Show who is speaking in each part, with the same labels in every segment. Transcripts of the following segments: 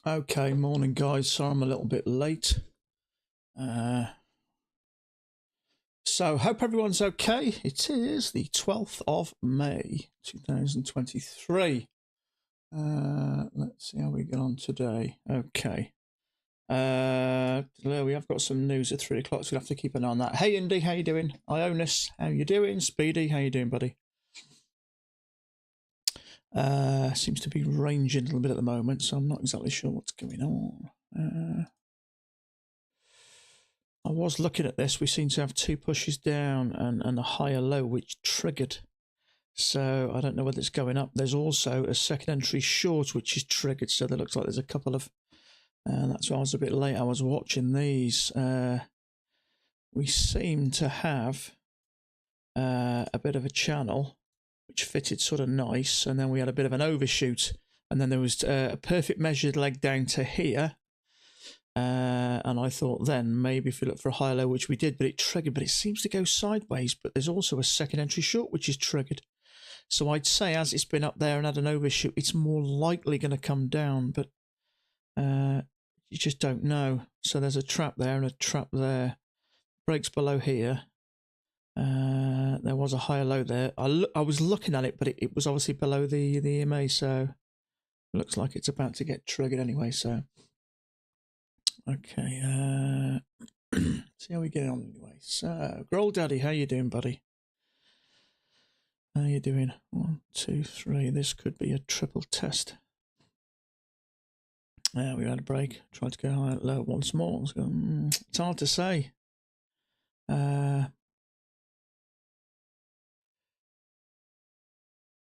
Speaker 1: Okay, morning guys. Sorry I'm a little bit late. So hope everyone's okay. It is the 12th of May 2023. Let's see how we get on today. Okay. We have got some news at 3 o'clock, so we'll have to keep an eye on that. Hey Indy, how you doing? Ionis, how you doing? Speedy, how you doing, buddy? Seems to be ranging a little bit at the moment, so I'm not exactly sure what's going on. I was looking at this. We seem to have two pushes down and a higher low, which triggered. So I don't know whether it's going up. There's also a second entry short, which is triggered. So there looks like there's a couple of... that's why I was a bit late. I was watching these. We seem to have a bit of a channel, which fitted sort of nice. And then we had a bit of an overshoot. And then there was a perfect measured leg down to here. And I thought then maybe if we look for a higher low, which we did, but it triggered, but it seems to go sideways. But there's also a second entry short, which is triggered. So I'd say as it's been up there and had an overshoot, it's more likely going to come down, but you just don't know. So there's a trap there and a trap there. Breaks below here. There was a higher low there. I was looking at it, but it was obviously below the EMA, so it looks like it's about to get triggered anyway, so... Okay, see how we get on anyway. So, Growl Daddy, how you doing, buddy? How you doing? 1, 2, 3. This could be a triple test. We had a break. Tried to go high, low once more. It's hard to say.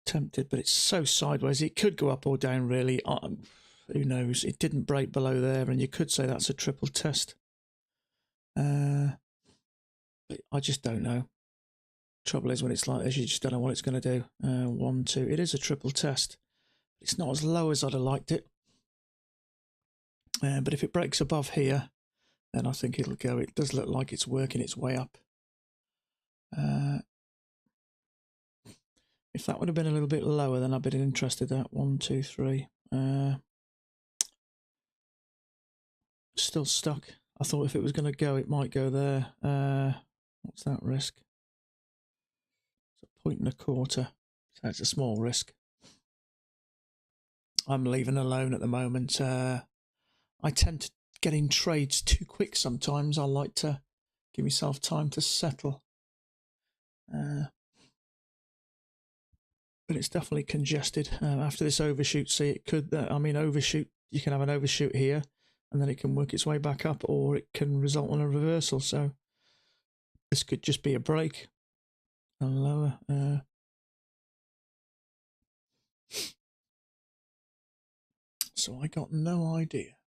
Speaker 1: Tempted, but it's so sideways. It could go up or down, really. Who knows? It didn't break below there, and you could say that's a triple test. But I just don't know. Trouble is when it's like this, you just don't know what it's going to do. 1, 2. It is a triple test. It's not as low as I'd have liked it. But if it breaks above here, then I think it'll go. It does look like it's working its way up. If that would have been a little bit lower, then I'd been interested in that. 1, 2, 3. Still stuck. I thought if it was going to go, it might go there. What's that risk? It's a 1.25. So it's a small risk. I'm leaving alone at the moment. I tend to get in trades too quick sometimes. I like to give myself time to settle. But it's definitely congested. After this overshoot, see, it could... overshoot. You can have an overshoot here, and then it can work its way back up, or it can result in a reversal. So this could just be a break and lower. So I got no idea.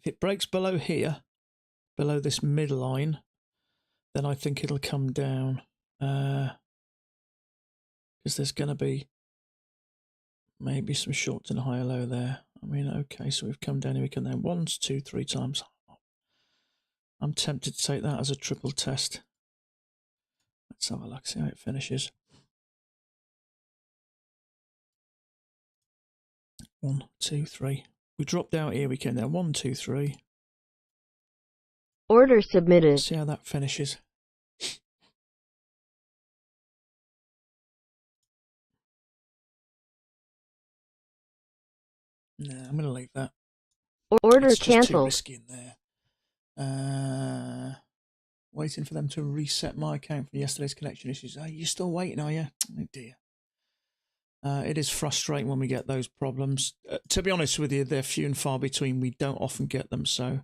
Speaker 1: If it breaks below here, below this midline, then I think it'll come down. Because there's going to be maybe some shorts and a higher low there. I mean, okay, so we've come down here. We can then 1, 2, 3 times. I'm tempted to take that as a triple test. Let's have a look, see how it finishes. 1, 2, 3. We dropped out here, we came down 1, 2, 3.
Speaker 2: Order submitted.
Speaker 1: See how that finishes. No, I'm going to leave that.
Speaker 2: Order
Speaker 1: it's just
Speaker 2: canceled.
Speaker 1: too risky in there. Waiting for them to reset my account for yesterday's connection issues. Oh, you're still waiting, are you? Oh dear. It is frustrating when we get those problems. To be honest with you, they're few and far between. We don't often get them, so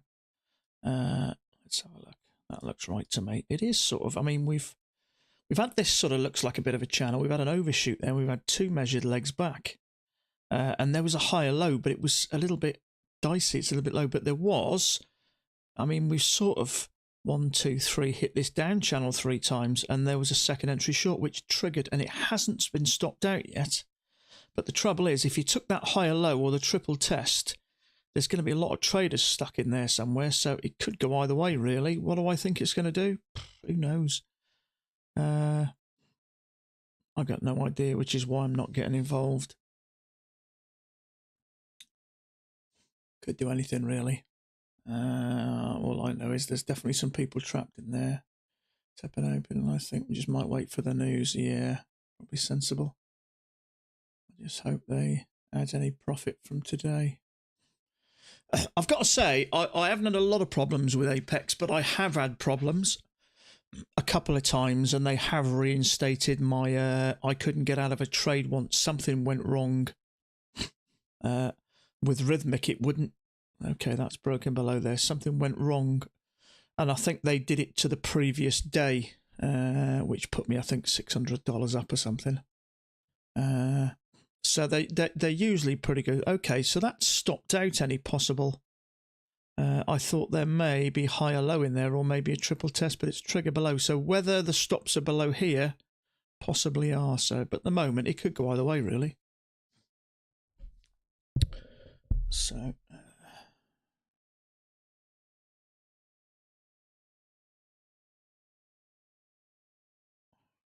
Speaker 1: let's have a look. That looks right to me. It is sort of, I mean, we've had this sort of looks like a bit of a channel. We've had an overshoot there. We've had 2 measured legs back. And there was a higher low, but it was a little bit dicey. It's a little bit low, but there was, I mean, we've sort of 1, 2, 3 hit this down channel 3 times, and there was a second entry short which triggered, and it hasn't been stopped out yet. But the trouble is, if you took that higher low or the triple test, there's going to be a lot of traders stuck in there somewhere, so it could go either way, really. What do I think it's going to do? Who knows? I've got no idea, which is why I'm not getting involved. Could do anything, really. All I know is there's definitely some people trapped in there. Tap it open, and I think we just might wait for the news. Yeah, probably sensible. I just hope they add any profit from today. I've got to say, I haven't had a lot of problems with Apex, but I have had problems a couple of times, and they have reinstated my I couldn't get out of a trade once something went wrong. With Rhythmic, it wouldn't. Okay, that's broken below there. Something went wrong, and I think they did it to the previous day, which put me, I think, $600 up or something. So they're usually pretty good. Okay, so that stopped out any possible. I thought there may be higher low in there, or maybe a triple test, but it's trigger below. So whether the stops are below here, possibly are. So, but at the moment, it could go either way, really. So.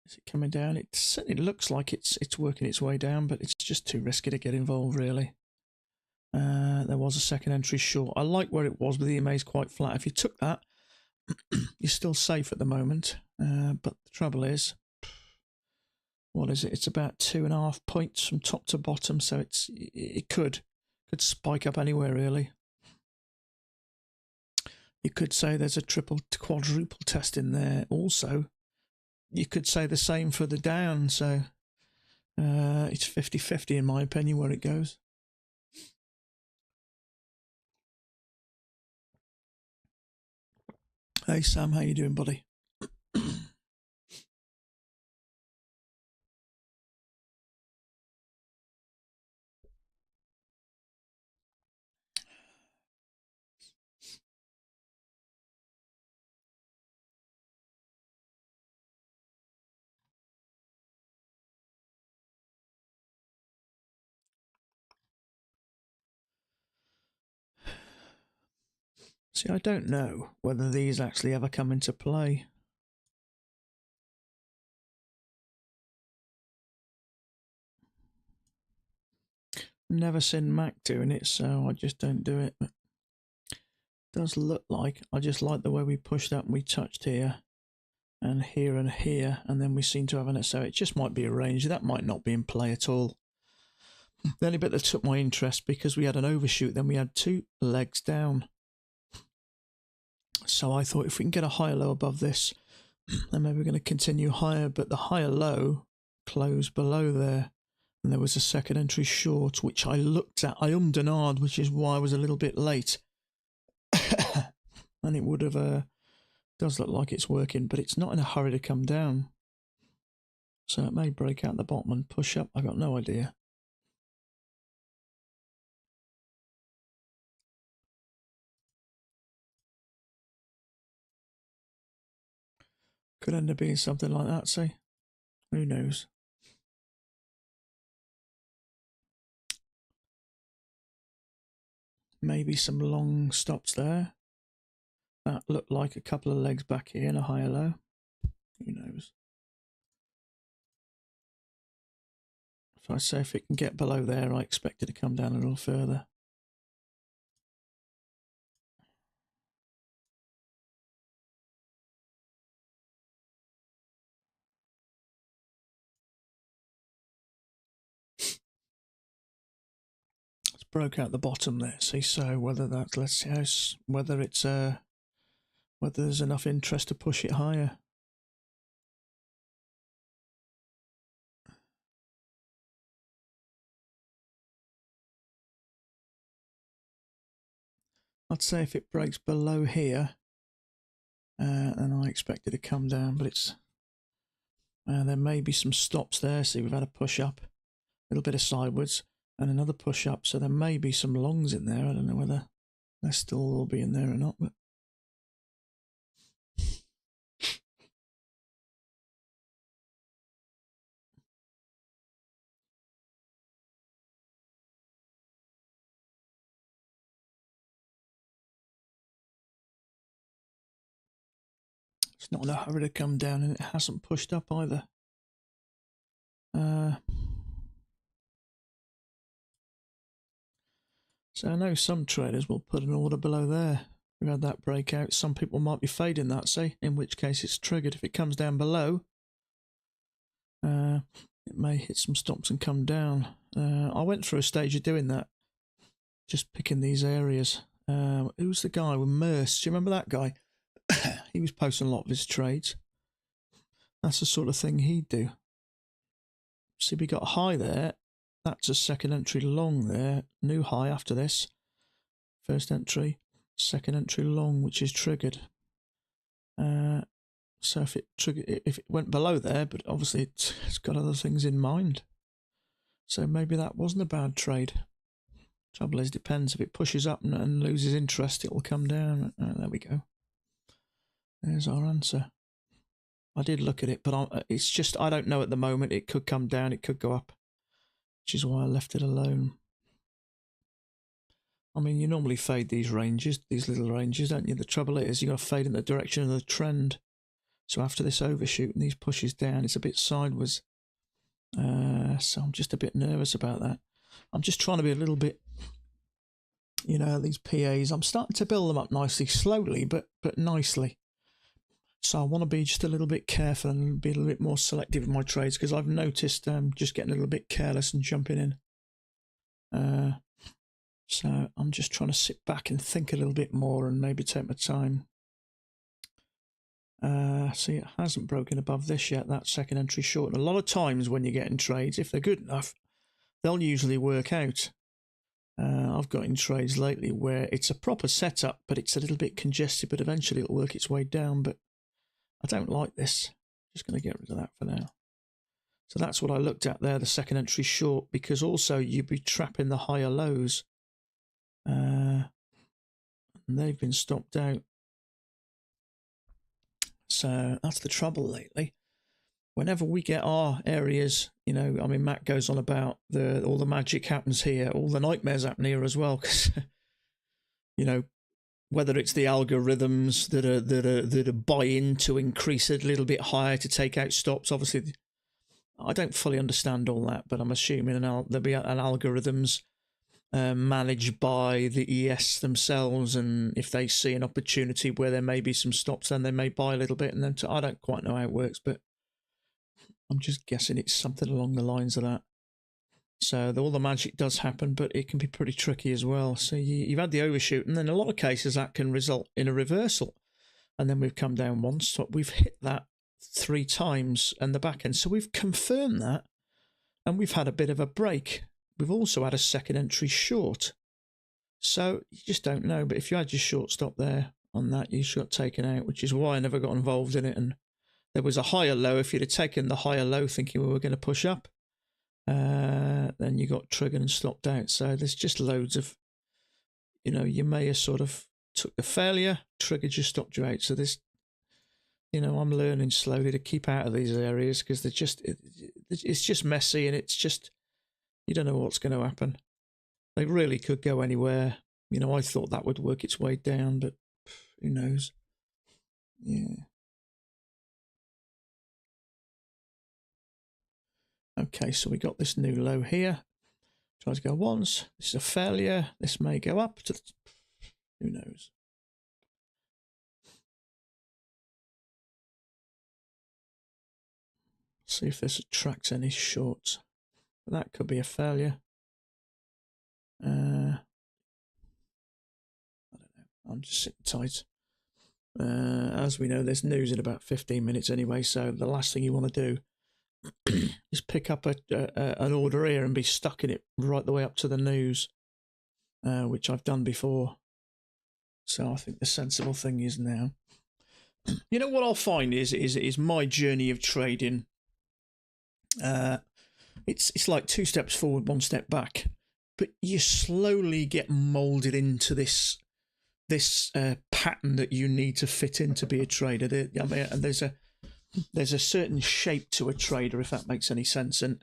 Speaker 1: Is it coming down? It certainly looks like it's working its way down, but it's just too risky to get involved, really. There was a second entry short. I like where it was, but the EMA is quite flat. If you took that, you're still safe at the moment. But the trouble is, what is it? It's about 2.5 points from top to bottom, so it could spike up anywhere, really. You could say there's a triple to quadruple test in there also. You could say the same for the down, so it's 50-50 in my opinion where it goes. Hey Sam, how you doing, buddy? See, I don't know whether these actually ever come into play. Never seen Mac doing it, so I just don't do it. But it does look like, I just like the way we pushed up and we touched here and here, and then we seem to have an, so it just might be a range. That might not be in play at all. The only bit that took my interest, because we had an overshoot, then we had 2 legs down. So I thought if we can get a higher low above this, then maybe we're going to continue higher, but the higher low closed below there. And there was a second entry short, which I looked at. I ummed and ahed, which is why I was a little bit late. And it would have, does look like it's working, but it's not in a hurry to come down. So it may break out the bottom and push up. I got no idea. Could end up being something like that, see? Who knows? Maybe some long stops there. That looked like a couple of legs back here and a higher low. Who knows? If I say if it can get below there, I expect it to come down a little further. It's broke out the bottom there, see, so whether that's, let's see how, whether it's whether there's enough interest to push it higher. I'd say if it breaks below here, then I expect it to come down, but it's there may be some stops there. See, we've had a push up, a little bit of sideways, and another push up, so there may be some longs in there. I don't know whether they're still all be in there or not, but not in a hurry to come down, and it hasn't pushed up either. So I know some traders will put an order below there. We've had that breakout. Some people might be fading that, say, in which case it's triggered. If it comes down below, it may hit some stops and come down. I went through a stage of doing that, just picking these areas. Who's the guy with Merce? Do you remember that guy? He was posting a lot of his trades. That's the sort of thing he'd do. See, we got a high there. That's a second entry long there. New high after this. First entry, second entry long, which is triggered. So if it went below there, but obviously it's got other things in mind. So maybe that wasn't a bad trade. Trouble is, depends. If it pushes up and loses interest, it will come down. There we go. There's our answer. I did look at it, but it's just, I don't know at the moment. It could come down, it could go up, which is why I left it alone. I mean, you normally fade these ranges, these little ranges, don't you? The trouble is, you've got to fade in the direction of the trend. So after this overshoot and these pushes down, it's a bit sideways. So I'm just a bit nervous about that. I'm just trying to be a little bit, you know, these PAs, I'm starting to build them up nicely, slowly, but nicely. So I want to be just a little bit careful and be a little bit more selective in my trades, because I've noticed just getting a little bit careless and jumping in. So I'm just trying to sit back and think a little bit more and maybe take my time. See, it hasn't broken above this yet, that second entry short. And a lot of times when you're getting trades, if they're good enough, they'll usually work out. I've got in trades lately where it's a proper setup, but it's a little bit congested, but eventually it'll work its way down. But I don't like this. Just going to get rid of that for now. So that's what I looked at there, the second entry short, because also you'd be trapping the higher lows. And they've been stopped out. So that's the trouble lately. Whenever we get our areas, you know, I mean, Matt goes on about all the magic happens here, all the nightmares happen here as well, because, you know, whether it's the algorithms that are buy-in to increase it a little bit higher to take out stops. Obviously, I don't fully understand all that, but I'm assuming there'll be an algorithms managed by the ES themselves, and if they see an opportunity where there may be some stops, then they may buy a little bit, and then I don't quite know how it works, but I'm just guessing it's something along the lines of that. So all the magic does happen, but it can be pretty tricky as well. So you've had the overshoot, and then in a lot of cases that can result in a reversal. And then we've come down once, but we've hit that 3 times and the back end. So we've confirmed that, and we've had a bit of a break. We've also had a second entry short. So you just don't know. But if you had your short stop there on that, you just got taken out, which is why I never got involved in it. And there was a higher low. If you'd have taken the higher low thinking we were going to push up, then you got triggered and stopped out. So there's just loads of, you know, you may have sort of took the failure, triggered you, stopped you out. So this, you know, I'm learning slowly to keep out of these areas, because they're just, it's just messy, and it's just, you don't know what's going to happen. They really could go anywhere. You know, I thought that would work its way down, but who knows? Yeah. Okay, so we got this new low here. Tries to go once. This is a failure. This may go up to, who knows? See if this attracts any shorts. That could be a failure. I don't know. I'm just sitting tight. As we know, there's news in about 15 minutes anyway, so the last thing you want to do is pick up an order here and be stuck in it right the way up to the news, which I've done before. So I think the sensible thing is now. You know what I'll find is my journey of trading. It's like 2 steps forward, 1 step back, but you slowly get molded into this pattern that you need to fit in to be a trader. I mean, and there's a certain shape to a trader, if that makes any sense, and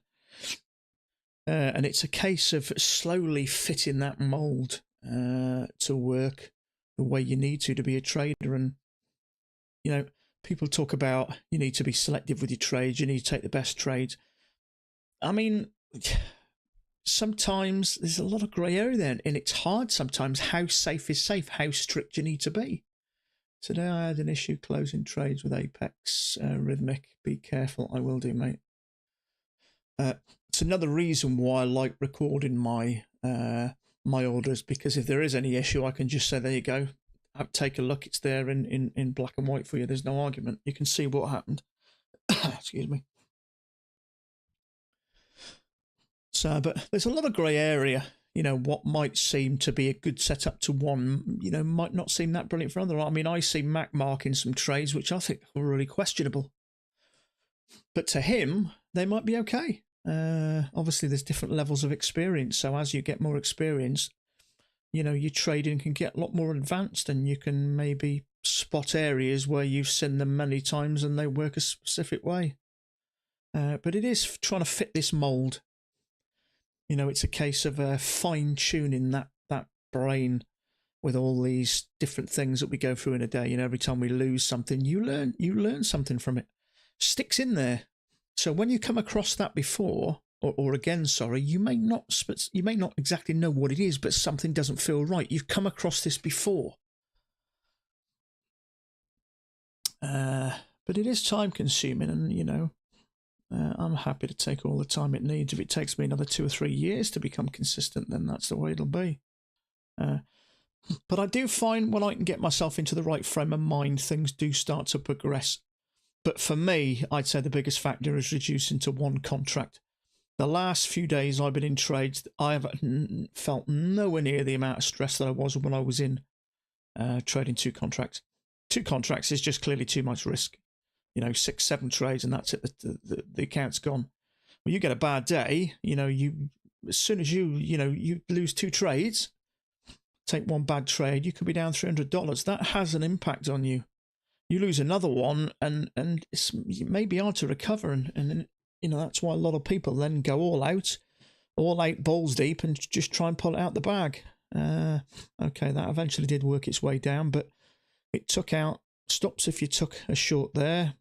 Speaker 1: it's a case of slowly fitting that mold to work the way you need to be a trader. And you know, people talk about you need to be selective with your trades, you need to take the best trades. I mean, sometimes there's a lot of grey area there, and it's hard sometimes. How safe is safe? How strict you need to be? Today I had an issue closing trades with Apex Rhythmic. Be careful. I will do, mate. It's another reason why I like recording my my orders, because if there is any issue, I can just say, there you go. Take a look. It's there in black and white for you. There's no argument. You can see what happened. Excuse me. So, but there's a lot of grey area. You know, what might seem to be a good setup to one, you know, might not seem that brilliant for another. I mean, I see Mac marking some trades which I think are really questionable. But to him, they might be okay. Obviously, there's different levels of experience. So as you get more experience, you know, your trading can get a lot more advanced, and you can maybe spot areas where you've seen them many times and they work a specific way. But it is trying to fit this mold. You know, it's a case of fine-tuning that brain with all these different things that we go through in a day. You know, every time we lose something, you learn something from it. Sticks in there. So when you come across that before, or again, sorry, you may not exactly know what it is, but something doesn't feel right. You've come across this before. But it is time consuming, and you know, I'm happy to take all the time it needs. If it takes me another 2 or 3 years to become consistent, then that's the way it'll be. But I do find when I can get myself into the right frame of mind, things do start to progress. But for me, I'd say the biggest factor is reducing to one contract. The last few days I've been in trades, I have felt nowhere near the amount of stress that I was when I was in trading 2 contracts. 2 contracts is just clearly too much risk. You know, 6, 7 trades and that's it. The account's gone. When you get a bad day, you know, as soon as you lose 2 trades, take one bad trade, you could be down $300. That has an impact on you. You lose another one, and it may be hard to recover, and you know, that's why a lot of people then go all out balls deep, and just try and pull it out the bag. Okay, that eventually did work its way down, but it took out stops if you took a short there.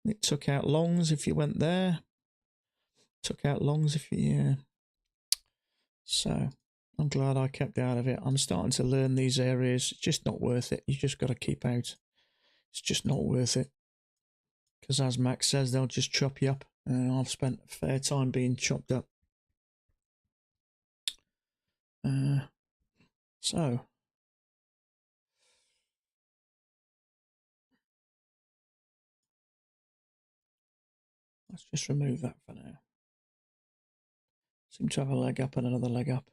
Speaker 1: It took out longs if you went there. Took out longs if you... So, I'm glad I kept out of it. I'm starting to learn these areas. It's just not worth it. You just got to keep out. It's just not worth it. Because as Max says, they'll just chop you up. I've spent a fair time being chopped up. So. Let's just remove that for now. Seem to have a leg up and another leg up.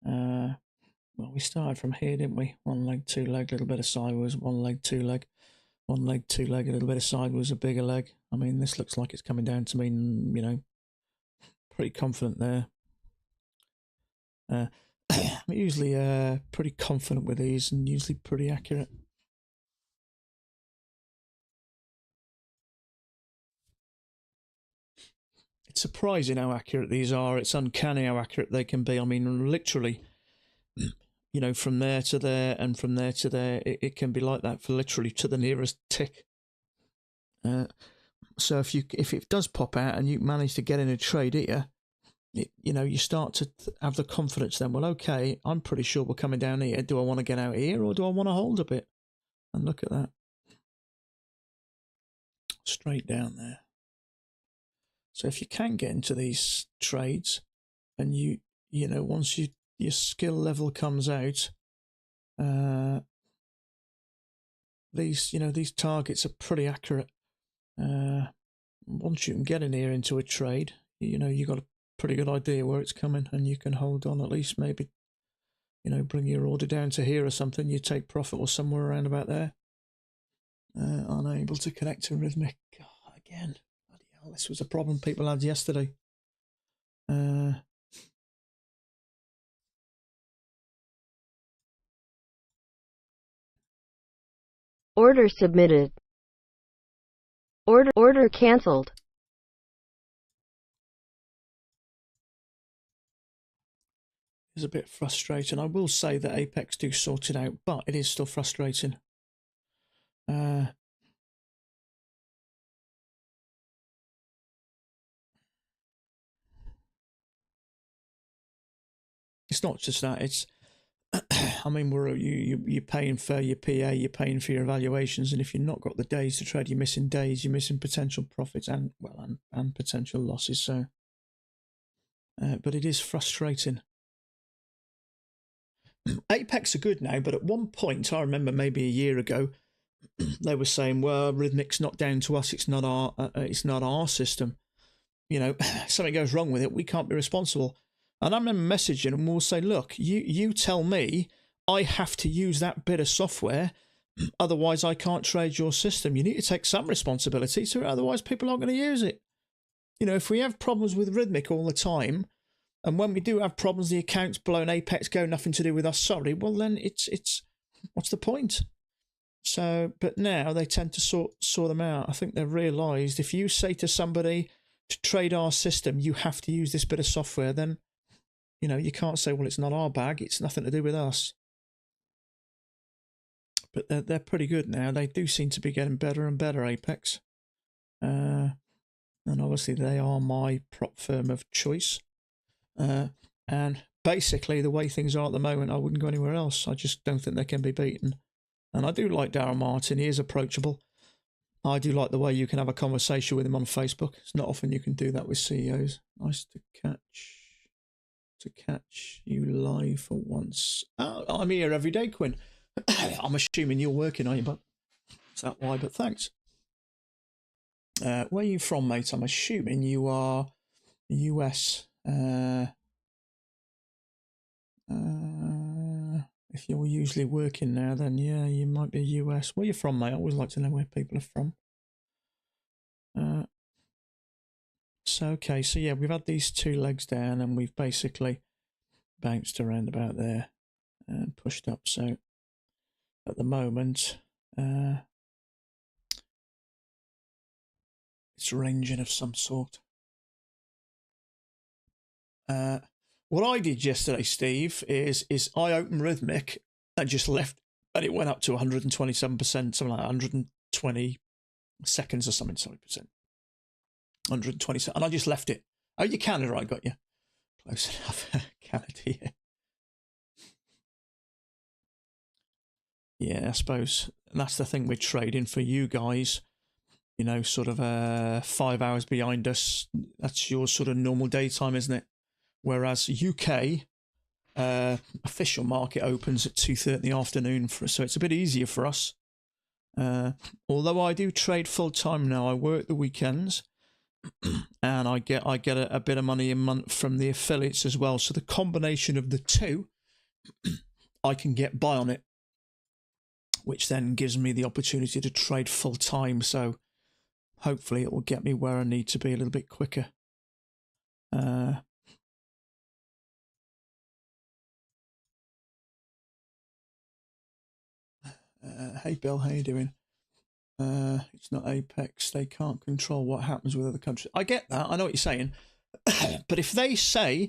Speaker 1: Well, we started from here, didn't we? 1 leg, 2 leg, a little bit of sideways, 1 leg, 2 leg. 1 leg, 2 leg, a little bit of sideways, a bigger leg. I mean, this looks like it's coming down to me, you know, pretty confident there. I'm usually pretty confident with these and usually pretty accurate. It's surprising how accurate these are. It's uncanny how accurate they can be. I mean, literally, you know, from there to there and from there to there, it can be like that for literally to the nearest tick. So if it does pop out and you manage to get in a trade here, you know, you start to have the confidence then, well, okay, I'm pretty sure we're coming down here. Do I want to get out here or do I want to hold a bit? And look at that. Straight down there. So if you can get into these trades and you know, once your skill level comes out, these targets are pretty accurate. Once you can get in here into a trade, you know, you've got a pretty good idea where it's coming, and you can hold on, at least maybe, you know, bring your order down to here or something. You take profit or somewhere around about there. Unable to connect to Rhythmic. God, again, bloody hell, this was a problem people had yesterday.
Speaker 2: Order submitted. Order cancelled.
Speaker 1: It's a bit frustrating. I will say that Apex do sort it out, but it is still frustrating. It's not just that. It's, I mean, you're paying for your PA, you're paying for your evaluations, and if you've not got the days to trade, you're missing days, you're missing potential profits and potential losses. So, but it is frustrating. Apex are good now, but at one point, I remember maybe a year ago, they were saying, "Well, Rhythmic's not down to us. It's not our system. You know, something goes wrong with it, we can't be responsible." And I remember messaging and we'll say, "Look, you tell me I have to use that bit of software, otherwise I can't trade your system. You need to take some responsibility to it, otherwise people aren't going to use it." You know, if we have problems with Rhythmic all the time, and when we do have problems, the account's blown, Apex go, nothing to do with us, sorry, well then it's what's the point? So, but now they tend to sort them out. I think they've realised if you say to somebody to trade our system, you have to use this bit of software, then, you know, you can't say, well, it's not our bag, it's nothing to do with us. But they're pretty good now. They do seem to be getting better and better, Apex. And obviously they are my prop firm of choice. And basically the way things are at the moment, I wouldn't go anywhere else. I just don't think they can be beaten. And I do like Darren Martin. He is approachable. I do like the way you can have a conversation with him on Facebook. It's not often you can do that with CEOs. Nice to catch you live for once. Oh, I'm here every day, Quinn. I'm assuming you're working, are you? But is that why? But thanks. Where are you from, mate? I'm assuming you are US. If you're usually working now, then yeah, you might be US. Where are you from, mate? I always like to know where people are from. So, okay, so yeah, we've had these two legs down and we've basically bounced around about there and pushed up. So at the moment, it's ranging of some sort. What I did yesterday, Steve, is I opened Rhythmic and just left, and it went up to 127%, something like 120 seconds or something, sorry, percent. 120, and I just left it. Oh, you Canada, I got you. Close enough. Canada, yeah. Yeah, I suppose that's the thing with trading for you guys. You know, sort of 5 hours behind us. That's your sort of normal daytime, isn't it? Whereas UK official market opens at 2:30 in the afternoon, so it's a bit easier for us. Although I do trade full time now, I work the weekends, and I get a bit of money a month from the affiliates as well. So the combination of the two, I can get by on it, which then gives me the opportunity to trade full time. So hopefully it will get me where I need to be a little bit quicker. Hey Bill, how you doing? It's not Apex. They can't control what happens with other countries. I get that. I know what you're saying. But if they say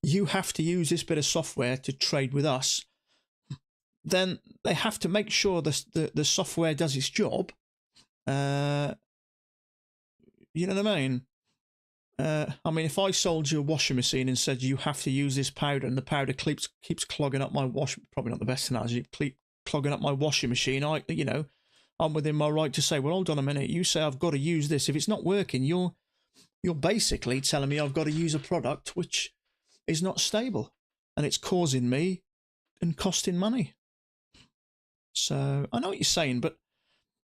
Speaker 1: you have to use this bit of software to trade with us, then they have to make sure the software does its job. You know what I mean? If I sold you a washing machine and said you have to use this powder, and the powder keeps clogging up my probably not the best analogy, clogging up my washing machine, I'm within my right to say, well, hold on a minute, you say I've got to use this. If it's not working, you're basically telling me I've got to use a product which is not stable, and it's causing me and costing money. So I know what you're saying, but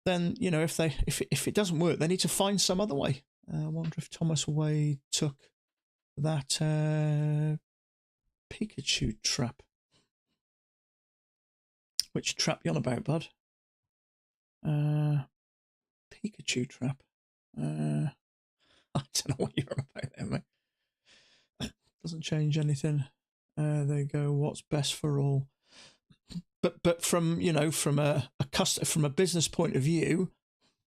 Speaker 1: then, you know, if it doesn't work, they need to find some other way. I wonder if Thomas Way took that Pikachu trap. Which trap you on about, bud? Pikachu trap. I don't know what you're on about there, mate. Doesn't change anything. There you go. What's best for all? But from from a business point of view,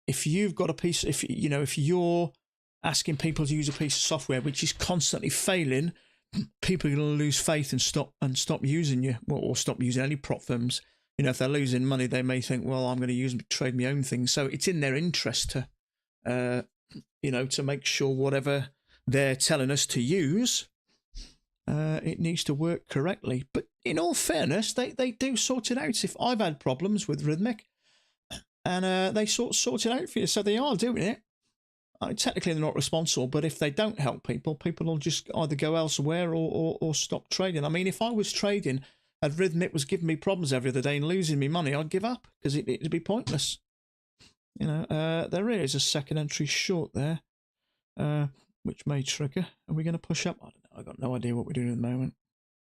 Speaker 1: if you've got a piece, if you're asking people to use a piece of software which is constantly failing, people are going to lose faith and stop using you, or stop using any prop firms. you know, if they're losing money, they may think, well, I'm going to use trade my own thing. So it's in their interest to, you know, to make sure whatever they're telling us to use, it needs to work correctly. But in all fairness, they do sort it out. If I've had problems with Rhythmic, and they sort it out for you, so they are doing it. Technically, they're not responsible, but if they don't help people, people will just either go elsewhere or stop trading. I mean, if I was trading and Rhythmic was giving me problems every other day and losing me money, I'd give up because it'd be pointless. You know, there is a second entry short there, which may trigger. Are we going to push up? I don't know. I've got no idea what we're doing at the moment.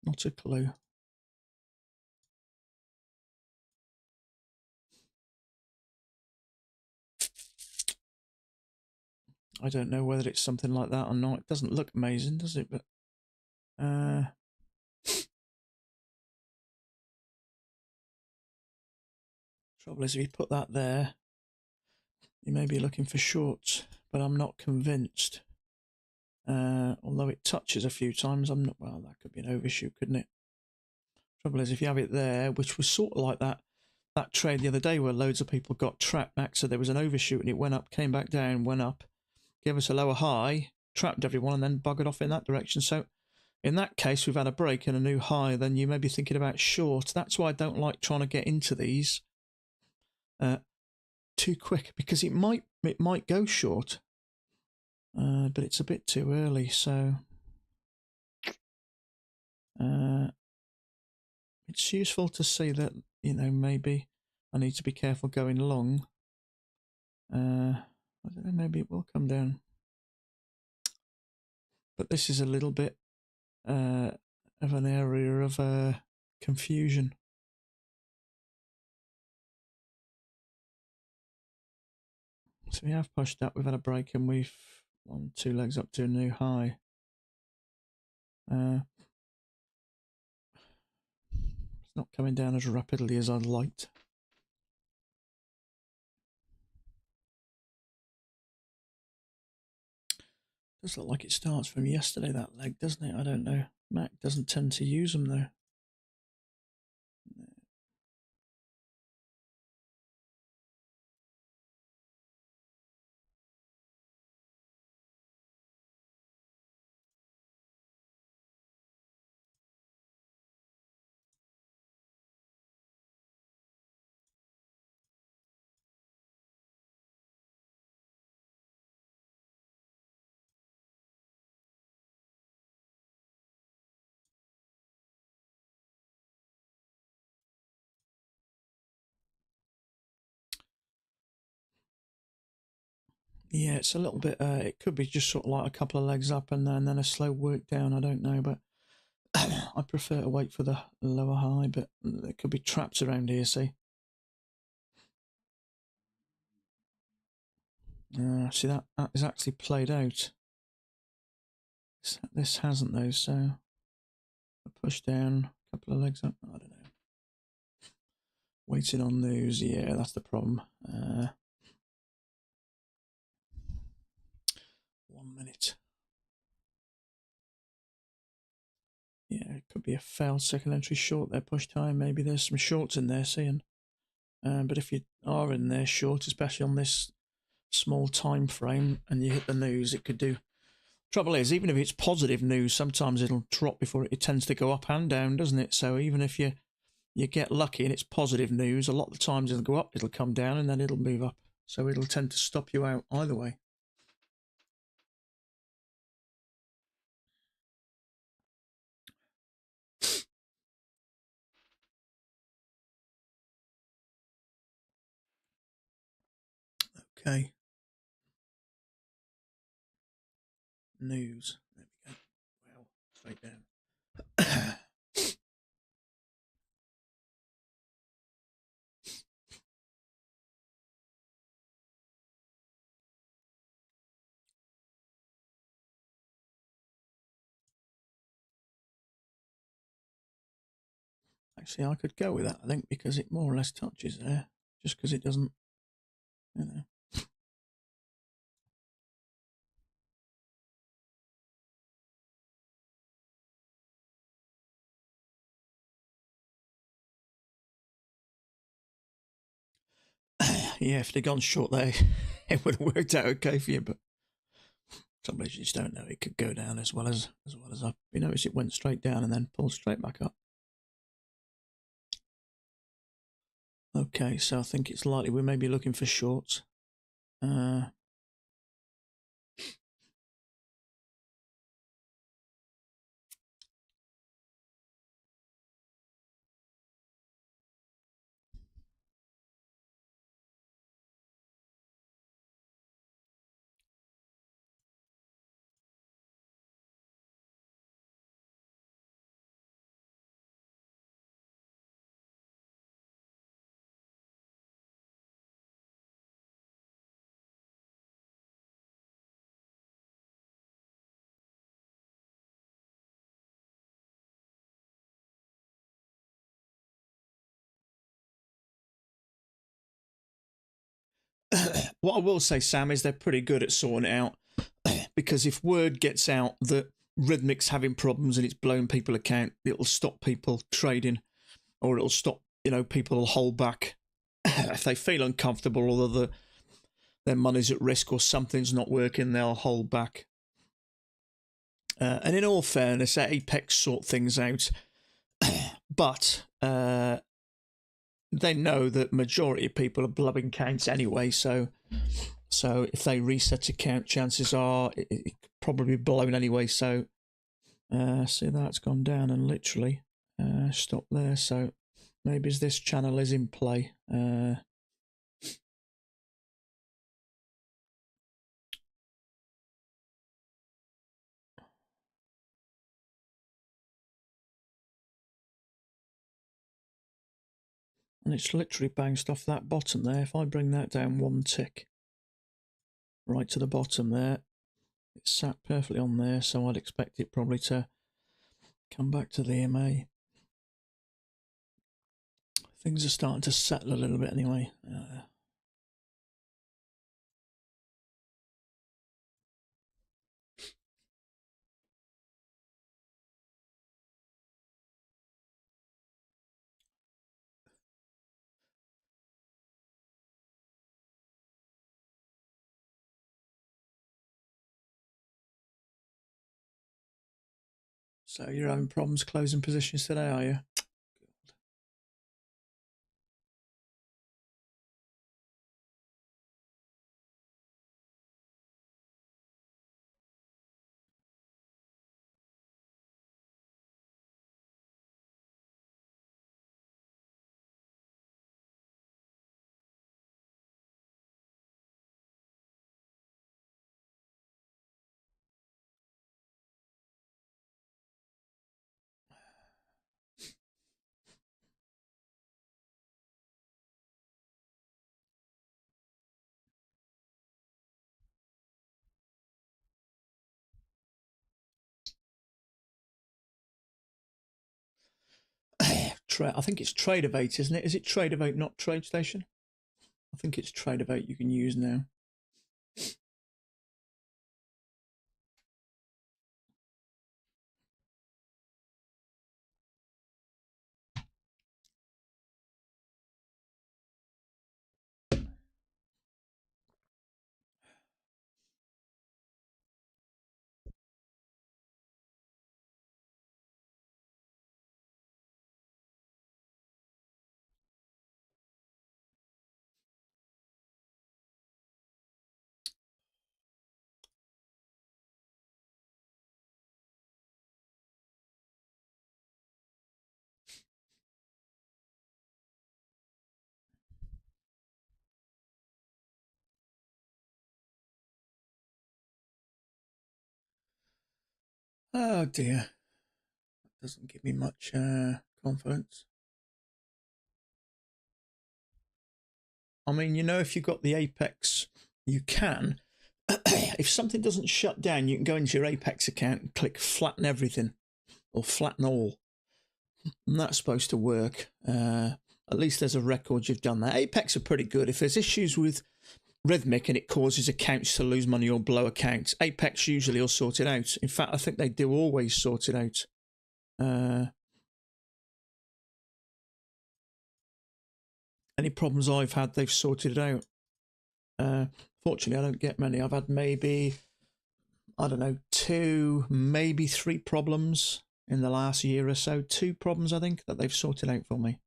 Speaker 1: Not a clue. I don't know whether it's something like that or not. It doesn't look amazing, does it? But trouble is, if you put that there, you may be looking for shorts, but I'm not convinced. Although it touches a few times, I'm not. Well, that could be an overshoot, couldn't it? Trouble is, if you have it there, which was sort of like that trade the other day where loads of people got trapped back, so there was an overshoot and it went up, came back down, went up, gave us a lower high, trapped everyone, and then buggered off in that direction. So in that case, we've had a break and a new high. Then you may be thinking about short. That's why I don't like trying to get into these too quick, because it might go short, but it's a bit too early. So it's useful to see that, you know, maybe I need to be careful going long. I don't know, maybe it will come down. But this is a little bit of an area of confusion. So we have pushed up, we've had a break, and we've 2 legs up to a new high. It's not coming down as rapidly as I'd liked. Does look like it starts from yesterday, that leg, doesn't it? I don't know. Mac doesn't tend to use them though. Yeah, it's a little bit, it could be just sort of like a couple of legs up and then a slow work down, I don't know, but I prefer to wait for the lower high, but there could be traps around here, see? See, that is actually played out. This hasn't though, so a push down, a couple of legs up, I don't know. Waiting on news, yeah, that's the problem. 1 minute. Yeah, it could be a failed second entry short there, push time. Maybe there's some shorts in there, seeing. But if you are in there short, especially on this small time frame, and you hit the news, it could do. Trouble is, even if it's positive news, sometimes it'll drop before it tends to go up and down, doesn't it? So even if you get lucky and it's positive news, a lot of the times it'll go up, it'll come down, and then it'll move up. So it'll tend to stop you out either way. Okay. News. There we go. Well, straight down. Actually, I could go with that, I think, because it more or less touches there, just because it doesn't, you know. Yeah, if they'd gone short there, it would have worked out okay for you, but some reason you just don't know. It could go down as well as up. You notice it went straight down and then pulled straight back up. Okay, so I think it's likely we may be looking for shorts. What I will say, Sam, is they're pretty good at sorting it out. Because if word gets out that Rhythmic's having problems and it's blowing people account, it'll stop people trading, or it'll stop, people will hold back if they feel uncomfortable or that their money's at risk or something's not working, they'll hold back. And in all fairness, Apex sort things out, but they know that majority of people are blubbing accounts anyway, so if they reset account, chances are it could probably be blown anyway. So see, that's gone down and literally stopped there. So maybe this channel is in play. And it's literally bounced off that bottom there. If I bring that down one tick, right to the bottom there, it's sat perfectly on there, so I'd expect it probably to come back to the EMA. Things are starting to settle a little bit anyway. So you're having problems closing positions today, are you? I think it's Tradeovate, isn't it? Is it Tradeovate, not TradeStation? I think it's Tradeovate you can use now. Oh dear. That doesn't give me much confidence. I mean, if you've got the Apex, you can. If something doesn't shut down, you can go into your Apex account and click flatten everything or flatten all. And that's supposed to work. At least there's a record you've done that. Apex are pretty good. If there's issues with Rhythmic and it causes accounts to lose money or blow accounts, Apex usually will sort it out. In fact, I think they do always sort it out. Any problems I've had, they've sorted it out. Fortunately, I don't get many. I've had maybe, I don't know, 2, maybe 3 problems in the last year or so. 2 problems, I think, that they've sorted out for me.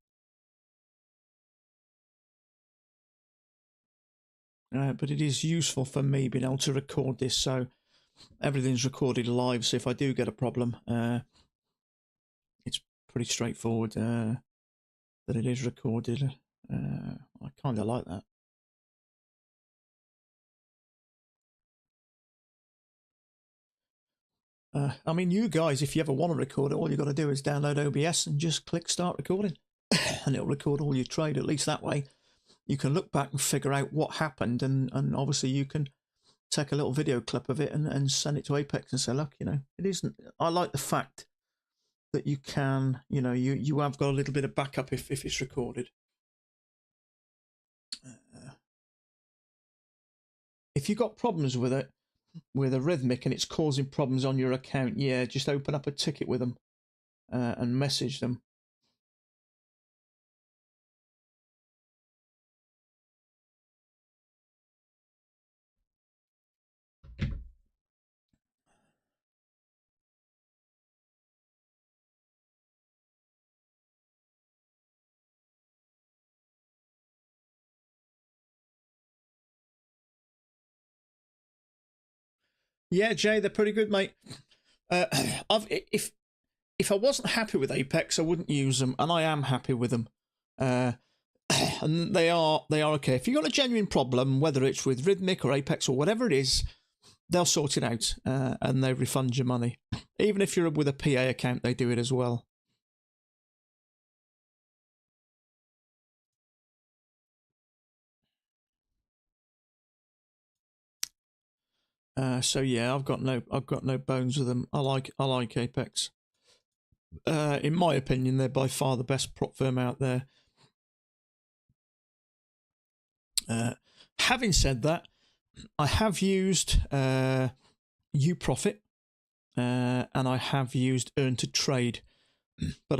Speaker 1: But it is useful for me being able to record this, so everything's recorded live. So if I do get a problem, it's pretty straightforward that it is recorded. I kind of like that. I mean, you guys, if you ever want to record it, all you've got to do is download OBS and just click start recording, and it'll record all your trade. At least that way, you can look back and figure out what happened, and obviously you can take a little video clip of it and send it to Apex and say, look, you know, it isn't. I like the fact that you can, you know, you have got a little bit of backup if it's recorded. If you've got problems with it, with a rhythmic, and it's causing problems on your account, yeah, just open up a ticket with them and message them. Yeah, Jay, they're pretty good, mate. If I wasn't happy with Apex, I wouldn't use them, and I am happy with them. And they are okay. If you've got a genuine problem, whether it's with Rhythmic or Apex or whatever it is, they'll sort it out and they refund your money. Even if you're with a PA account, they do it as well. So yeah, I've got no bones with them. I like Apex. In my opinion, they're by far the best prop firm out there. Having said that, I have used UProfit and I have used Earn to Trade, but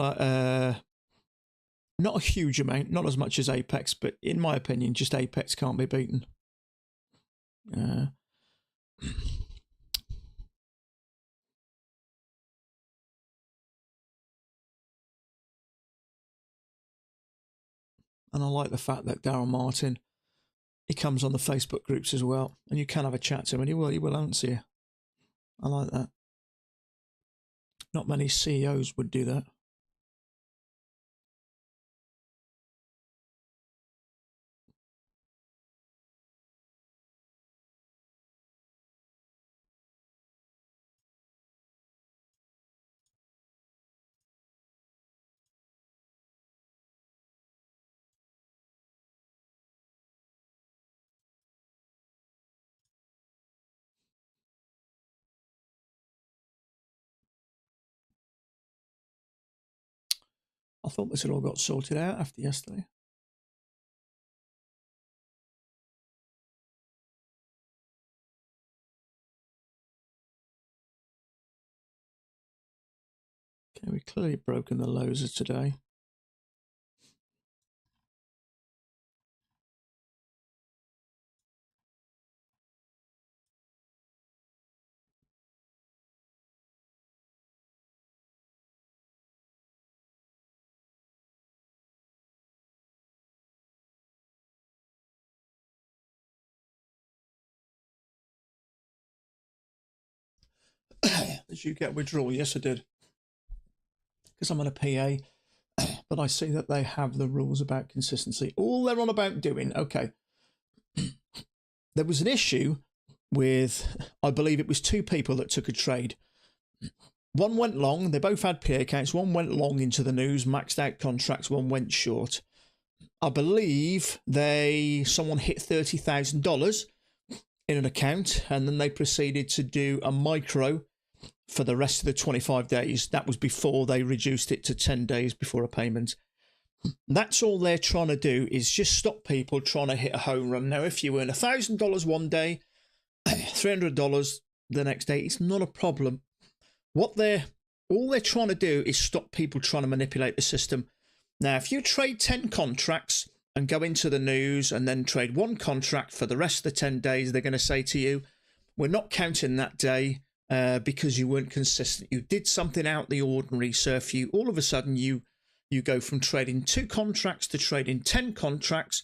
Speaker 1: not a huge amount, not as much as Apex, but in my opinion, just Apex can't be beaten. And I like the fact that Darryl Martin, he comes on the Facebook groups as well, and you can have a chat to him, and he will answer you. I like that. Not many CEOs would do that. I thought this had all got sorted out after yesterday. Okay, we've clearly broken the lows of today. Did you get withdrawal? Yes, I did. Because I'm on a PA, but I see that they have the rules about consistency. All they're on about doing, okay. There was an issue with, I believe it was 2 people that took a trade. One went long, they both had PA accounts. One went long into the news, maxed out contracts, one went short. I believe someone hit $30,000 in an account, and then they proceeded to do a micro for the rest of the 25 days. That was before they reduced it to 10 days before a payment. That's all they're trying to do, is just stop people trying to hit a home run. Now, if you earn $1,000 one day, $300 the next day, it's not a problem. All they're trying to do is stop people trying to manipulate the system. Now, if you trade 10 contracts and go into the news and then trade one contract for the rest of the 10 days, they're going to say to you, we're not counting that day because you weren't consistent. You did something out the ordinary. So if you all of a sudden you go from trading 2 contracts to trading 10 contracts,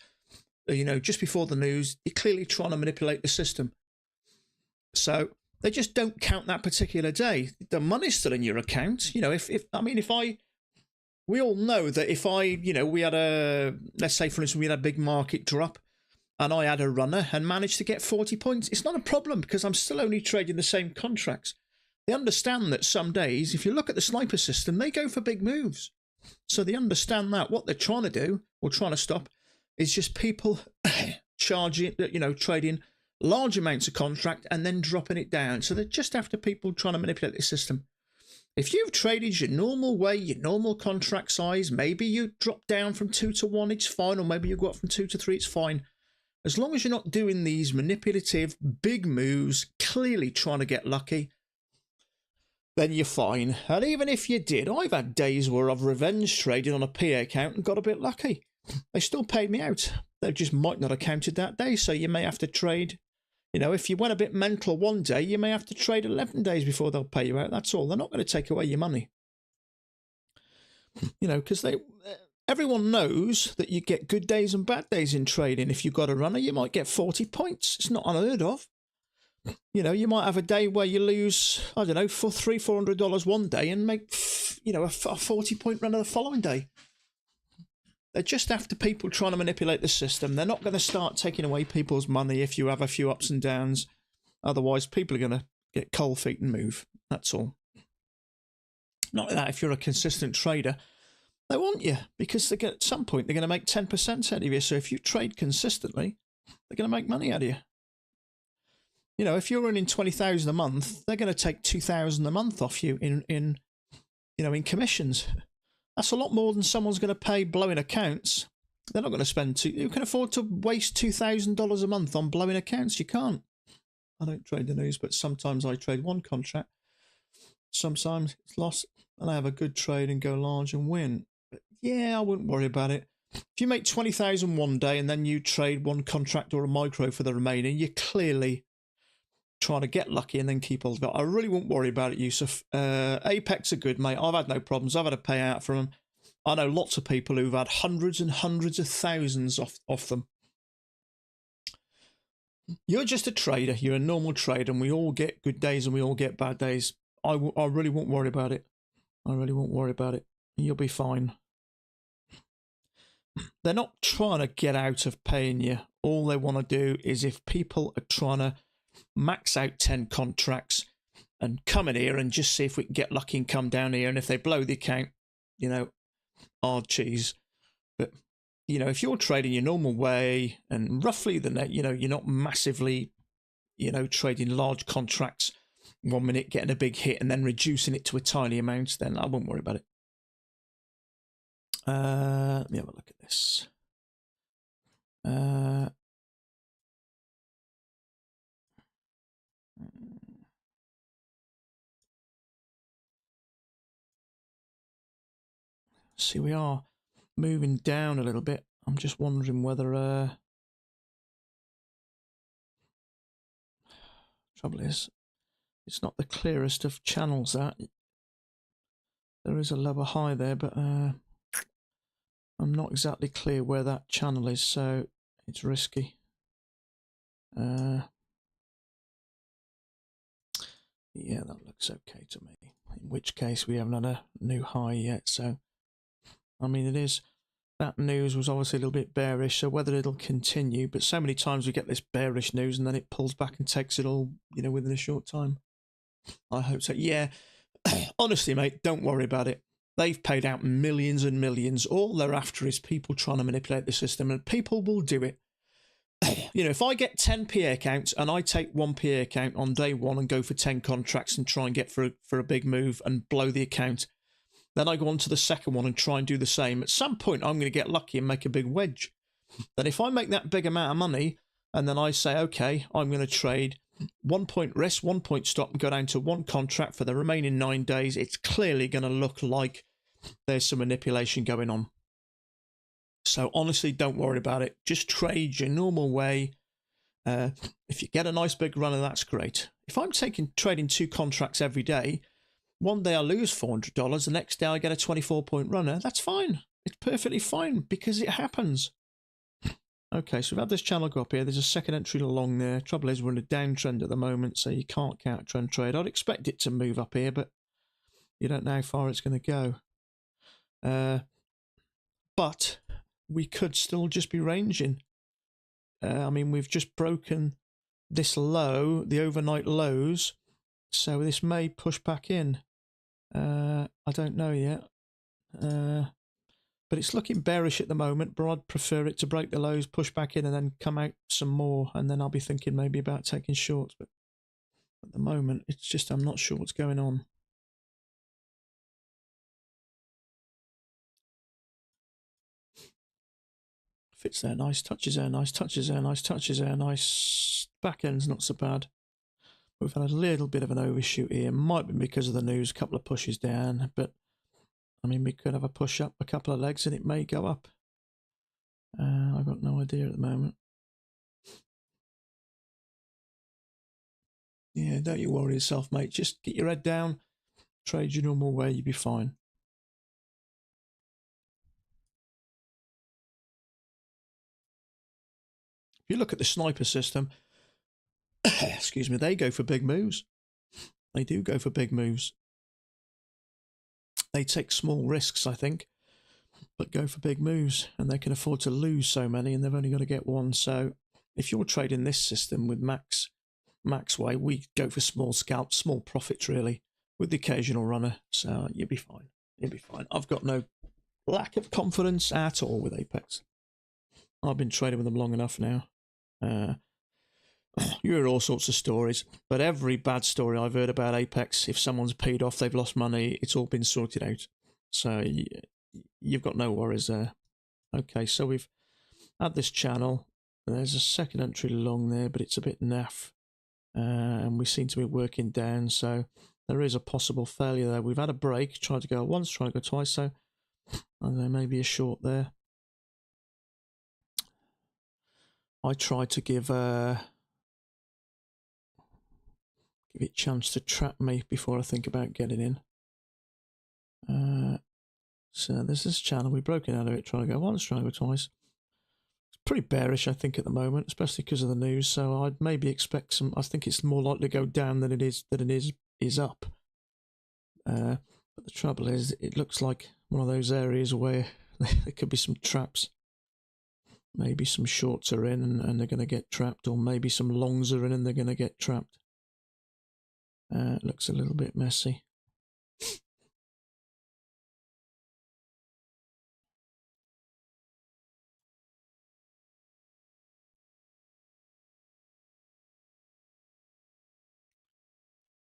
Speaker 1: just before the news, you're clearly trying to manipulate the system. So they just don't count that particular day. The money's still in your account. We all know that if we had let's say for instance, we had a big market drop and I had a runner and managed to get 40 points, it's not a problem because I'm still only trading the same contracts. They understand that some days, if you look at the sniper system, they go for big moves. So they understand that what they're trying to do or trying to stop is just people trading large amounts of contract and then dropping it down. So they're just after people trying to manipulate the system. If you've traded your normal way, your normal contract size, maybe you drop down from 2 to 1, it's fine. Or maybe you go up from 2 to 3, it's fine. As long as you're not doing these manipulative big moves, clearly trying to get lucky, then you're fine. And even if you did, I've had days where I've revenge traded on a PA account and got a bit lucky. They still paid me out. They just might not have counted that day. So you may have to trade, if you went a bit mental one day, you may have to trade 11 days before they'll pay you out. That's all. They're not going to take away your money. Because everyone knows that you get good days and bad days in trading. If you've got a runner, you might get 40 points. It's not unheard of. You might have a day where you lose, I don't know, for $300-400 one day and make, a 40-point runner the following day. They're just after people trying to manipulate the system. They're not going to start taking away people's money if you have a few ups and downs. Otherwise, people are going to get cold feet and move. That's all. Not like that. If you're a consistent trader, they want you because at some point they're going to make 10% out of you. So if you trade consistently, they're going to make money out of you. If you're earning $20,000 a month, they're going to take $2,000 a month off you in commissions. That's a lot more than someone's going to pay blowing accounts. They're not going to spend you can afford to waste $2,000 a month on blowing accounts. You can't. I don't trade the news, but sometimes I trade one contract. Sometimes it's lost, and I have a good trade and go large and win. But yeah, I wouldn't worry about it. If you make 20,000 one day and then you trade one contract or a micro for the remaining, you're clearly trying to get lucky and then keep all of it. I really won't worry about it, Yusuf. Apex are good, mate. I've had no problems. I've had a payout from them. I know lots of people who've had hundreds and hundreds of thousands off them. You're just a trader. You're a normal trader, and we all get good days and we all get bad days. I really won't worry about it. I really won't worry about it. You'll be fine. They're not trying to get out of paying you. All they want to do is if people are trying to max out 10 contracts and come in here and just see if we can get lucky and come down here, and if they blow the account, hard cheese. But if you're trading your normal way and roughly the net, you're not massively trading large contracts 1 minute, getting a big hit and then reducing it to a tiny amount, then I won't worry about it. Let me have a look at this. See, we are moving down a little bit. I'm just wondering whether trouble is it's not the clearest of channels. That there is a lower high there, but I'm not exactly clear where that channel is, so it's risky. Yeah, that looks okay to me. In which case we haven't had a new high yet, so I mean it is. That news was obviously a little bit bearish, so whether it'll continue, but so many times we get this bearish news and then it pulls back and takes it all, within a short time. I hope so. Yeah, honestly, mate, don't worry about it. They've paid out millions and millions. All they're after is people trying to manipulate the system, and people will do it. If I get 10 PA accounts and I take one PA account on day one and go for 10 contracts and try and get for a big move and blow the account, then I go on to the second one and try and do the same. At some point, I'm going to get lucky and make a big wedge. Then if I make that big amount of money and then I say, okay, I'm going to trade 1 point risk, 1 point stop and go down to one contract for the remaining 9 days, it's clearly going to look like there's some manipulation going on. So honestly, don't worry about it. Just trade your normal way. If you get a nice big runner, that's great. If I'm trading 2 contracts every day, one day I lose $400, the next day I get a 24-point runner, that's fine. It's perfectly fine because it happens. Okay, so we've had this channel go up here. There's a second entry along there. Trouble is, we're in a downtrend at the moment, so you can't count trend trade. I'd expect it to move up here, but you don't know how far it's going to go. But we could still just be ranging. I mean, we've just broken this low, the overnight lows, so this may push back in. I don't know yet. But it's looking bearish at the moment, but I'd prefer it to break the lows, push back in, and then come out some more, and then I'll be thinking maybe about taking shorts. But at the moment, it's just I'm not sure what's going on. Fits there nice, touches there nice, touches there nice, touches there nice. Back end's not so bad. We've had a little bit of an overshoot here. Might be because of the news, a couple of pushes down, but I mean, we could have a push up, a couple of legs, and it may go up. I've got no idea at the moment. Yeah, don't you worry yourself, mate. Just get your head down, trade your normal way, you'll be fine. If you look at the sniper system, excuse me, they go for big moves. They do go for big moves. They take small risks, I think, but go for big moves, and they can afford to lose so many, and they've only got to get one. So if you're trading this system with max way, we go for small scalps, small profits really, with the occasional runner. So you'll be fine. You'll be fine. I've got no lack of confidence at all with Apex. I've been trading with them long enough now. You hear all sorts of stories, but every bad story I've heard about Apex, if someone's paid off, they've lost money, it's all been sorted out. So you've got no worries there. Okay, so we've had this channel. There's a second entry along there, but it's a bit naff. And we seem to be working down, so there is a possible failure there. We've had a break, tried to go once, tried to go twice, so there may be a short there. I tried to give it a chance to trap me before I think about getting in. So there's this channel, we've broken out of it, trying to go once, trying to go twice. It's pretty bearish, I think, at the moment, especially because of the news, so I'd maybe expect some, I think it's more likely to go down than it is up. But the trouble is, it looks like one of those areas where there could be some traps. Maybe some shorts are in and they're going to get trapped, or maybe some longs are in and they're going to get trapped. It looks a little bit messy.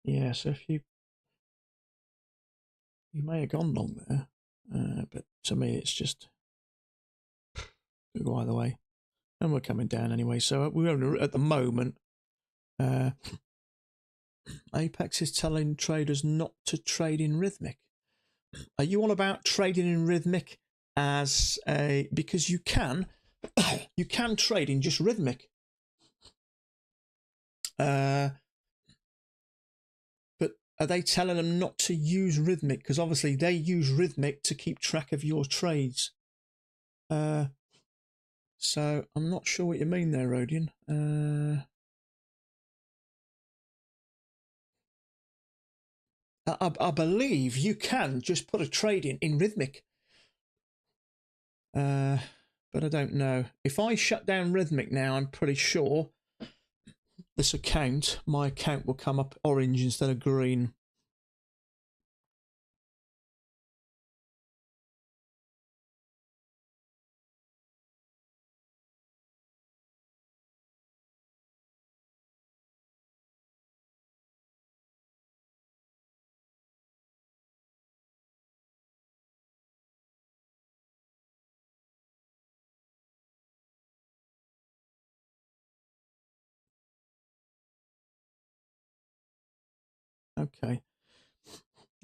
Speaker 1: Yeah, so if you may have gone long there, but to me it's just go either way. And we're coming down anyway, so we're at the moment. Apex is telling traders not to trade in rhythmic. Are you on about trading in rhythmic as a, because you can you can trade in just rhythmic, but are they telling them not to use rhythmic? Because obviously they use rhythmic to keep track of your trades. So I'm not sure what you mean there, Rodian. I believe you can just put a trade in rhythmic. But I don't know. If I shut down rhythmic now, I'm pretty sure this account, my account will come up orange instead of green. Okay.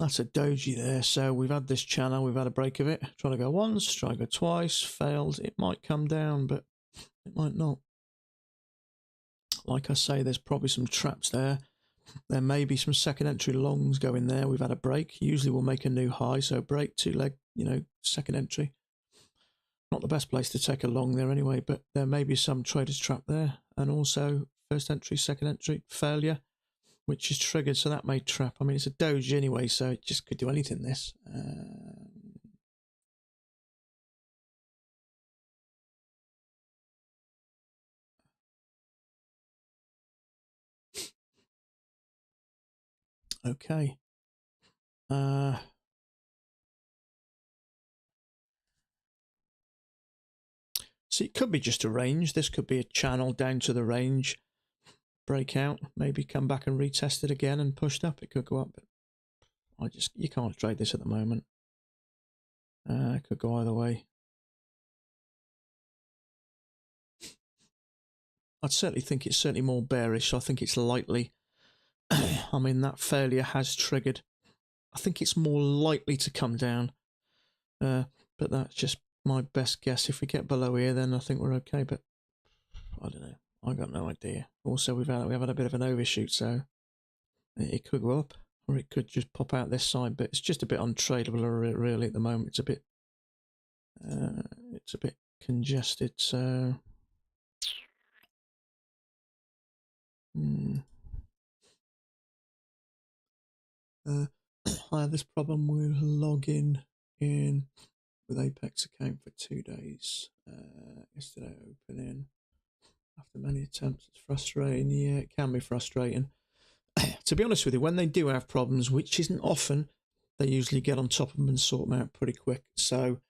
Speaker 1: That's a doji there. So we've had this channel, we've had a break of it. Try to go once, try to go twice, failed. It might come down, but it might not. Like I say, there's probably some traps there. There may be some second entry longs going there. We've had a break. Usually we'll make a new high, so break, two leg, second entry. Not the best place to take a long there anyway, but there may be some trader's trap there. And also first entry, second entry, failure, which is triggered, so that may trap. I mean, it's a doji anyway, so it just could do anything, this. Okay. So it could be just a range. This could be a channel down to the range, breakout, maybe come back and retest it again and pushed up. It could go up, but you can't trade this at the moment. It could go either way. I'd certainly think it's certainly more bearish. I think it's likely. I mean, that failure has triggered. I think it's more likely to come down. But that's just my best guess. If we get below here, then I think we're okay. But I don't know. I got no idea. Also, we have had a bit of an overshoot, so it could go up, or it could just pop out this side. But it's just a bit untradeable, really, at the moment. It's a bit congested. So I had this problem with login in with Apex account for 2 days. Yesterday opening after many attempts. It's frustrating. Yeah, it can be frustrating. To be honest with you, when they do have problems, which isn't often, they usually get on top of them and sort them out pretty quick. So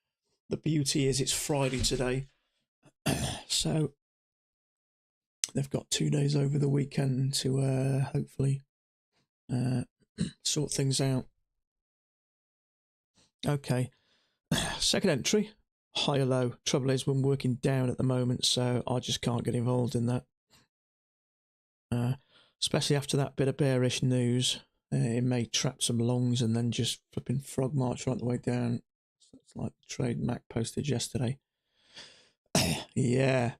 Speaker 1: the beauty is it's Friday today. So they've got 2 days over the weekend to hopefully sort things out. Okay. Second entry, high or low. Trouble is, we're working down at the moment, so I just can't get involved in that. Especially after that bit of bearish news, it may trap some longs and then just flipping frog march right the way down. It's like the trade Mac posted yesterday. Yeah,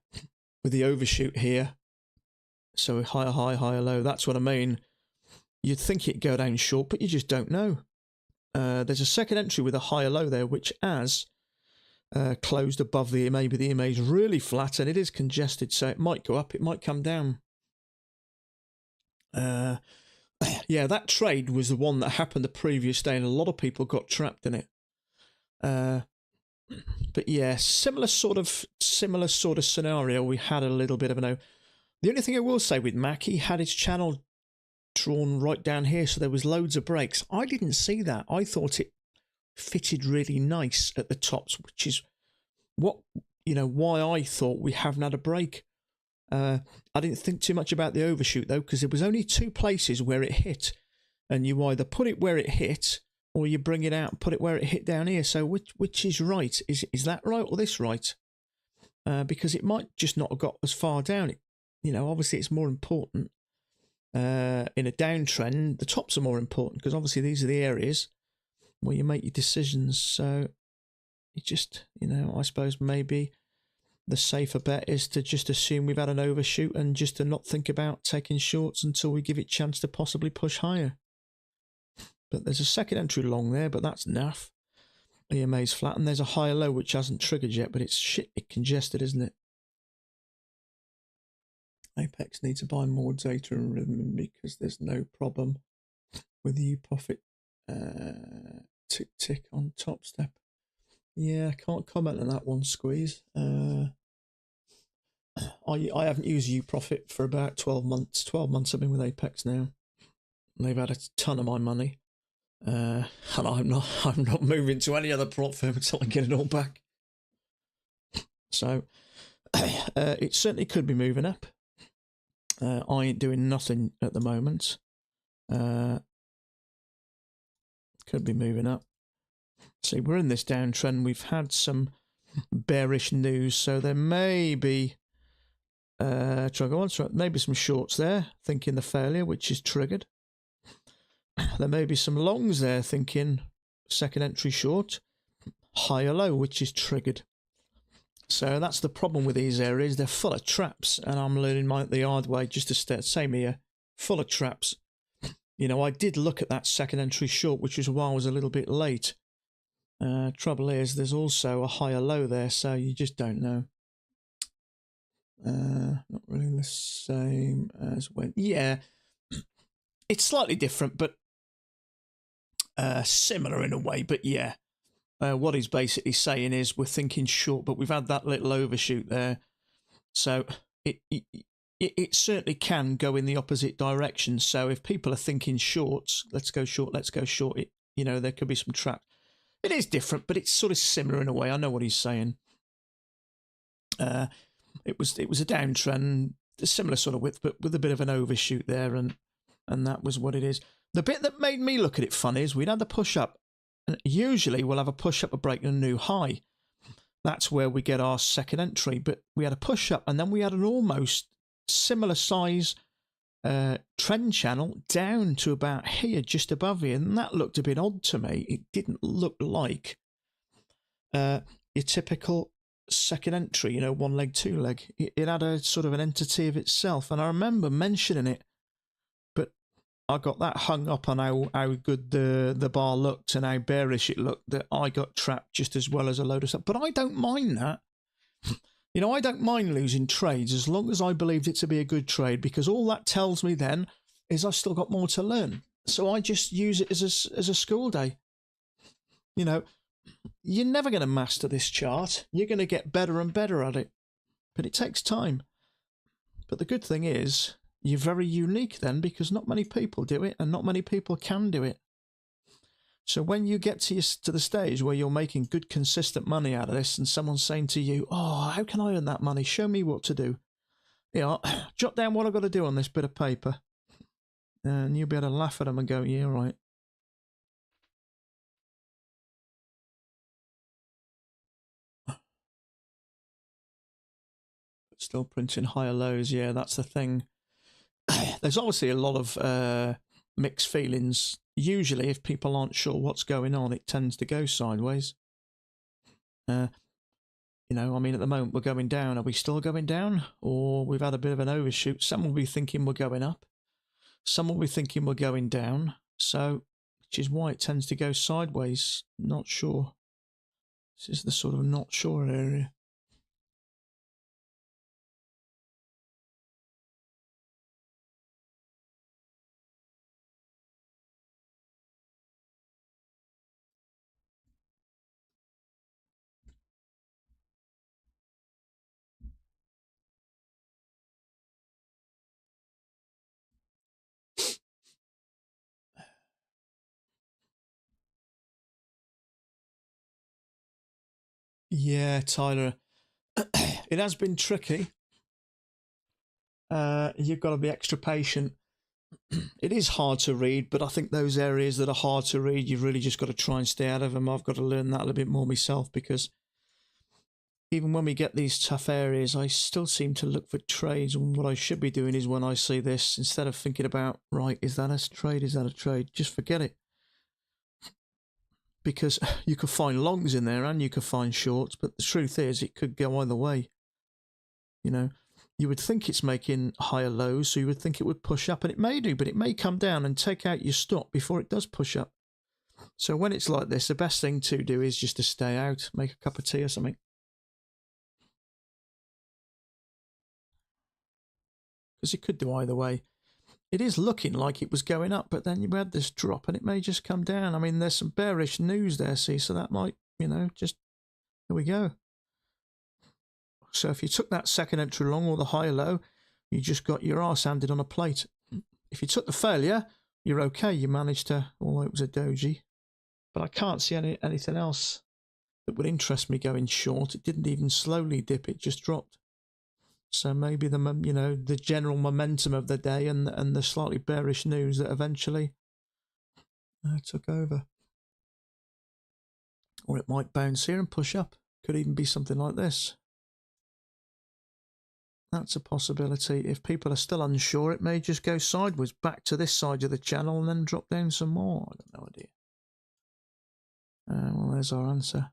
Speaker 1: with the overshoot here. So higher high, higher low. That's what I mean. You'd think it'd go down short, but you just don't know. There's a second entry with a higher low there, which has closed above the EMA, but the EMA is really flat and it is congested, so it might go up, it might come down. Yeah, that trade was the one that happened the previous day, and a lot of people got trapped in it. But yeah, similar sort of scenario. We had a little bit of an. The only thing I will say with Mac, he had his channel drawn right down here, so there was loads of breaks. I didn't see that. I thought it fitted really nice at the tops, which is why I thought we haven't had a break. I didn't think too much about the overshoot though, because there was only 2 places where it hit, and you either put it where it hit or you bring it out and put it where it hit down here. So which is right? Is that right or this right? Because it might just not have got as far down. Obviously it's more important. In a downtrend, the tops are more important, because obviously these are the areas where you make your decisions. So you just, I suppose maybe the safer bet is to just assume we've had an overshoot and just to not think about taking shorts until we give it a chance to possibly push higher. But there's a second entry long there, but that's naff. EMA's flat, and there's a higher low which hasn't triggered yet, but it's congested, isn't it? Apex needs to buy more data and rhythm because there's no problem with the profit tick on top step. Yeah, I can't comment on that one, Squeeze. I haven't used UProfit for about 12 months. 12 months I've been with Apex now. They've had a ton of my money. And I'm not moving to any other prop firm until I get it all back. So it certainly could be moving up. I ain't doing nothing at the moment. Could be moving up. See, we're in this downtrend. We've had some bearish news, so there may be maybe some shorts there, thinking the failure, which is triggered. There may be some longs there thinking second entry short, higher low, which is triggered. So that's the problem with these areas. They're full of traps, and I'm learning the hard way just to stay. Same here, full of traps. You know, I did look at that second entry short, which is why I was a little bit late. Trouble is, there's also a higher low there, so you just don't know. Not really the same as when. Yeah, it's slightly different, but similar in a way. But yeah, what he's basically saying is we're thinking short, but we've had that little overshoot there, so it certainly can go in the opposite direction. So if people are thinking shorts, let's go short, you know, there could be some traps. It is different, but it's sort of similar in a way. I know what he's saying. It was a downtrend, a similar sort of width, but with a bit of an overshoot there, and that was what it is. The bit that made me look at it funny is we'd had the push up, and usually we'll have a push up, a break, and a new high. That's where we get our second entry. But we had a push up, and then we had an almost similar size trend channel down to about here, just above here, and that looked a bit odd to me. It didn't look like your typical second entry, you know, one leg, two leg. It had a sort of an entity of itself, and I remember mentioning it, but I got that hung up on how good the bar looked and how bearish it looked that I got trapped just as well as a load of stuff. But I don't mind that. You know, I don't mind losing trades as long as I believed it to be a good trade, because all that tells me then is I've still got more to learn. So I just use it as a school day. You know, you're never going to master this chart. You're going to get better and better at it. But it takes time. But the good thing is you're very unique then, because not many people do it and not many people can do it. So when you get to the stage where you're making good, consistent money out of this, and someone's saying to you, oh, how can I earn that money? Show me what to do. You know, jot down what I've got to do on this bit of paper. And you'll be able to laugh at them and go, yeah, right. But still printing higher lows. Yeah, that's the thing. There's obviously a lot of mixed feelings. Usually, if people aren't sure what's going on, it tends to go sideways. You know, I mean, at the moment, we're going down. Are we still going down? Or we've had a bit of an overshoot. Some will be thinking we're going up. Some will be thinking we're going down. So, which is why it tends to go sideways. Not sure. This is the sort of not sure area. Yeah, Tyler. It has been tricky. You've got to be extra patient. It is hard to read, but I think those areas that are hard to read, you've really just got to try and stay out of them. I've got to learn that a little bit more myself, because even when we get these tough areas, I still seem to look for trades. And what I should be doing is, when I see this, instead of thinking about, right, is that a trade? Is that a trade? Just forget it. Because you could find longs in there and you could find shorts, but the truth is it could go either way. You know, you would think it's making higher lows, so you would think it would push up, and it may do, but it may come down and take out your stop before it does push up. So when it's like this, the best thing to do is just to stay out, make a cup of tea or something. Because it could do either way. It is looking like it was going up, but then you had this drop and it may just come down. I mean, there's some bearish news there, see, so that might, you know, just, here we go. So if you took that second entry long or the high low, you just got your arse handed on a plate. If you took the failure, you're okay. You managed to, although it was a doji. But I can't see anything else that would interest me going short. It didn't even slowly dip, it just dropped. So maybe the general momentum of the day and the slightly bearish news that eventually took over. Or it might bounce here and push up. Could even be something like this. That's a possibility. If people are still unsure, it may just go sideways back to this side of the channel and then drop down some more. I got no idea. Well, there's our answer.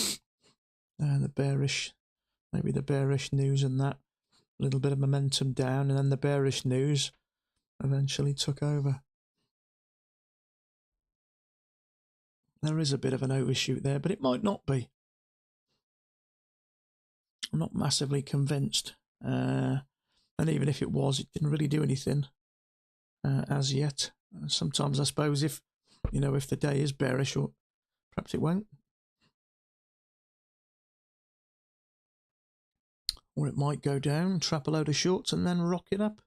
Speaker 1: The bearish, maybe the bearish news and that. A little bit of momentum down, and then the bearish news eventually took over. There is a bit of an overshoot there, but it might not be. I'm not massively convinced. And even if it was, it didn't really do anything as yet. Sometimes I suppose if the day is bearish, or perhaps it won't, or it might go down, trap a load of shorts, and then rock it up.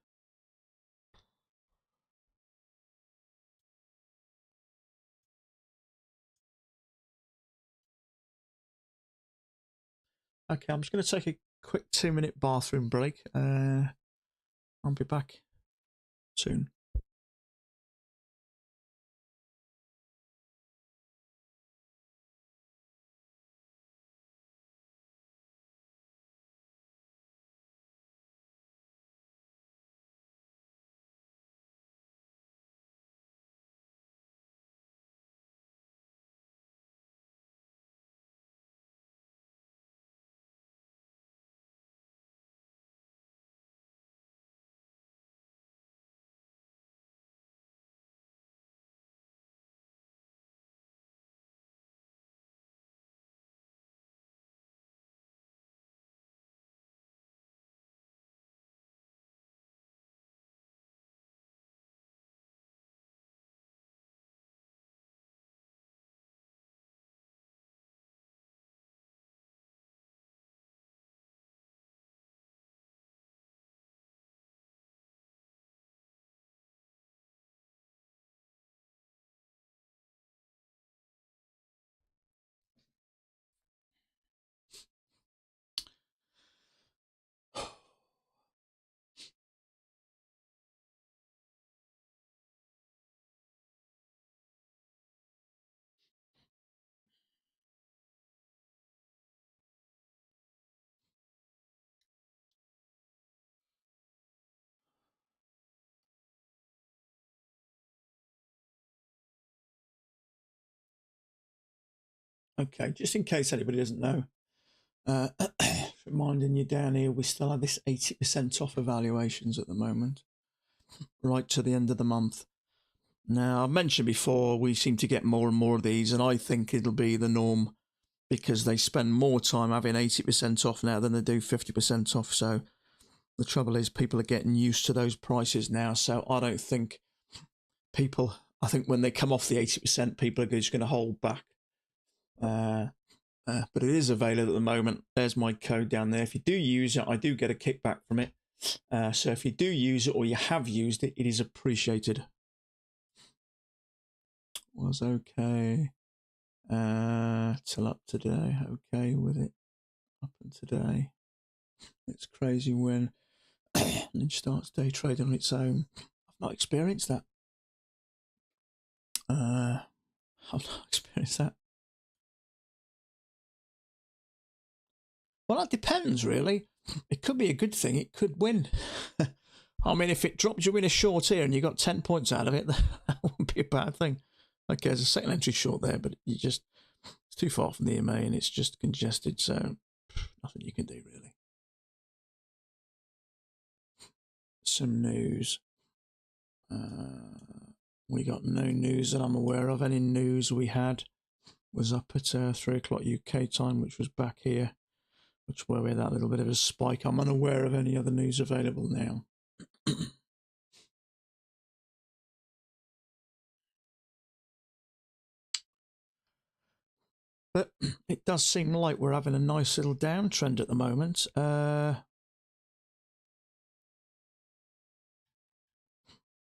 Speaker 1: Okay, I'm just going to take a quick 2-minute bathroom break. I'll be back soon. Okay, just in case anybody doesn't know, reminding you down here, we still have this 80% off evaluations at the moment, right to the end of the month. Now, I've mentioned before, we seem to get more and more of these, and I think it'll be the norm because they spend more time having 80% off now than they do 50% off. So the trouble is people are getting used to those prices now. So I don't think I think when they come off the 80%, people are just going to hold back. But it is available at the moment. There's my code down there. If you do use it, I do get a kickback from it. So if you do use it or you have used it, it is appreciated. Was okay till up today. Okay with it up and today. It's crazy when it starts day trading on its own. I've not experienced that. I've not experienced that. Well, that depends, really. It could be a good thing. It could win. I mean, if it dropped you in a short here and you got 10 points out of it, that wouldn't be a bad thing. Okay, there's a second entry short there, but it's too far from the EMA and it's just congested, so nothing you can do, really. Some news. We got no news that I'm aware of. Any news we had was up at 3 o'clock UK time, which was back here, which where we had that little bit of a spike. I'm unaware of any other news available now. But it does seem like we're having a nice little downtrend at the moment.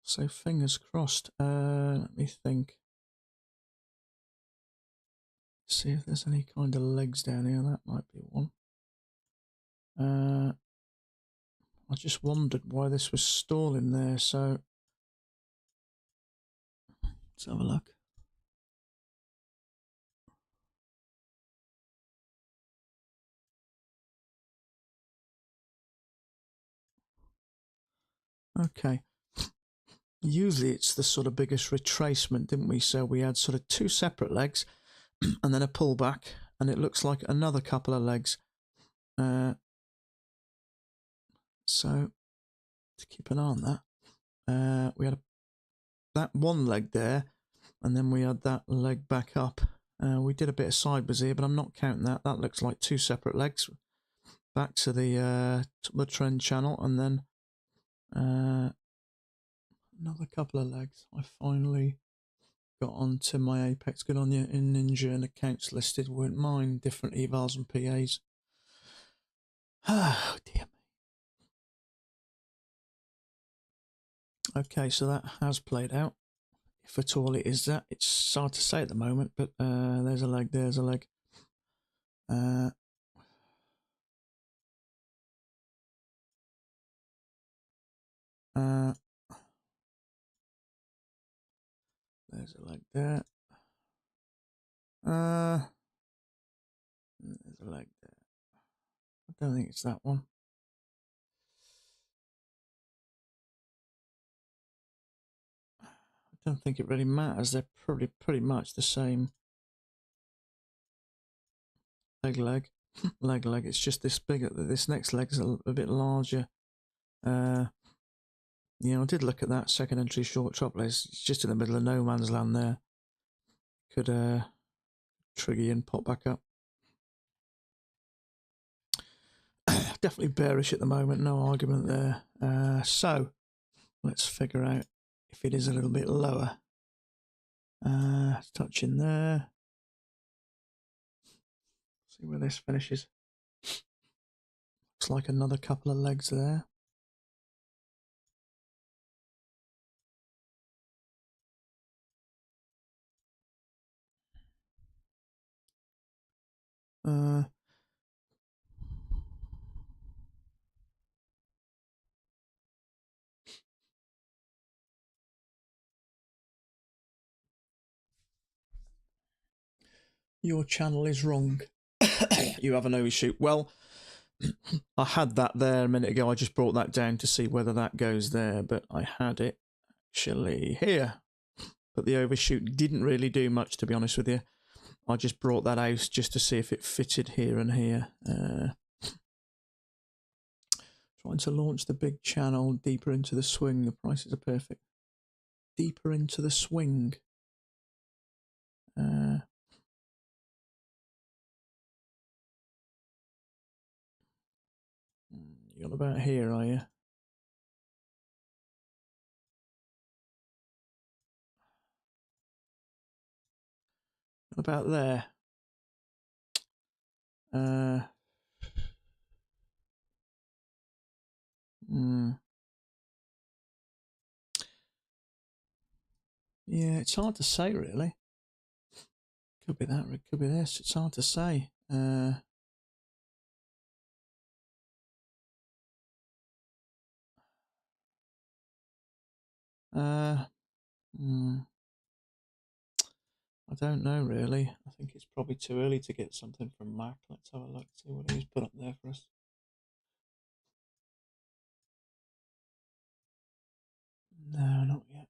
Speaker 1: So fingers crossed. Let me think. See if there's any kind of legs down here. That might be one. I just wondered why this was stalling there. So let's have a look. Okay. Usually it's the sort of biggest retracement, didn't we? So we had sort of two separate legs and then a pullback, and it looks like another couple of legs. So to keep an eye on that, we had that one leg there, and then we had that leg back up. We did a bit of sideways here, but I'm not counting that. That looks like two separate legs back to the trend channel, and then another couple of legs. I finally got onto my Apex. Good on you in Ninja, and accounts listed weren't mine. Different evals and PAs. Oh dear me. Okay, so that has played out. If at all it is that. It's hard to say at the moment, but there's a leg, there's a leg. There's a leg there. There's a leg there. I don't think it's that one. I don't think it really matters. They're probably pretty much the same. Leg. leg. It's just this bigger. This next leg's a bit larger. Yeah, I did look at that second entry short chop list. It's just in the middle of no man's land there. Could trigger and pop back up. Definitely bearish at the moment, no argument there. So let's figure out if it is a little bit lower. Touching there. See where this finishes. Looks like another couple of legs there. Your channel is wrong. You have an overshoot. Well, I had that there a minute ago. I just brought that down to see whether that goes there, but I had it actually here. But the overshoot didn't really do much, to be honest with you. I just brought that out just to see if it fitted here and here. Trying to launch the big channel deeper into the swing. The prices are perfect. Deeper into the swing. You're on about here, are you? About there. Yeah, it's hard to say, really. Could be that, or it could be this. It's hard to say. I don't know, really. I think it's probably too early to get something from Mac. Let's have a look, see what he's put up there for us. No, not yet.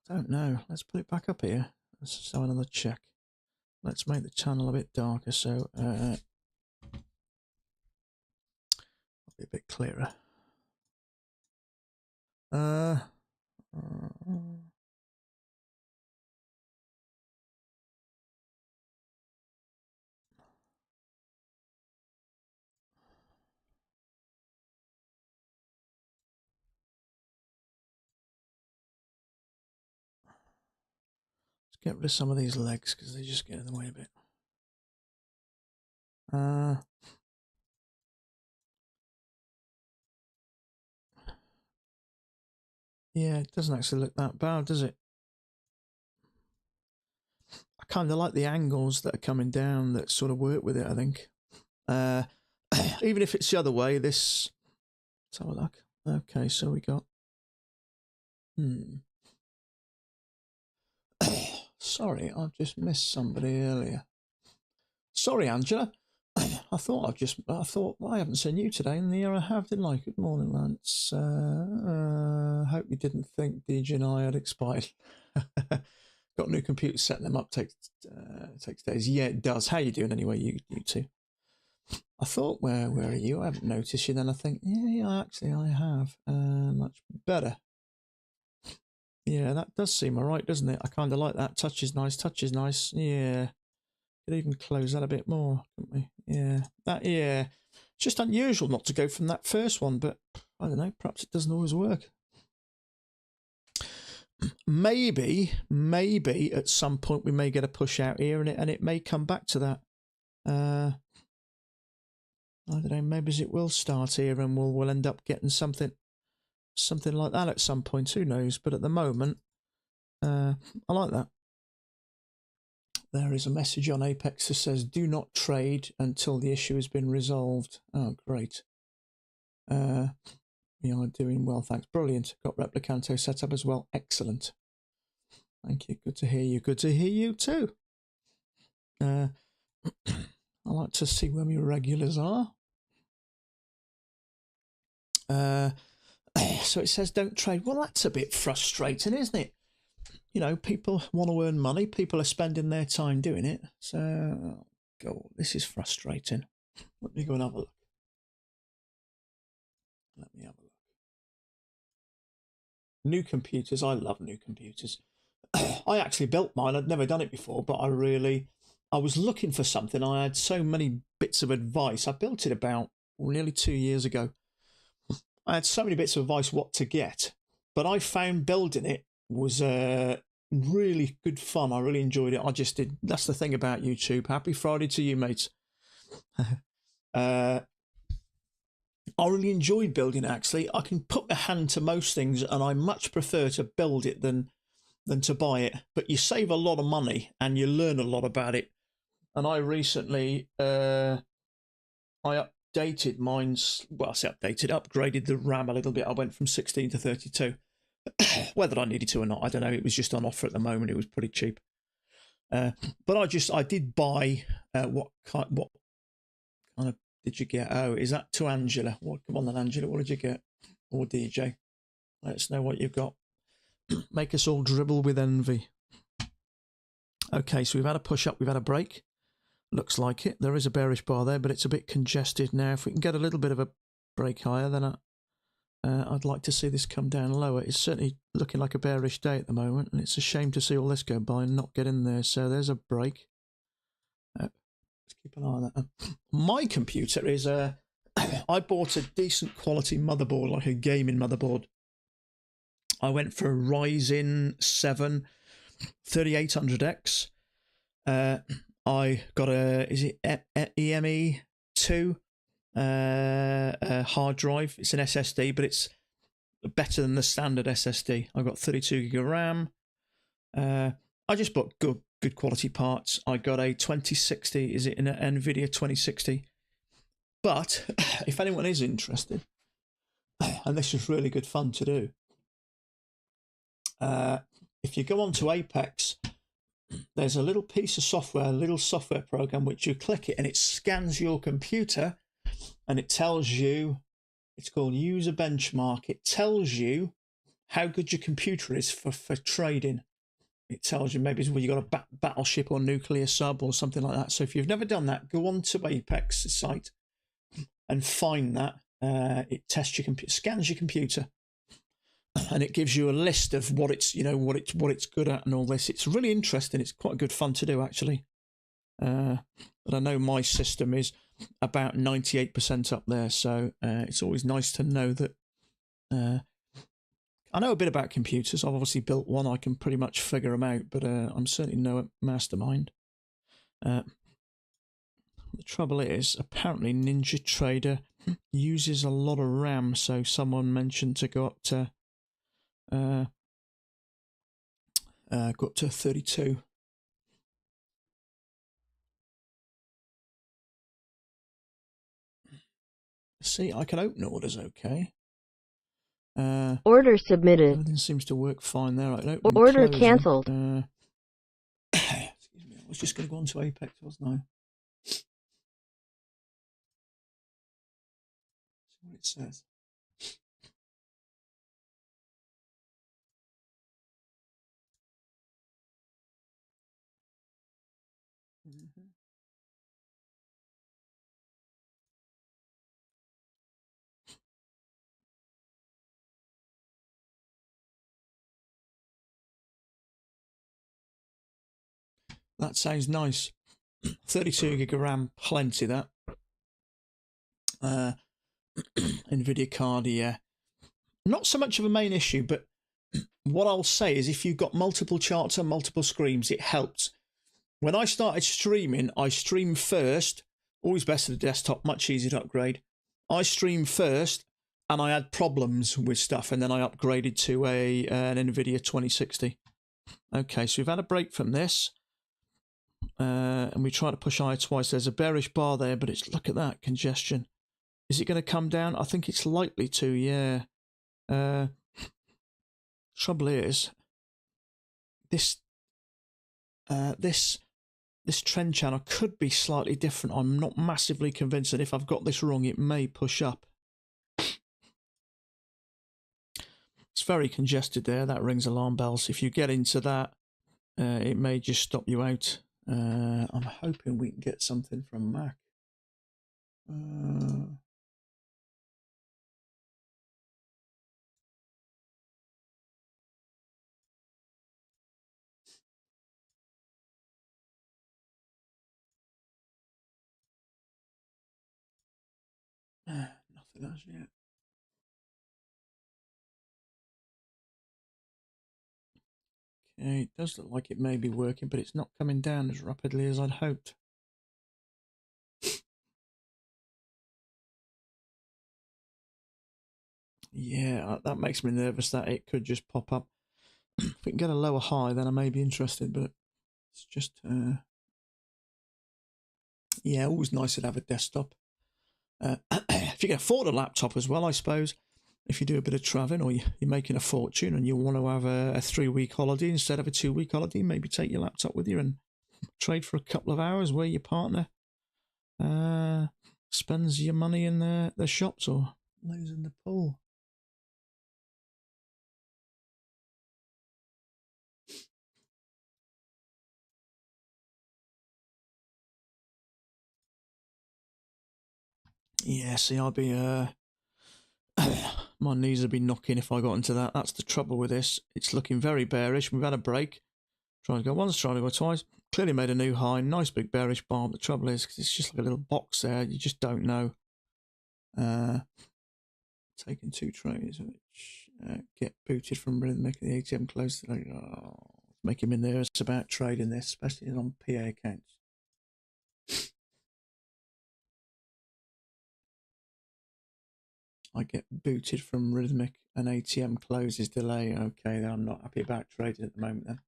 Speaker 1: Don't know. Let's put it back up here. Let's just have another check. Let's make the channel a bit darker so it'll be a bit clearer. Let's get rid of some of these legs because they just get in the way a bit. Yeah, it doesn't actually look that bad, does it? I kind of like the angles that are coming down that sort of work with it, I think. Even if it's the other way, this... Let's have a look. Okay, so we got... Sorry, I've just missed somebody earlier. Sorry, Angela. I thought well, I haven't seen you today, and the I have, didn't I? Good morning, Lance. Hope you didn't think DG and I had expired. Got a new computer, setting them up takes days. Yeah, it does. How you doing anyway, you two? I thought, where are you? I haven't noticed you. Then I think, yeah, actually I have. Much better. Yeah, that does seem alright, doesn't it? I kind of like that. Touch is nice. Yeah. Could even close that a bit more, couldn't we? Yeah. Yeah. It's just unusual not to go from that first one, but I don't know. Perhaps it doesn't always work. Maybe at some point we may get a push out here, and it may come back to that. I don't know. Maybe it will start here, and we'll end up getting something like that at some point. Who knows? But at the moment, I like that. There is a message on Apex that says, "Do not trade until the issue has been resolved." Oh, great. We are doing well, thanks. Brilliant. Got Replicanto set up as well. Excellent. Thank you. Good to hear you. Good to hear you too. I like to see where my regulars are. So it says don't trade. Well, that's a bit frustrating, isn't it? You know, people want to earn money. People are spending their time doing it. So, oh God, this is frustrating. Let me go and have a look. New computers. I love new computers. I actually built mine. I'd never done it before, but I was looking for something. I had so many bits of advice. I built it about nearly 2 years ago. I had so many bits of advice what to get, but I found building it was really good fun. I really enjoyed it. I just did. That's the thing about YouTube. Happy Friday to you, mates. I really enjoyed building it, actually. I can put my hand to most things, and I much prefer to build it than to buy it. But you save a lot of money, and you learn a lot about it. And I recently, I updated mine's, well, I say upgraded the RAM a little bit. I went from 16 to 32. Whether I needed to or not, I don't know. It was just on offer at the moment. It was pretty cheap. But I did buy, what kind of did you get? Oh, is that to Angela? Well, come on then, Angela. What did you get? Or DJ? Let us know what you've got. Make us all dribble with envy. Okay, so we've had a push up, we've had a break. Looks like it. There is a bearish bar there, but it's a bit congested now. If we can get a little bit of a break higher, then I'd like to see this come down lower. It's certainly looking like a bearish day at the moment, and it's a shame to see all this go by and not get in there. So there's a break. Let's keep an eye on that. My computer is I bought a decent quality motherboard, like a gaming motherboard. I went for a Ryzen 7 3800X. I got is it EME 2 hard drive. It's an SSD, but it's better than the standard SSD. I've got 32 gig of RAM. I just bought good quality parts. I got a 2060. Is it an NVIDIA 2060? But if anyone is interested, and this is really good fun to do, if you go onto Apex, there's a little piece of software, a little software program, which you click it and it scans your computer and it tells you, it's called User Benchmark. It tells you how good your computer is for trading. It tells you maybe you got a battleship or nuclear sub or something like that. So if you've never done that, go on to Apex site and find that. It tests your computer, scans your computer, and it gives you a list of what it's good at and all this. It's really interesting. It's quite good fun to do, actually. But I know my system is about 98% up there, so it's always nice to know that. I know a bit about computers. I've obviously built one. I can pretty much figure them out, but I'm certainly no mastermind. The trouble is, apparently Ninja Trader uses a lot of RAM, so someone mentioned to go up to 32. See, I can open orders okay.
Speaker 2: Order submitted.
Speaker 1: Everything seems to work fine there. I can open
Speaker 2: Order
Speaker 1: and close
Speaker 2: cancelled.
Speaker 1: Excuse me, I was just going to go on to Apex, wasn't what it says. Mm-hmm. That sounds nice. 32 gig of RAM, plenty that. NVIDIA card, yeah. Not so much of a main issue, but what I'll say is if you've got multiple charts and multiple screens, it helps. When I started streaming, I streamed first. Always best at the desktop, much easier to upgrade. I streamed first, and I had problems with stuff, and then I upgraded to an NVIDIA 2060. Okay, so we've had a break from this. And we try to push higher twice. There's a bearish bar there, but it's, look at that congestion. Is it going to come down? I think it's likely to, yeah. Trouble is, this trend channel could be slightly different. I'm not massively convinced that if I've got this wrong, it may push up. It's very congested there. That rings alarm bells. If you get into that, it may just stop you out. I'm hoping we can get something from Mac. Nothing as yet. Okay, it does look like it may be working, but it's not coming down as rapidly as I'd hoped. Yeah, that makes me nervous that it could just pop up. If we can get a lower high, then I may be interested, but it's just, yeah, always nice to have a desktop. If you can afford a laptop as well, I suppose, if you do a bit of traveling or you're making a fortune and you want to have a 3-week holiday instead of a 2-week holiday, maybe take your laptop with you and trade for a couple of hours where your partner spends your money in the shops or lays in the pool. Yeah, see, I'll be my knees would be knocking if I got into that. That's the trouble with this. It's looking very bearish. We've had a break. Trying to go once, trying to go twice. Clearly made a new high. Nice big bearish bar. The trouble is, cause it's just like a little box there. You just don't know. Taking 2 trades, which get booted from Rhythmic. The ATM closed. Make him in there. It's about trading this, especially on PA accounts. I get booted from Rhythmic and ATM closes delay. Okay, then I'm not happy about trading at the moment then.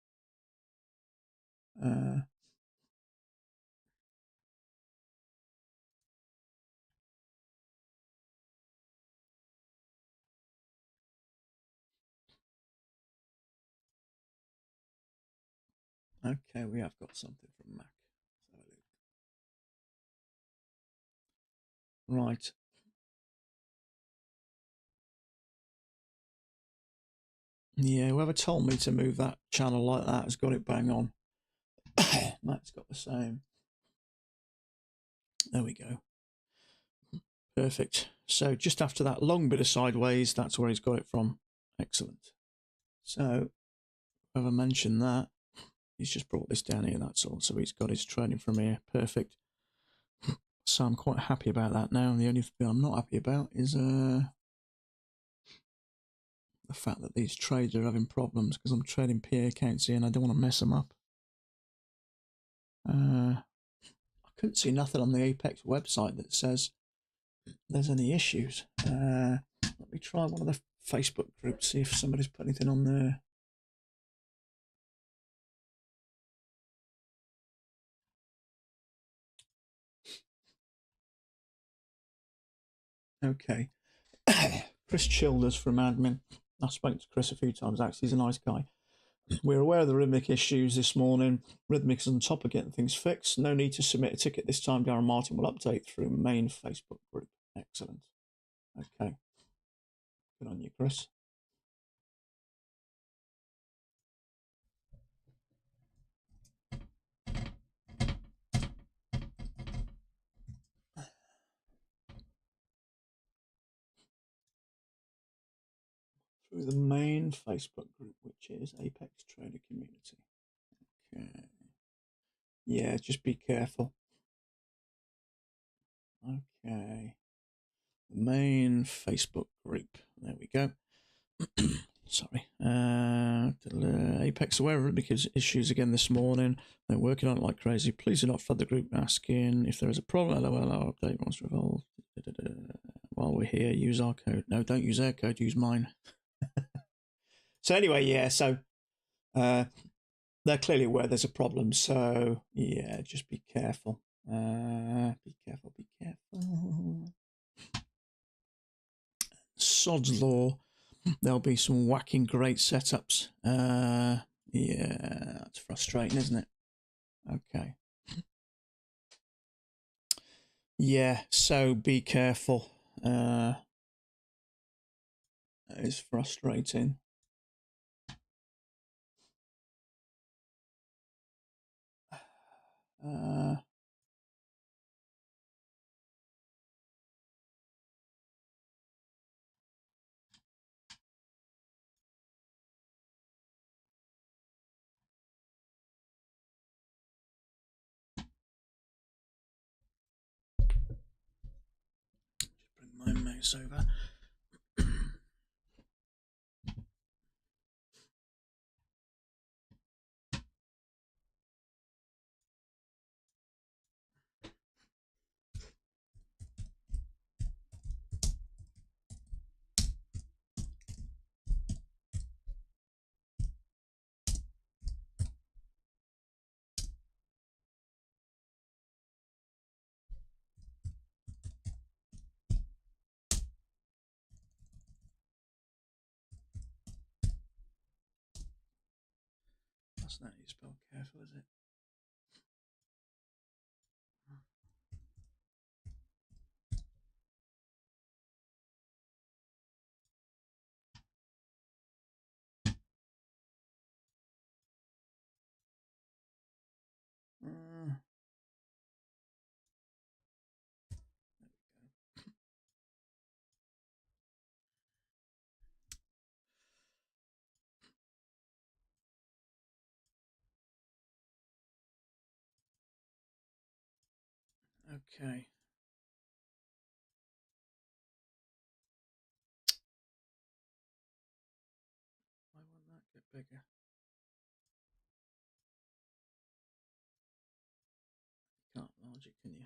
Speaker 1: Okay, we have got something from Mac. Right. Yeah, whoever told me to move that channel like that has got it bang on. Matt's got the same. There we go. Perfect. So just after that long bit of sideways, that's where he's got it from. Excellent. So whoever mentioned that, he's just brought this down here, that's all. So he's got his trading from here. Perfect. So I'm quite happy about that now. The only thing I'm not happy about is the fact that these trades are having problems because I'm trading PA accounts here and I don't want to mess them up. I couldn't see nothing on the Apex website that says there's any issues. Let me try one of the Facebook groups, see if somebody's put anything on there. Okay. Chris Childers from admin. I've spoken to Chris a few times, actually. He's a nice guy. We're aware of the Rhythmic issues this morning. Rhythmic is on top of getting things fixed. No need to submit a ticket this time. Darren Martin will update through main Facebook group. Excellent. Okay. Good on you, Chris. Through the main Facebook group, which is Apex Trader Community. Okay. Yeah, just be careful. Okay. Main Facebook group. There we go. Sorry. Apex aware of it because issues again this morning. They're working on it like crazy. Please do not flood the group asking if there is a problem. LOL, our update wants to evolve. While we're here, use our code. No, don't use their code, use mine. So anyway, yeah, so they're clearly aware there's a problem. So yeah, just be careful. Be careful, be careful. Sod's law. There'll be some whacking great setups. Yeah, that's frustrating, isn't it? Okay. Yeah, so be careful. It's frustrating. Just bring my mouse over. That's not how you spell careful, is it? Okay. Why won't that get bigger? You can't enlarge it, can you?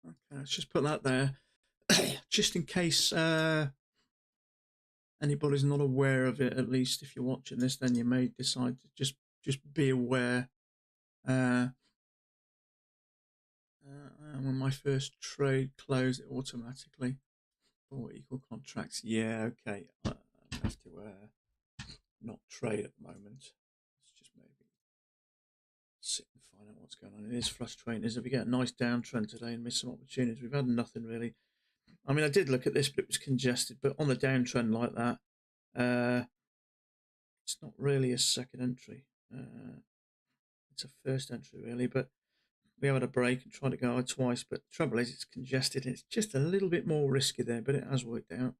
Speaker 1: Okay, let's just put that there. Just in case anybody's not aware of it, at least if you're watching this, then you may decide to just be aware. When my first trade closed, it automatically bought equal contracts. Yeah, okay. I have to not trade at the moment. Let's just maybe sit and find out what's going on. It is frustrating, isn't it? We get a nice downtrend today and miss some opportunities. We've had nothing really. I mean, I did look at this, but it was congested. But on the downtrend like that, it's not really a second entry. It's a first entry, really. But we had a break and tried to go out twice. But the trouble is, it's congested. It's just a little bit more risky there, but it has worked out.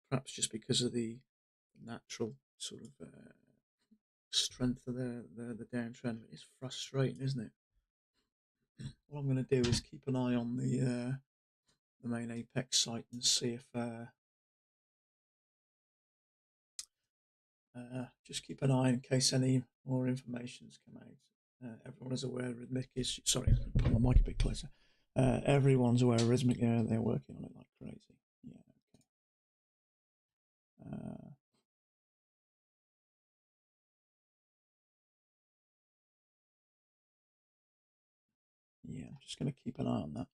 Speaker 1: Perhaps just because of the natural sort of strength of the downtrend. It's frustrating, isn't it? What I'm going to do is keep an eye on the main Apex site and see if just keep an eye in case any more information's come out. Everyone is aware of Mickey's. Sorry, put my mic a bit closer. Everyone's aware of Rhythmic. Yeah, they're working on it like crazy. Yeah. Okay. Yeah, I'm just going to keep an eye on that.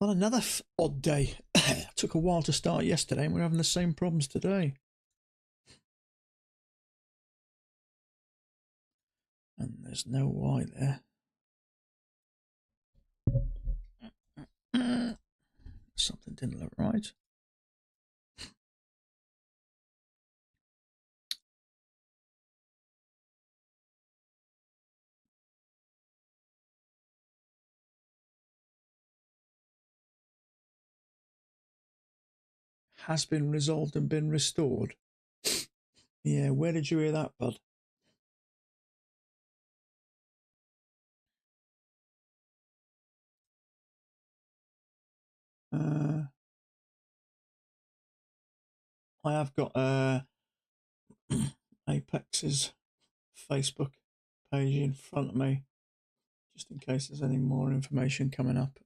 Speaker 1: Well, another odd day. Took a while to start yesterday, and we're having the same problems today. And there's no Y there. Something didn't look right. Has been resolved and been restored. Yeah, where did you hear that, bud? I have got Apex's Facebook page in front of me, just in case there's any more information coming up.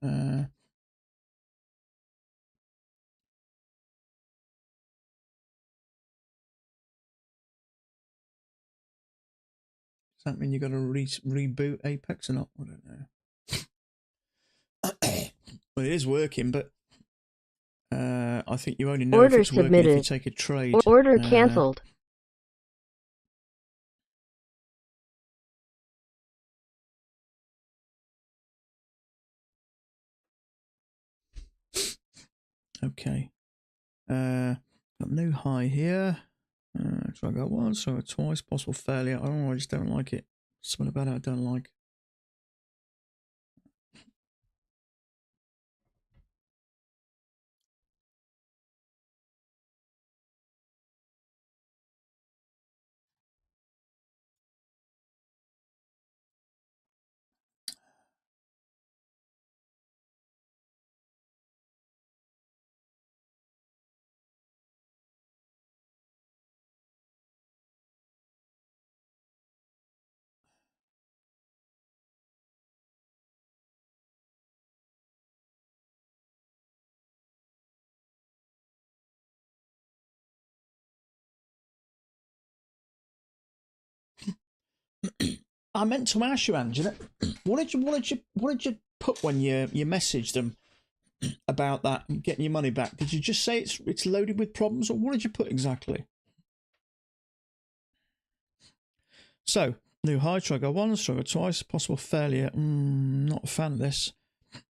Speaker 1: Does that mean you've got to reboot Apex or not? I don't know. Well, it is working, but I think you only know
Speaker 2: Order
Speaker 1: if it's
Speaker 2: submitted.
Speaker 1: working if you take a trade.
Speaker 2: Order cancelled.
Speaker 1: Okay. Got new high here. So I got once, so twice, possible failure. Oh, I just don't like it. Something about it I don't like. I meant to ask you, Angela, what did you put when you messaged them about that and getting your money back? Did you just say it's loaded with problems, or what did you put exactly? So new high, try go once, try go twice, possible failure. Not a fan of this.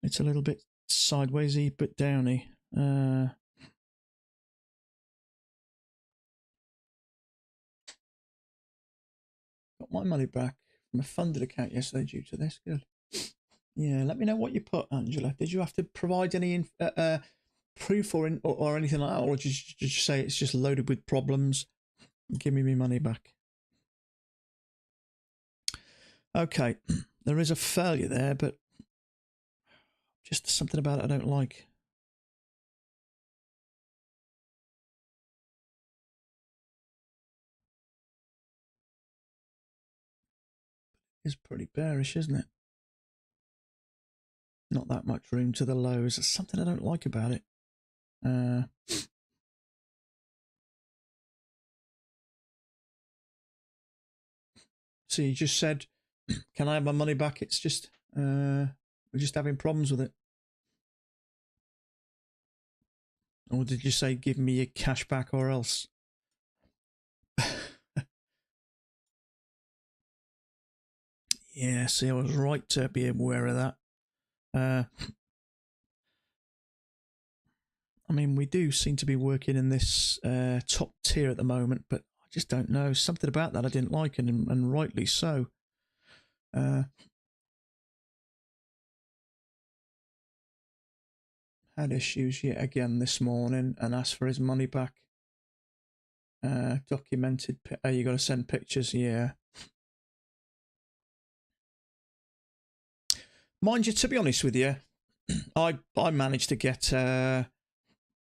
Speaker 1: It's a little bit sidewaysy, but downy. Got my money back from a funded account yesterday due to this. Good. Yeah, let me know what you put, Angela. Did you have to provide any proof or anything like that, or did you say it's just loaded with problems? Give me my money back. Okay, there is a failure there, but just something about it I don't like. It's pretty bearish, isn't it? Not that much room to the lows. There's something I don't like about it. So you just said, can I have my money back? It's just, we're just having problems with it. Or did you say, give me your cash back or else? Yeah, see, I was right to be aware of that. I mean, we do seem to be working in this top tier at the moment, but I just don't know. Something about that I didn't like, and rightly so. Had issues yet again this morning and asked for his money back. Documented. You got to send pictures, yeah. Mind you, to be honest with you, I managed to get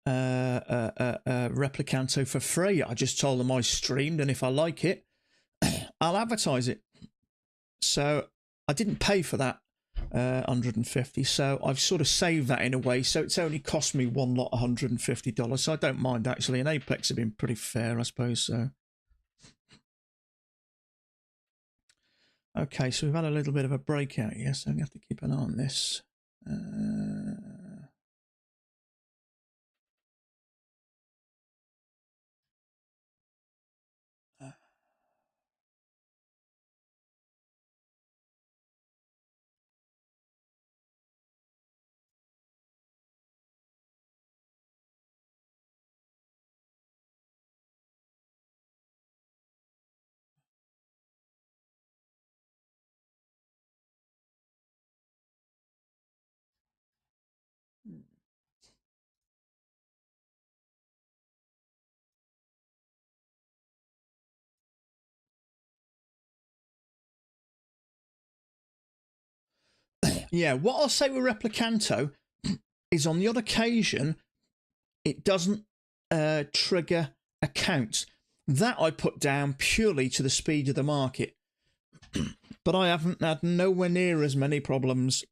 Speaker 1: Replicanto for free. I just told them I streamed, and if I like it, I'll advertise it. So I didn't pay for that 150. So I've sort of saved that in a way. So it's only cost me one lot $150. So I don't mind actually. And Apex have been pretty fair, I suppose. So okay, so we've had a little bit of a breakout here, so I'm going to have to keep an eye on this. Yeah, what I'll say with Replicanto is on the odd occasion, it doesn't trigger accounts. That I put down purely to the speed of the market. But I haven't had nowhere near as many problems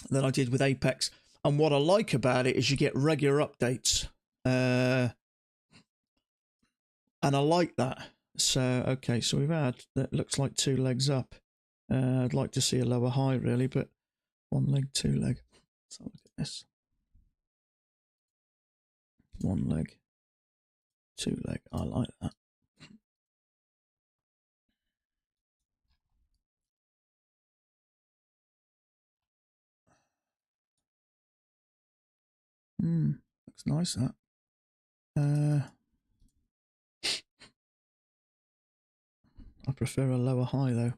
Speaker 1: than I did with Apex. And what I like about it is you get regular updates. And I like that. So, okay, so we've had, that looks like 2 legs up. I'd like to see a lower high, really, but 1 leg, 2 leg. Let's have a look at this. 1 leg, 2 leg. I like that. Looks nice, that. I prefer a lower high, though.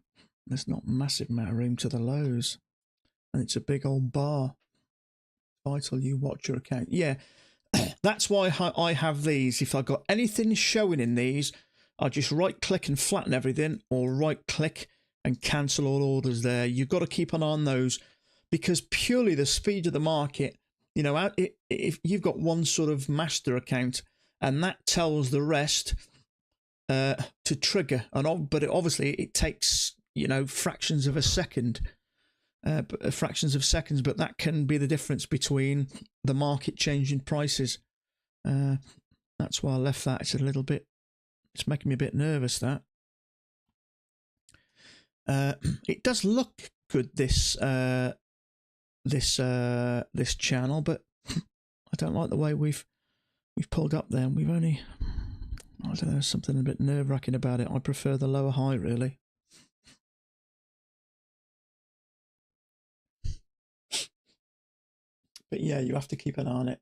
Speaker 1: There's not a massive amount of room to the lows. And it's a big old bar. Vital, you watch your account. Yeah, that's why I have these. If I got anything showing in these, I just right click and flatten everything, or right click and cancel all orders there. You've got to keep an eye on those, because purely the speed of the market, you know, if you've got one sort of master account and that tells the rest to trigger, but obviously it takes, you know, fractions of a second. Fractions of seconds, but that can be the difference between the market changing prices. That's why I left that. It's a little bit, it's making me a bit nervous, that. It does look good, this this channel, but I don't like the way we've pulled up there, and we've only, I don't know, something a bit nerve-wracking about it. I prefer the lower high, really. But yeah, you have to keep an eye on it.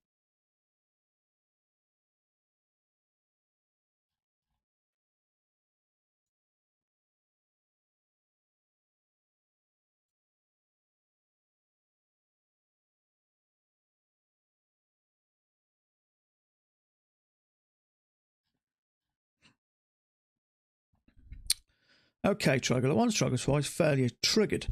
Speaker 1: Okay, Trugger, 1 struggle twice, failure triggered.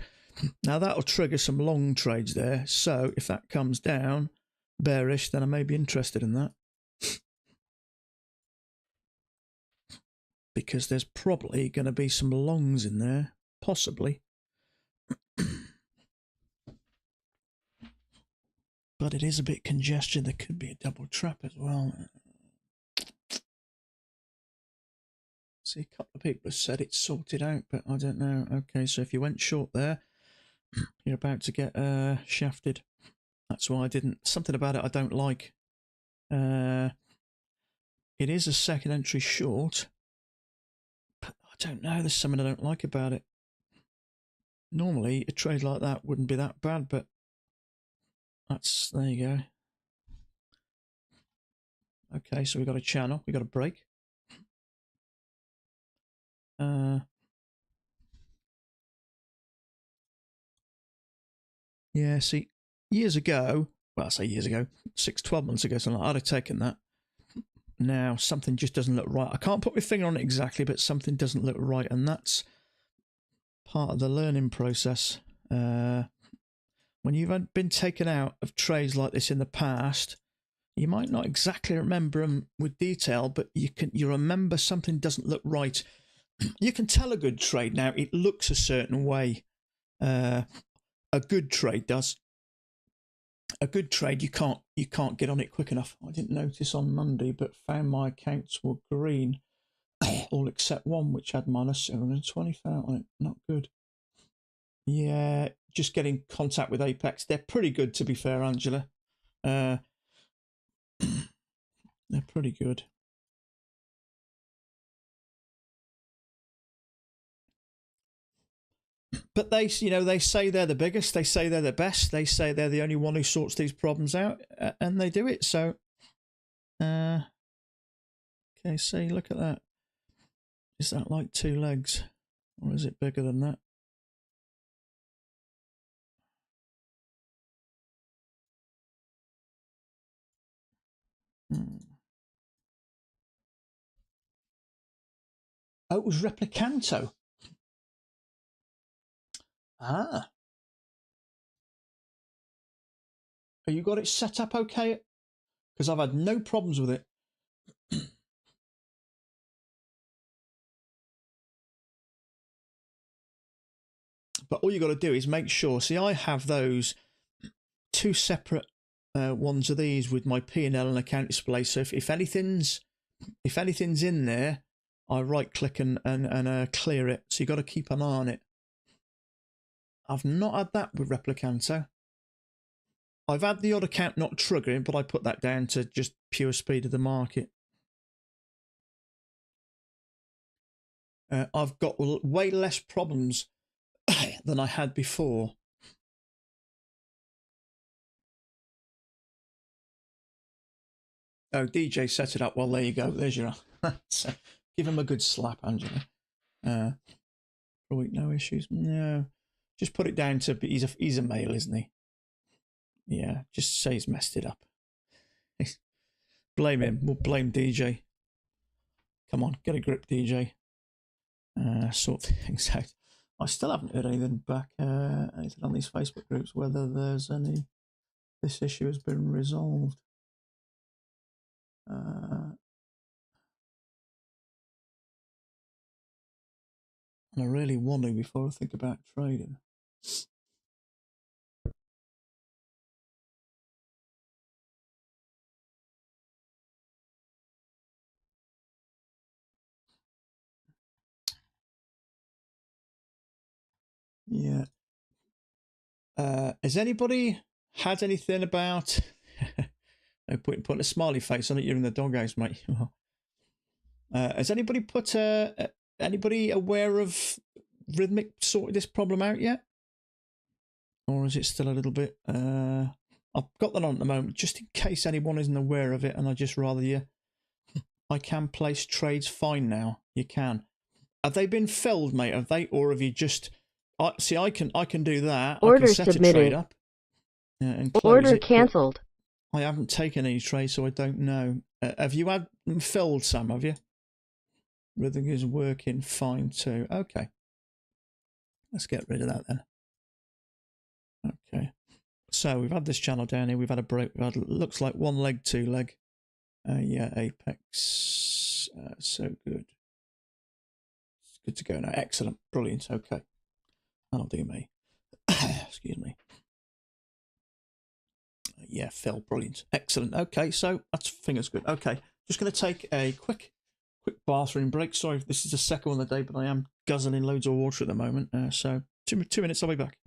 Speaker 1: Now that'll trigger some long trades there. So if that comes down bearish, then I may be interested in that. Because there's probably going to be some longs in there, possibly. But it is a bit congestion. There could be a double trap as well. See, a couple of people have said it's sorted out, but I don't know. Okay, so if you went short there, you're about to get shafted. That's why I didn't. Something about it I don't like. It is a second entry short, but I don't know. There's something I don't like about it. Normally, a trade like that wouldn't be that bad, but that's, there you go. Okay, so we got a channel, we got a break. Yeah, see, years ago, well, I say years ago, 12 months ago, something like, I'd have taken that. Now, something just doesn't look right. I can't put my finger on it exactly, but something doesn't look right, and that's part of the learning process. When you've been taken out of trades like this in the past, You might not exactly remember them with detail, but you remember something doesn't look right. You can tell a good trade now. It looks a certain way. A good trade does. A good trade, you can't get on it quick enough. I didn't notice on Monday, but found my accounts were green, all except one, which had minus 720,000 on it. Not good. Yeah, just getting contact with Apex. They're pretty good, to be fair, Angela. They're pretty good. But they say they're the biggest. They say they're the best. They say they're the only one who sorts these problems out, and they do it. So, okay, see, look at that. Is that like 2 legs, or is it bigger than that? Oh, it was Replicanto. Ah. Oh, you got it set up okay? Because I've had no problems with it. But all you got to do is make sure. See, I have those 2 separate ones of these with my P&L and account display. So if anything's in there, I right click and clear it. So you got to keep an eye on it. I've not had that with Replicanto. I've had the odd account not triggering, but I put that down to just pure speed of the market. I've got way less problems than I had before. Oh, DJ set it up. Well, there you go. There's your. So, give him a good slap, Angela. Probably no issues. No, just put it down to he's a male, isn't he? Yeah, just say he's messed it up. Blame him. We'll blame DJ. Come on, get a grip, DJ. Sort things out. I still haven't heard anything back anything on these Facebook groups whether there's any. This issue has been resolved. And I really want to before I think about trading. Yeah. Has anybody had anything about putting a smiley face on it? You're in the doghouse, mate. Has anybody anybody aware of Rhythmic sorted this problem out yet, or is it still a little bit? I've got that on at the moment, just in case anyone isn't aware of it, and I just rather you. I can place trades fine now. You can. Have they been filled, mate? Have they, or have you just? See, I can do that.
Speaker 2: Order
Speaker 1: I can set
Speaker 2: submitted.
Speaker 1: a trade up and close
Speaker 2: Order
Speaker 1: it,
Speaker 2: cancelled.
Speaker 1: I haven't taken any trades, so I don't know. Have you had them filled, Sam? Have you? Everything is working fine too. Okay, let's get rid of that then. Okay, so we've had this channel down here. We've had a break. We've had looks like 1 leg, 2 leg. Yeah, Apex. So good. It's good to go now. Excellent, brilliant. Okay, that'll do me. Excuse me. Yeah, Phil, brilliant, excellent. Okay, so that's fingers good. Okay, just going to take a quick bathroom break. Sorry if this is the second one of the day, but I am guzzling loads of water at the moment. So 2 minutes, I'll be back.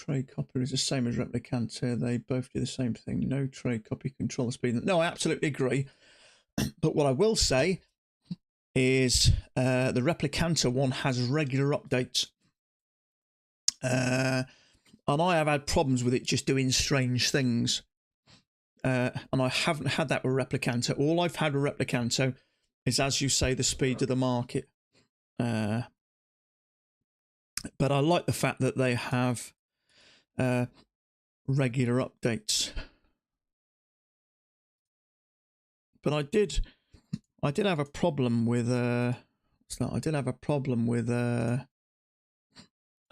Speaker 1: trade copy is the same as replicanter. They both do the same thing. No trade copy control the speed. No, I absolutely agree. But what I will say is the replicanter one has regular updates. And I have had problems with it just doing strange things. And I haven't had that with replicanter. All I've had with replicanter is, as you say, the speed of the market. But I like the fact that they have regular updates. But I did have a problem with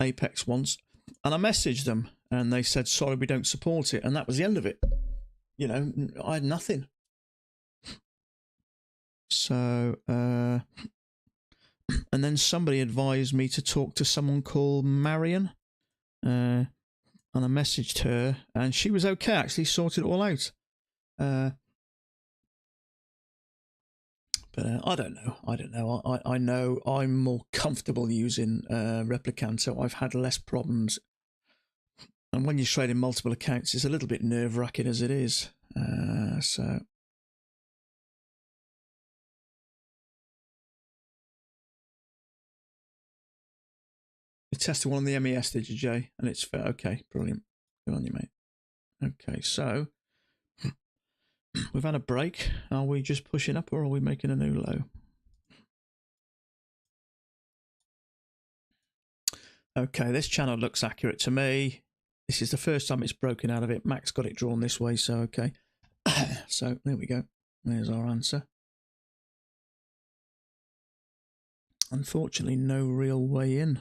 Speaker 1: Apex once, and I messaged them and they said, sorry, we don't support it, and that was the end of it. You know, I had nothing. So and then somebody advised me to talk to someone called Marion, and I messaged her and she was okay, actually sorted it all out. But I don't know. I know I'm more comfortable using Replicanto. I've had less problems. And when you're trading multiple accounts, it's a little bit nerve-wracking as it is. So you tested one on the MES, did you, Jay? And it's fair. Okay, brilliant. Good on you, mate. Okay, so we've had a break. Are we just pushing up or are we making a new low? Okay, this channel looks accurate to me. This is the first time it's broken out of it. Max got it drawn this way, so okay. So there we go. There's our answer. Unfortunately, no real way in.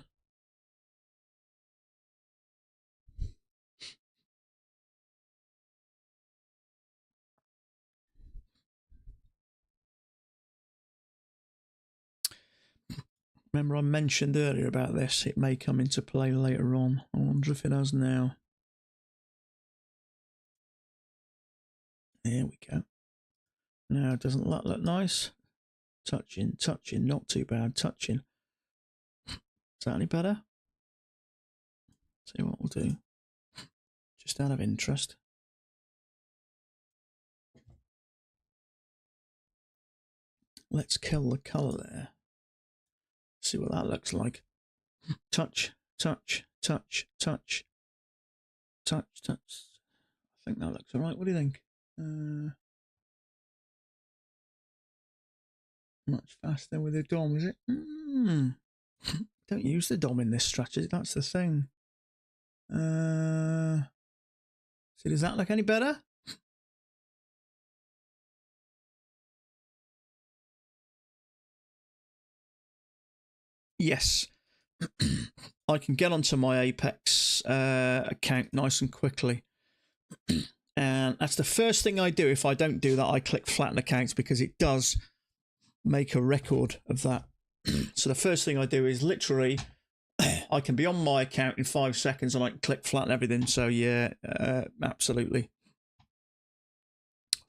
Speaker 1: Remember I mentioned earlier about this. It may come into play later on. I wonder if it has now. There we go. Now, doesn't that look nice? Touching, not too bad, touching. Is that any better? See what we'll do. Just out of interest. Let's kill the colour there. See what that looks like. Touch. I think that looks alright. What do you think? Much faster with the DOM, is it? Don't use the DOM in this strategy, that's the thing. See, does that look any better? Yes. I can get onto my Apex account nice and quickly. And that's the first thing I do. If I don't do that, I click flatten accounts because it does make a record of that. So the first thing I do is literally, I can be on my account in 5 seconds and I can click flatten everything. So yeah, absolutely.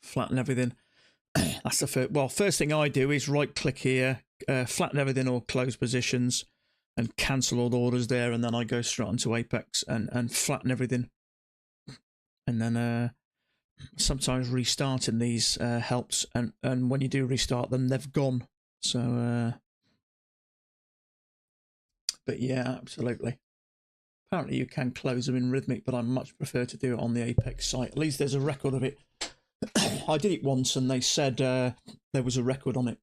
Speaker 1: Flatten everything. That's the first. Well, first thing I do is right click here, flatten everything or close positions and cancel all the orders there. And then I go straight onto Apex and flatten everything. And then sometimes restarting these helps. And when you do restart them, they've gone. So, but yeah, absolutely. Apparently you can close them in Rhythmic, but I much prefer to do it on the Apex site. At least there's a record of it. I did it once and they said there was a record on it.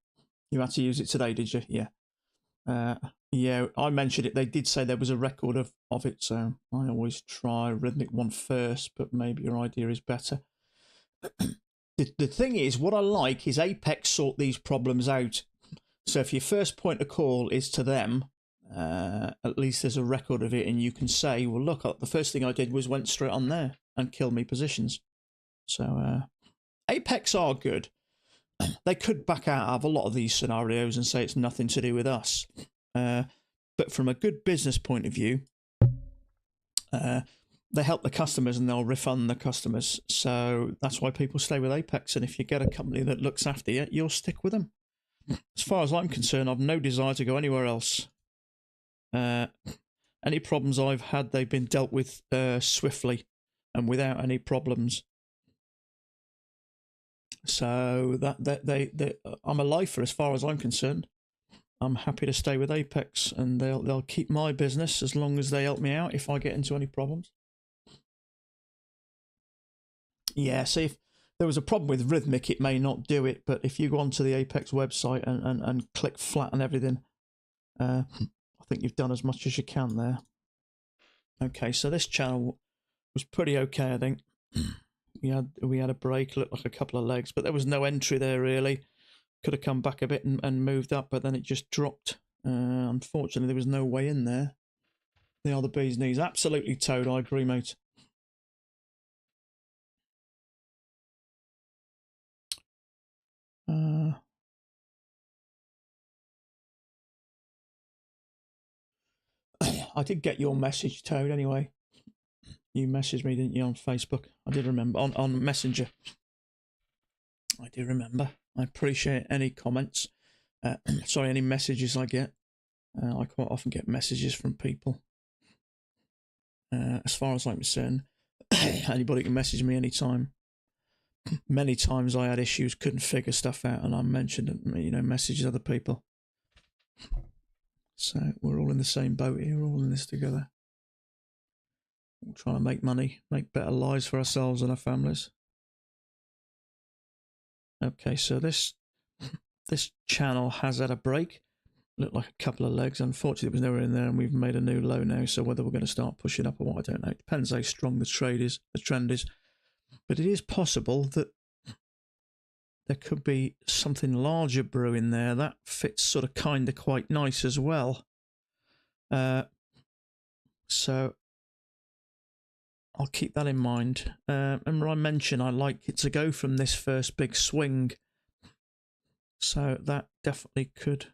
Speaker 1: You had to use it today, did you? Yeah. Yeah, I mentioned it. They did say there was a record of it, so I always try Rhythmic one first, but maybe your idea is better. The thing is, what I like is Apex sort these problems out. So if your first point of call is to them, at least there's a record of it and you can say, well, look, the first thing I did was went straight on there and killed me positions. So Apex are good. They could back out of a lot of these scenarios and say it's nothing to do with us. But from a good business point of view, they help the customers and they'll refund the customers. So that's why people stay with Apex. And if you get a company that looks after you, you'll stick with them. As far as I'm concerned, I've no desire to go anywhere else. And Any problems I've had, they've been dealt with swiftly and without any problems. So I'm a lifer as far as I'm concerned. I'm happy to stay with Apex, and they'll keep my business as long as they help me out if I get into any problems. Yeah, see, if there was a problem with Rhythmic, it may not do it, but if you go onto the Apex website and click flatten everything, I think you've done as much as you can there. Okay, so this channel was pretty okay, I think. We had a break, looked like a couple of legs, but there was no entry there really. Could have come back a bit and moved up, but then it just dropped. Unfortunately, there was no way in there. They are the bee's knees. Absolutely Toad, I agree, mate. I did get your message, Toad, anyway. You messaged me, didn't you, on Facebook? I did remember. On Messenger. I do remember. I appreciate any comments. Sorry, any messages I get. I quite often get messages from people. As far as I'm concerned, anybody can message me anytime. Many times I had issues, couldn't figure stuff out, and I mentioned it, messaged other people. So we're all in the same boat here, we're all in this together. We're trying to make money, make better lives for ourselves and our families. Okay, so this channel has had a break. Looked like a couple of legs. Unfortunately, it was nowhere in there, and we've made a new low now. So whether we're going to start pushing up or what, I don't know. It depends how strong the trend is. But it is possible that there could be something larger brewing there. That fits sort of kind of quite nice as well. So I'll keep that in mind. Remember I mentioned I like it to go from this first big swing. So that definitely could.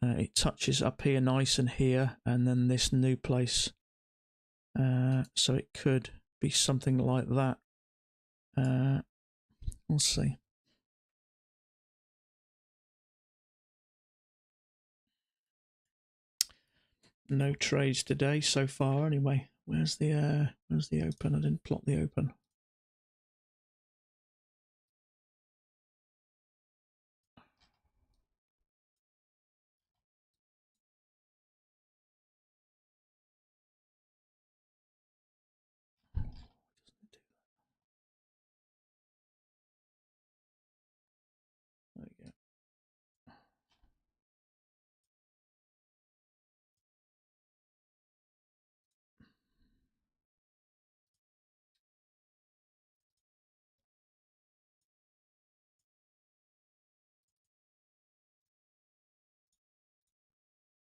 Speaker 1: It touches up here nice and here, and then this new place. So it could be something like that. We'll see. No trades today so far. Anyway, where's the open? I didn't plot the open. There we go.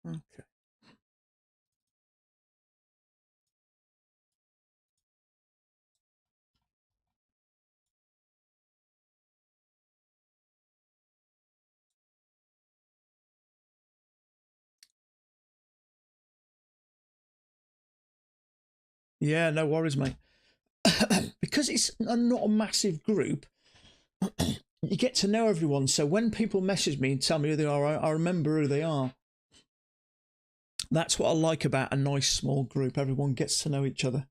Speaker 1: Okay. Yeah, no worries, mate. Because it's not a massive group, you get to know everyone. So when people message me and tell me who they are, I remember who they are. That's what I like about a nice small group. Everyone gets to know each other.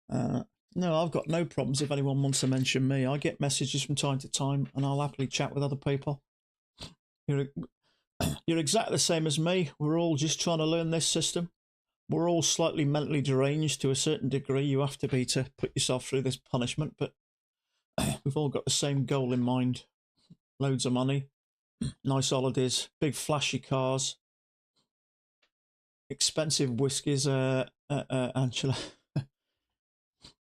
Speaker 1: No, I've got no problems if anyone wants to mention me. I get messages from time to time, and I'll happily chat with other people. You're exactly the same as me. We're all just trying to learn this system. We're all slightly mentally deranged to a certain degree. You have to be to put yourself through this punishment, but we've all got the same goal in mind. Loads of money, nice holidays, big flashy cars, expensive whiskies, Angela.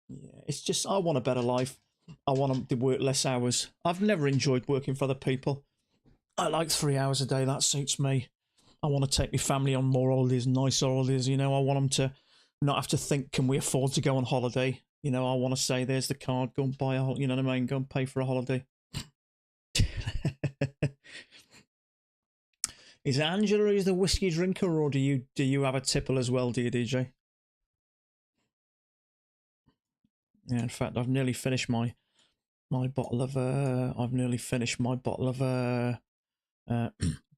Speaker 1: Yeah, it's just, I want a better life. I want them to work less hours. I've never enjoyed working for other people. I like 3 hours a day. That suits me. I want to take my family on more holidays, nice holidays. I want them to not have to think, can we afford to go on holiday? I want to say, there's the card, go and buy a, you know what I mean? Go and pay for a holiday. Is Angela is the whiskey drinker, or do you have a tipple as well, do you, DJ? Yeah, in fact, I've nearly finished my bottle of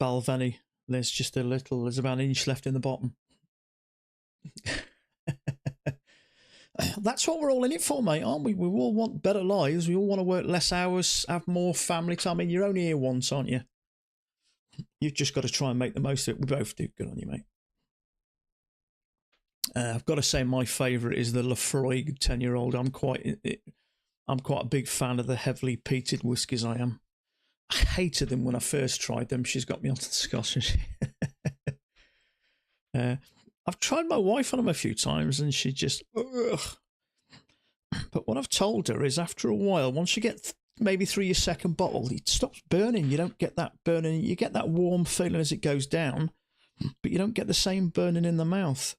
Speaker 1: Balvenie. There's just there's about an inch left in the bottom. That's what we're all in it for, mate, aren't we? We all want better lives. We all want to work less hours, have more family time. I mean, you're only here once, aren't you? You've just got to try and make the most of it. We both do. Good on you, mate. I've got to say my favourite is the Lafroig 10-year-old. I'm quite a big fan of the heavily peated whiskies. I am. I hated them when I first tried them. She's got me onto the Scotch. I've tried my wife on them a few times, and she just. Ugh. But what I've told her is, after a while, once you get maybe through your second bottle, it stops burning. You don't get that burning. You get that warm feeling as it goes down, but you don't get the same burning in the mouth.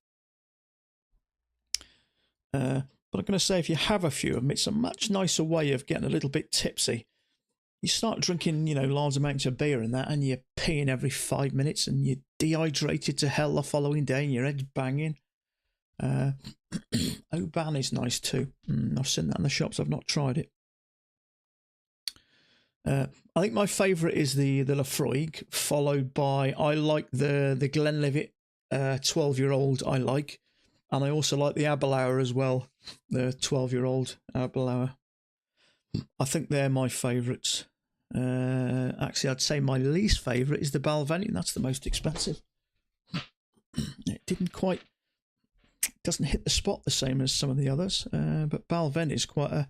Speaker 1: But I'm going to say, if you have a few of them, it's a much nicer way of getting a little bit tipsy. You start drinking, large amounts of beer and that, and you're peeing every 5 minutes, and you're dehydrated to hell the following day, and your head's banging. Oban is nice too. I've seen that in the shops. I've not tried it. I think my favourite is the Lafroig, followed by, I like the Glenlivet 12-year-old. I like. And I also like the Aberlour as well, the 12-year-old Aberlour. I think they're my favourites. Actually, I'd say my least favourite is the Balvenie. That's the most expensive. It doesn't hit the spot the same as some of the others. But Balvenie is quite a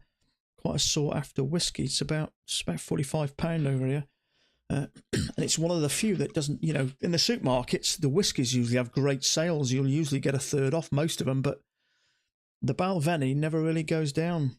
Speaker 1: sought after whiskey. It's about £45 over here. And it's one of the few that doesn't, in the supermarkets, the whiskies usually have great sales. You'll usually get a third off most of them, but the Balvenie never really goes down.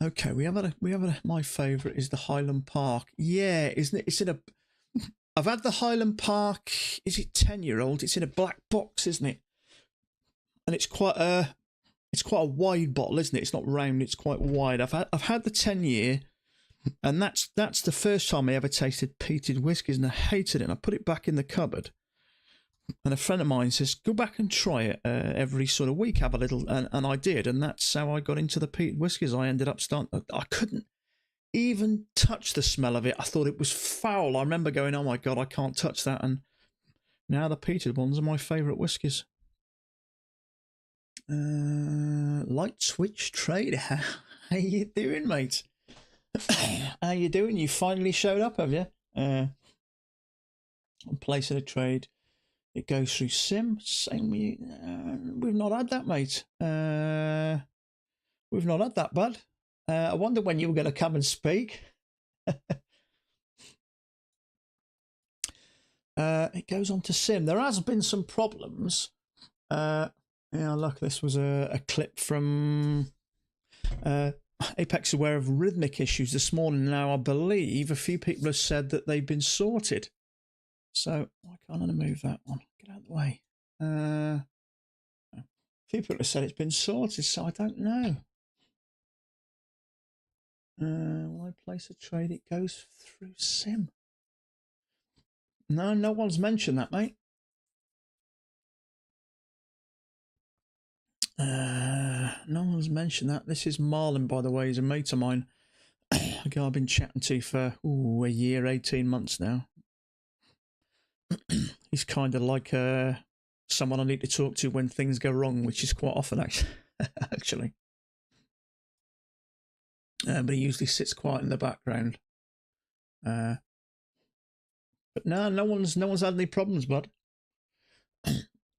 Speaker 1: Okay, my favourite is the Highland Park. Yeah, isn't it? It's in a. I've had the Highland Park. Is it 10-year-old? It's in a black box, isn't it? And it's quite a wide bottle, isn't it? It's not round. It's quite wide. I've had the 10-year, and that's the first time I ever tasted peated whiskies, and I hated it. And I put it back in the cupboard. And a friend of mine says, go back and try it every sort of week, have a little. And I did. And that's how I got into the peated whiskies. I ended up I couldn't even touch the smell of it. I thought it was foul. I remember going, oh my God, I can't touch that. And now the peated ones are my favourite whiskies. Light Switch Trade. How you doing, mate? How you doing? You finally showed up, have you? I'm placing a trade. It goes through sim. Same we've not had that, mate. We've not had that, bud. I wonder when you were going to come and speak. It goes on to sim. There has been some problems. Look, this was a clip from Apex aware of rhythmic issues this morning. Now, I believe a few people have said that they've been sorted. So, why can't I move that one? Get out of the way. A few people have said it's been sorted, so I don't know. When I place a trade, it goes through sim. No one's mentioned that, mate. No one's mentioned that. This is Marlon, by the way. He's a mate of mine. A guy I've been chatting to for a year, 18 months now. He's kind of like someone I need to talk to when things go wrong, which is quite often, actually. But he usually sits quiet in the background. But no one's had any problems, bud.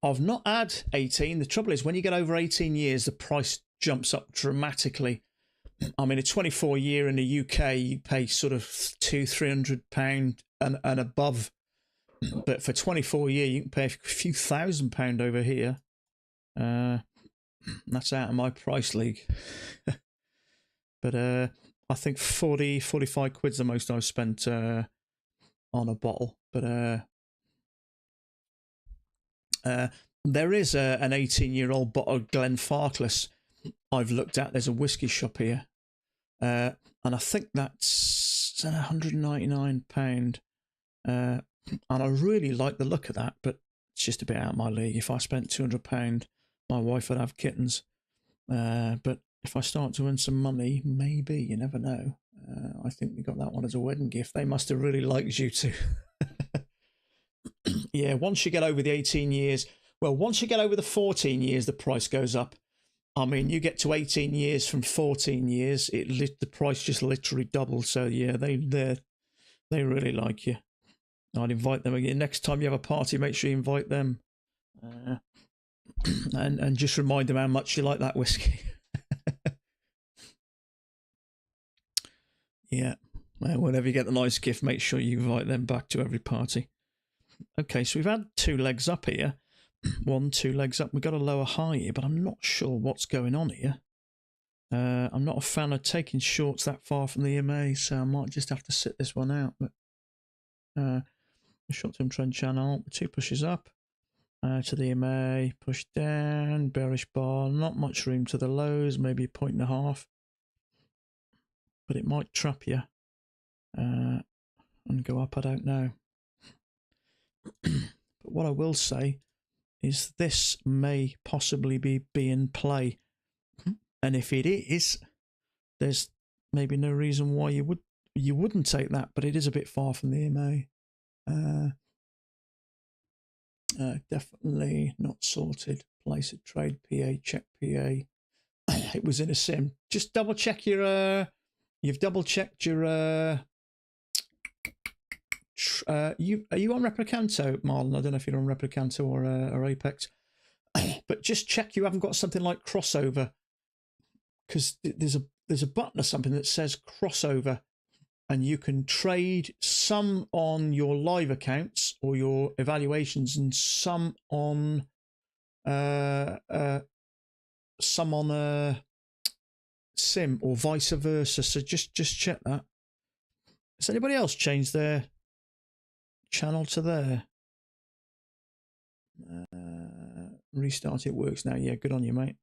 Speaker 1: I've not had 18. The trouble is, when you get over 18 years, the price jumps up dramatically. I mean, a 24-year in the UK, you pay sort of £200-300 and above. But for 24-year, you can pay a few £1,000 over here. That's out of my price league. But I think 45 quid's the most I've spent on a bottle. But there is an 18-year-old bottle of Glenfarclas. I've looked at. There's a whiskey shop here, and I think that's £199. And I really like the look of that, but it's just a bit out of my league. If I spent £200, my wife would have kittens. But if I start to earn some money, maybe, you never know. I think we got that one as a wedding gift. They must have really liked you too. Yeah, once you get over the 18 years, well, once you get over the 14 years, the price goes up. I mean, you get to 18 years from 14 years, the price just literally doubles. So yeah, they really like you. I'd invite them again. Next time you have a party, make sure you invite them. And just remind them how much you like that whiskey. Yeah. Well, whenever you get the nice gift, make sure you invite them back to every party. Okay, so we've had 2 legs up here. 1, 2 legs up. We've got a lower high here, but I'm not sure what's going on here. I'm not a fan of taking shorts that far from the EMA, so I might just have to sit this one out. But the short-term trend channel, 2 pushes up to the EMA, push down, bearish bar, not much room to the lows, maybe 1.5. But it might trap you and go up, I don't know. But what I will say is this may possibly be in play. And if it is, there's maybe no reason why you wouldn't take that, but it is a bit far from the EMA. Definitely not sorted. Place a trade PA, check PA. It was in a sim. Just double check your you've double checked your are you on Replicanto, Marlon? I don't know if you're on Replicanto or Apex. But just check you haven't got something like crossover, because there's a button or something that says crossover, and you can trade some on your live accounts or your evaluations and some on a sim or vice versa. So just check that. Has anybody else changed their channel to there? Restart, it works now. Yeah, good on you, mate.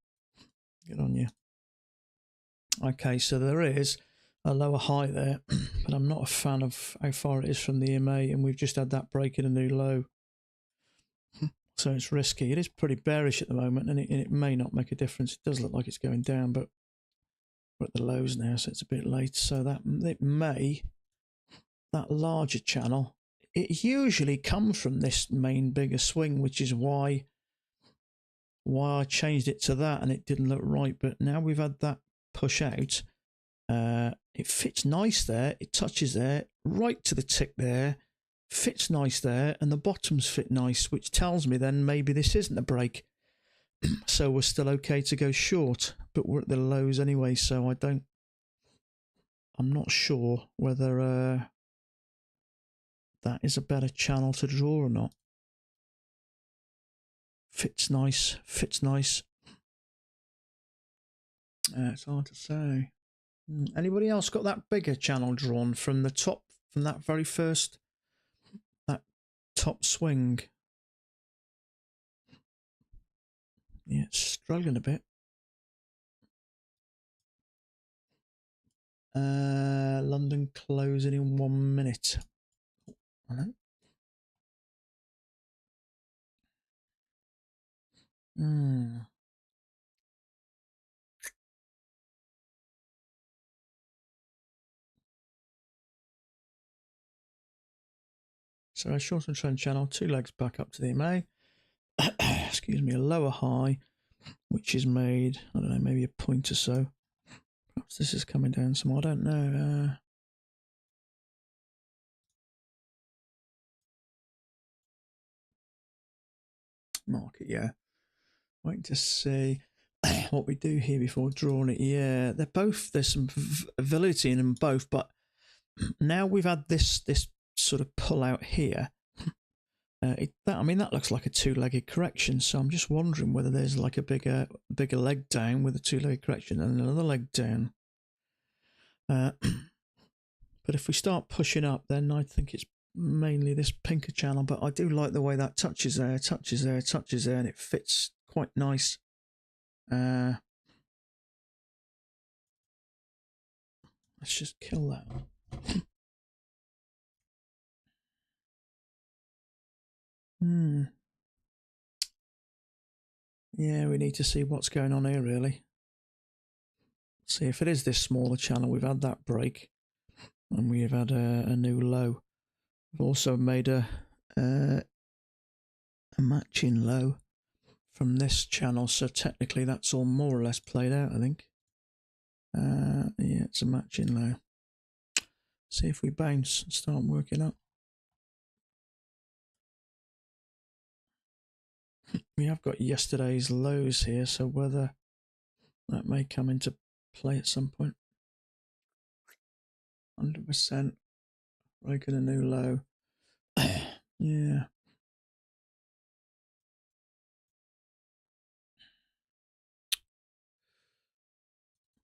Speaker 1: Good on you. Okay, so there is a lower high there, but I'm not a fan of how far it is from the EMA, and we've just had that break in a new low. So it's risky. It is pretty bearish at the moment, and it may not make a difference. It does look like it's going down, but we're at the lows now, so it's a bit late. So that it may, that larger channel, it usually comes from this main bigger swing, which is why I changed it to that, and it didn't look right. But now we've had that push out. It fits nice there. It touches there, right to the tick there. Fits nice there, and the bottoms fit nice, which tells me then maybe this isn't a break. So we're still okay to go short, but we're at the lows anyway, so I'm not sure whether that is a better channel to draw or not. Fits nice, fits nice. It's hard to say. Anybody else got that bigger channel drawn from the top, from that very first, that top swing? Yeah, it's struggling a bit. London closing in 1 minute. All right. So a short-term trend channel, 2 legs back up to the EMA. Excuse me, a lower high, which is made, I don't know, maybe a point or so. Perhaps this is coming down some, I don't know. Market, yeah. Waiting to see what we do here before drawing it. Yeah, they're both, there's some validity in them both, but now we've had this sort of pull out here. I mean, that looks like a 2-legged correction, so I'm just wondering whether there's like a bigger leg down with a 2-legged correction and another leg down. But if we start pushing up, then I think it's mainly this pinker channel, but I do like the way that touches there, touches there, touches there, and it fits quite nice. Let's just kill that. Yeah, we need to see what's going on here, really. See if it is this smaller channel. We've had that break, and we've had a new low. We've also made a matching low from this channel, so technically that's all more or less played out, I think. Yeah, it's a matching low. See if we bounce and start working up. We have got yesterday's lows here, so whether that may come into play at some point. 100% breaking a new low. Yeah.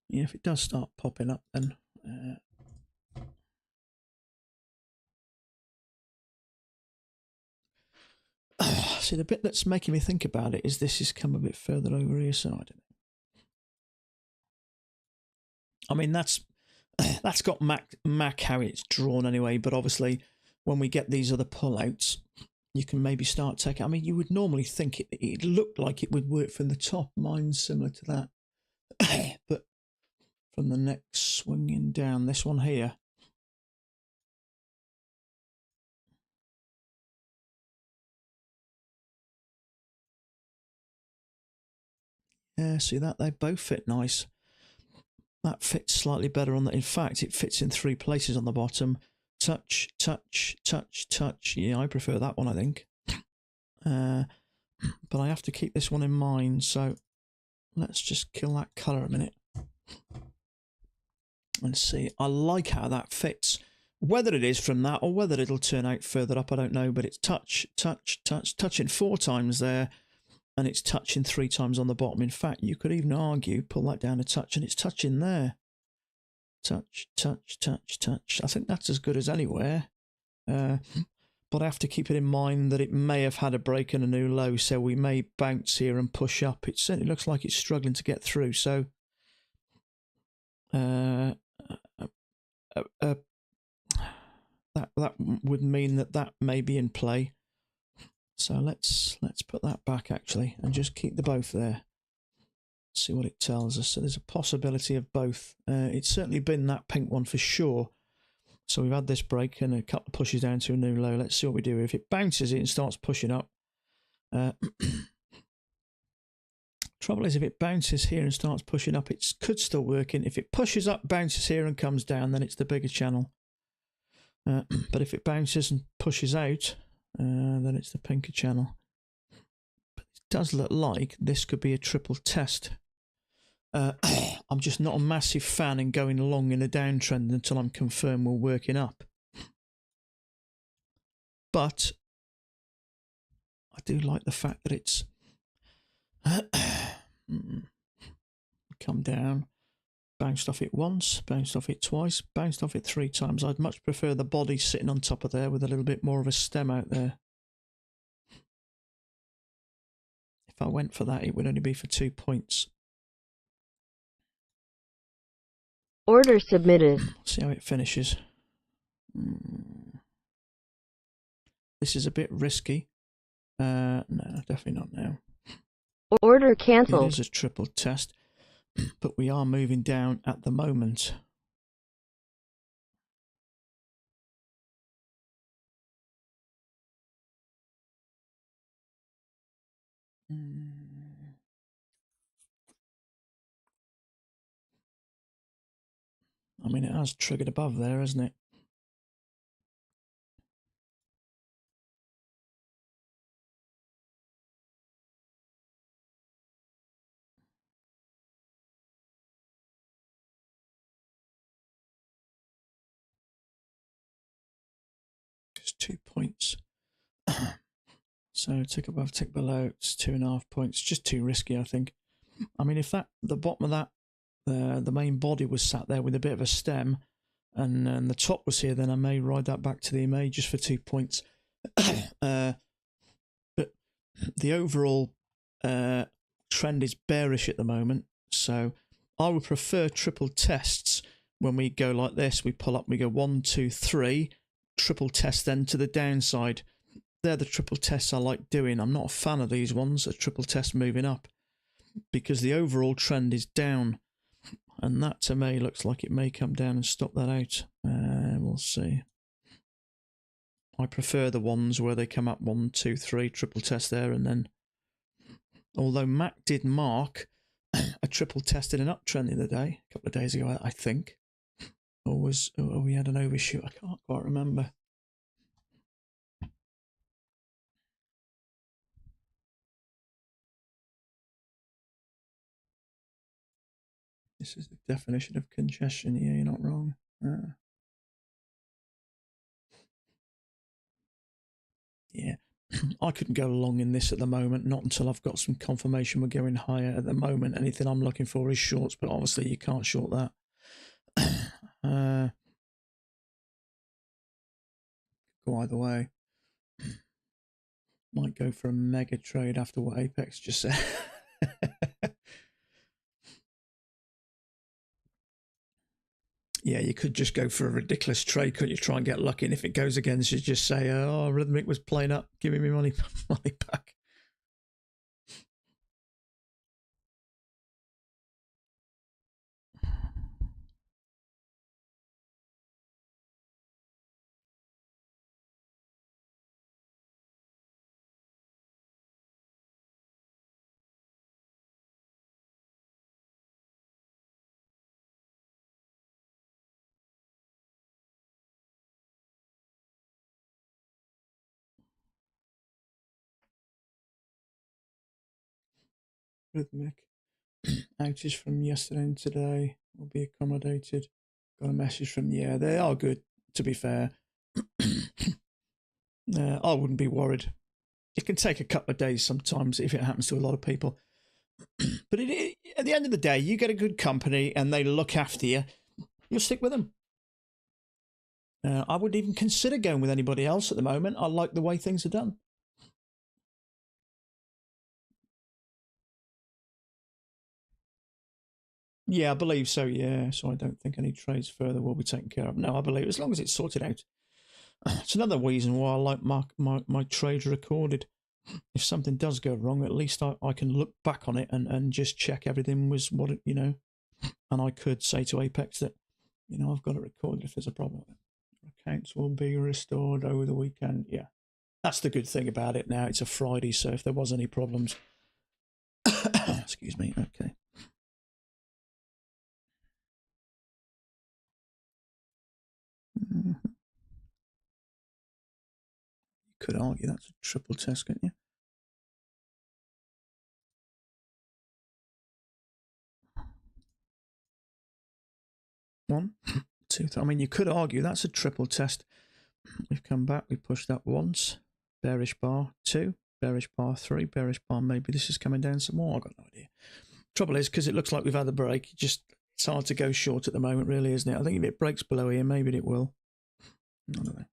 Speaker 1: Yeah, if it does start popping up, then see, the bit that's making me think about it is this has come a bit further over here, so I don't know. I mean, that's got Mac how it's drawn anyway, but obviously when we get these other pullouts, you can maybe start taking. I mean, you would normally think it looked like it would work from the top. Mine's similar to that, but from the next swinging down, this one here. Yeah, see that? They both fit nice. That fits slightly better on the. In fact, it fits in 3 places on the bottom. Touch, touch, touch, touch. Yeah, I prefer that one, I think. But I have to keep this one in mind, so let's just kill that colour a minute and see. I like how that fits. Whether it is from that or whether it'll turn out further up, I don't know, but it's touch, touch, touch, touching 4 times there, and it's touching 3 times on the bottom. In fact, you could even argue, pull that down a touch, and it's touching there. Touch, touch, touch, touch. I think that's as good as anywhere. But I have to keep it in mind that it may have had a break and a new low, so we may bounce here and push up. It certainly looks like it's struggling to get through, so that would mean that may be in play. So let's put that back actually and just keep the both there. See what it tells us. So there's a possibility of both. It's certainly been that pink one for sure. So we've had this break and a couple of pushes down to a new low. Let's see what we do. If it bounces it and starts pushing up. Trouble is, if it bounces here and starts pushing up, it could still work in. If it pushes up, bounces here and comes down, then it's the bigger channel. But if it bounces and pushes out, then it's the pinker channel. But it does look like this could be a triple test. I'm just not a massive fan in going along in a downtrend until I'm confirmed we're working up. But I do like the fact that it's come down, bounced off it once, bounced off it twice, bounced off it 3 times. I'd much prefer the body sitting on top of there with a little bit more of a stem out there. If I went for that, it would only be for 2 points.
Speaker 2: Order submitted.
Speaker 1: See how it finishes. This is a bit risky. No, definitely not now.
Speaker 2: Order cancelled.
Speaker 1: It is a triple test, but we are moving down at the moment. I mean, it has triggered above there, hasn't it? Just 2 points. So tick above, tick below, it's 2.5 points. Just too risky, I think. I mean, if that the bottom of that, the main body was sat there with a bit of a stem, and the top was here, then I may ride that back to the MA just for 2 points. But the overall trend is bearish at the moment, so I would prefer triple tests when we go like this, we pull up, we go 1, 2, 3, triple test then to the downside. They're the triple tests I like doing. I'm not a fan of these ones, a triple test moving up, because the overall trend is down. And that to me looks like it may come down and stop that out. We'll see. I prefer the ones where they come up 1, 2, 3, triple test there, and then, although Mac did mark a triple test in an uptrend the other day, a couple of days ago, I think. Or we had an overshoot? I can't quite remember. This is the definition of congestion. Yeah, you're not wrong. Yeah, I couldn't go long in this at the moment, not until I've got some confirmation we're going higher. At the moment, anything I'm looking for is shorts, but obviously you can't short that. Go either way. Might go for a mega trade after what Apex just said. Yeah, you could just go for a ridiculous trade, couldn't you? Try and get lucky, and if it goes against you, just say, "Oh, Rhythmic was playing up, giving me money back." Rhythmic outage from yesterday and today will be accommodated. Got a message from they are good. To be fair, I wouldn't be worried. It can take a couple of days sometimes if it happens to a lot of people. But at the end of the day, you get a good company and they look after you, you'll stick with them. I wouldn't even consider going with anybody else at the moment. I like the way things are done. Yeah, I believe so, yeah. So I don't think any trades further will be taken care of. No, I believe as long as it's sorted out. It's another reason why I like my trades recorded. If something does go wrong, at least I can look back on it and just check everything was what it, and I could say to Apex that, I've got it recorded if there's a problem. Accounts will be restored over the weekend. Yeah, that's the good thing about it now. It's a Friday, so if there was any problems, excuse me, okay. You could argue that's a triple test, couldn't you? One, two, I mean, you could argue that's a triple test. We've come back, we pushed up once, bearish bar, 2, bearish bar, 3, bearish bar, maybe this is coming down some more, I've got no idea. Trouble is, because it looks like we've had a break, it's hard to go short at the moment, really, isn't it? I think if it breaks below here, maybe it will. I don't know.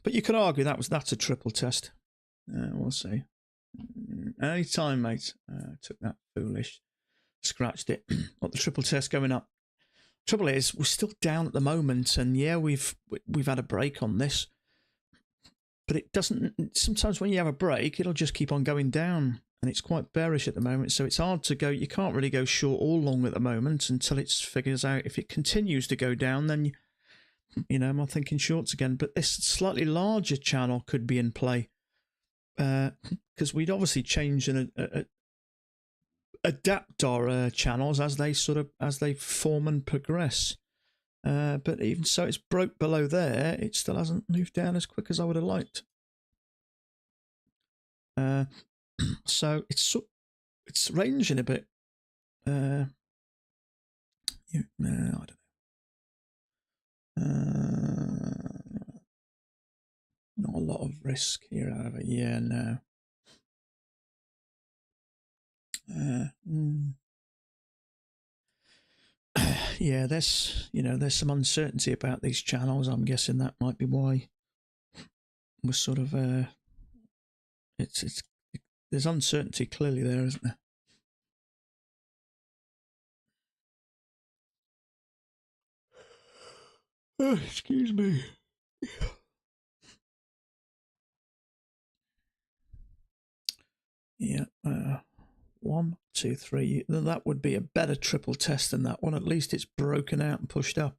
Speaker 1: But you could argue that's a triple test. We'll see. Any time, mate. Took that foolish. Scratched it. Got the triple test going up. Trouble is, we're still down at the moment, and yeah, we've had a break on this, but it doesn't. Sometimes when you have a break, it'll just keep on going down, and it's quite bearish at the moment. So it's hard to go. You can't really go short or long at the moment until it figures out. If it continues to go down, then I'm thinking shorts again. But this slightly larger channel could be in play because we'd obviously change and adapt our channels as they form and progress. But even so, it's broke below there. It still hasn't moved down as quick as I would have liked. So it's ranging a bit. I don't know. Not a lot of risk here, however. Yeah, no. Yeah, there's some uncertainty about these channels. I'm guessing that might be why we're sort of there's uncertainty clearly there, isn't there? Oh, excuse me. Yeah, 1, 2, 3. That would be a better triple test than that one. At least it's broken out and pushed up.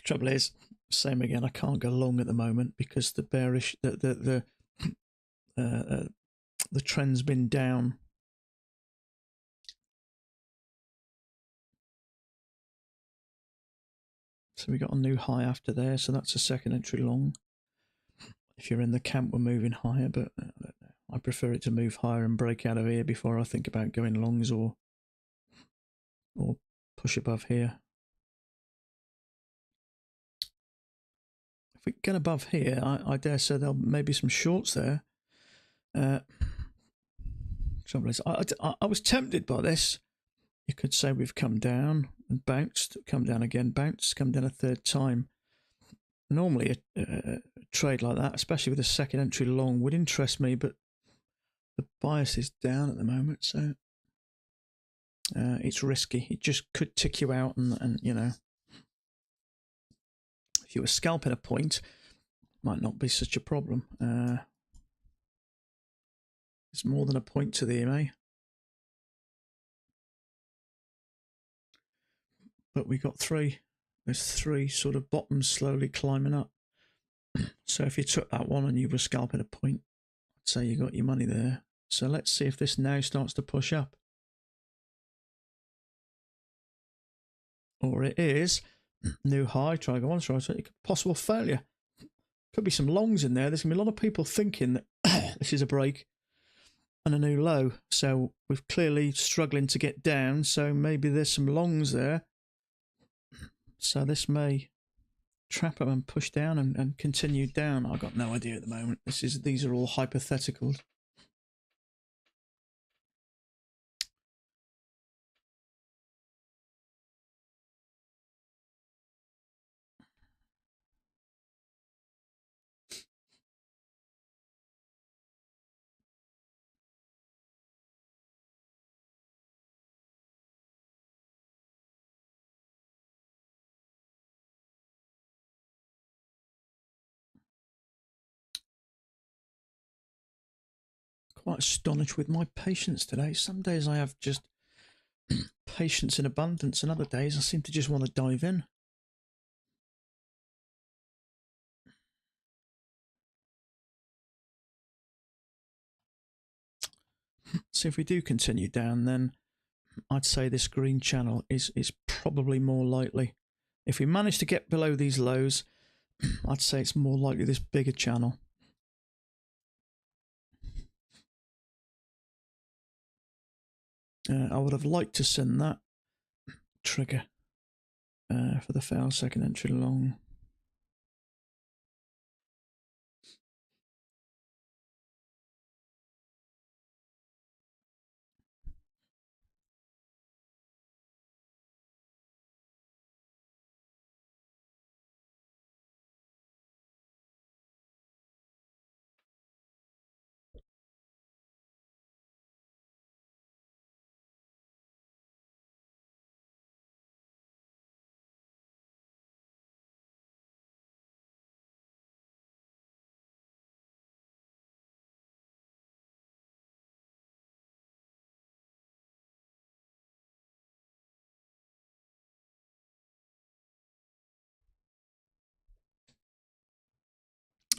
Speaker 1: Trouble is, same again. I can't go long at the moment because the bearish, the trend's been down. So we got a new high after there. So that's a second entry long. If you're in the camp, we're moving higher, but I don't know. I prefer it to move higher and break out of here before I think about going longs or push above here. If we get above here, I dare say there'll maybe some shorts there. Trouble is, I was tempted by this. You could say we've come down and bounced, come down again, bounced, come down a third time. Normally a trade like that, especially with a second entry long, would interest me, but the bias is down at the moment, so it's risky. It just could tick you out, and you know, if you were scalping a point, might not be such a problem. It's more than a point to the EMA. But we got three. There's three sort of bottoms slowly climbing up. So if you took that one and you were scalping a point, I'd say you got your money there. So let's see if this now starts to push up. Or it is new high, try go on, try possible failure. Could be some longs in there. There's gonna be a lot of people thinking that this is a break and a new low. So we're clearly struggling to get down. So maybe there's some longs there. So this may trap them and push down and continue down. I've got no idea at the moment. These are all hypotheticals. Quite astonished with my patience today. Some days I have just patience in abundance, and other days I seem to just want to dive in. So if we do continue down, then I'd say this green channel is probably more likely. If we manage to get below these lows, I'd say it's more likely this bigger channel. I would have liked to send that trigger for the fail second entry long.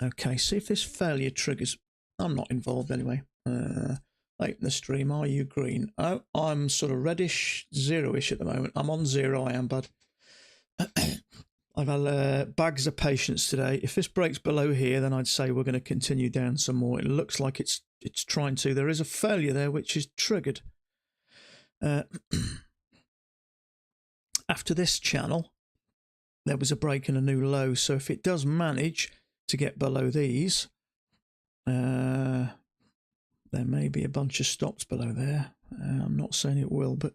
Speaker 1: Okay, see if this failure triggers. I'm not involved anyway. Like the stream, are you green? Oh, I'm sort of reddish, zero-ish at the moment. I'm on zero, I am, bud. I've had bags of patience today. If this breaks below here, then I'd say we're going to continue down some more. It looks like it's trying to. There is a failure there which is triggered. After this channel, there was a break and a new low. So if it does manage to get below these, there may be a bunch of stops below there. I'm not saying it will, but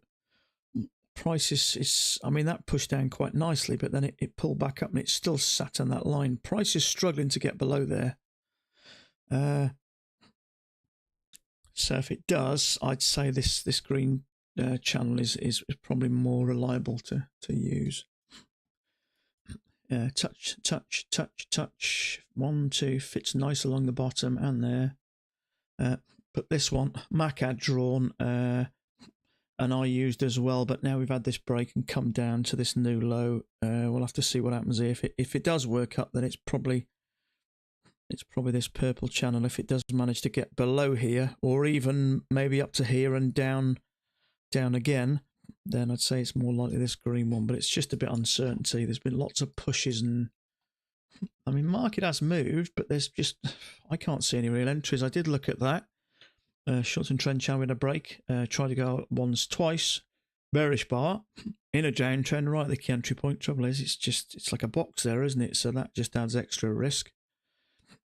Speaker 1: price is I mean, that pushed down quite nicely, but then it pulled back up and it's still sat on that line. Price is struggling to get below there. So if it does, I'd say this green channel is probably more reliable to use. touch, touch, touch, touch. 1, 2, fits nice along the bottom and there. But this one, Mac had drawn, and I used as well. But now we've had this break and come down to this new low. We'll have to see what happens here. If it does work up, then it's probably this purple channel. If it does manage to get below here, or even maybe up to here and down again, then I'd say it's more likely this green one. But it's just a bit uncertainty. There's been lots of pushes, and I mean, market has moved, but there's just, I can't see any real entries. I did look at that. Short and trend channel in a break. Tried to go once, twice. Bearish bar in a downtrend right at the key entry point. Trouble is, it's like a box there, isn't it? So that just adds extra risk.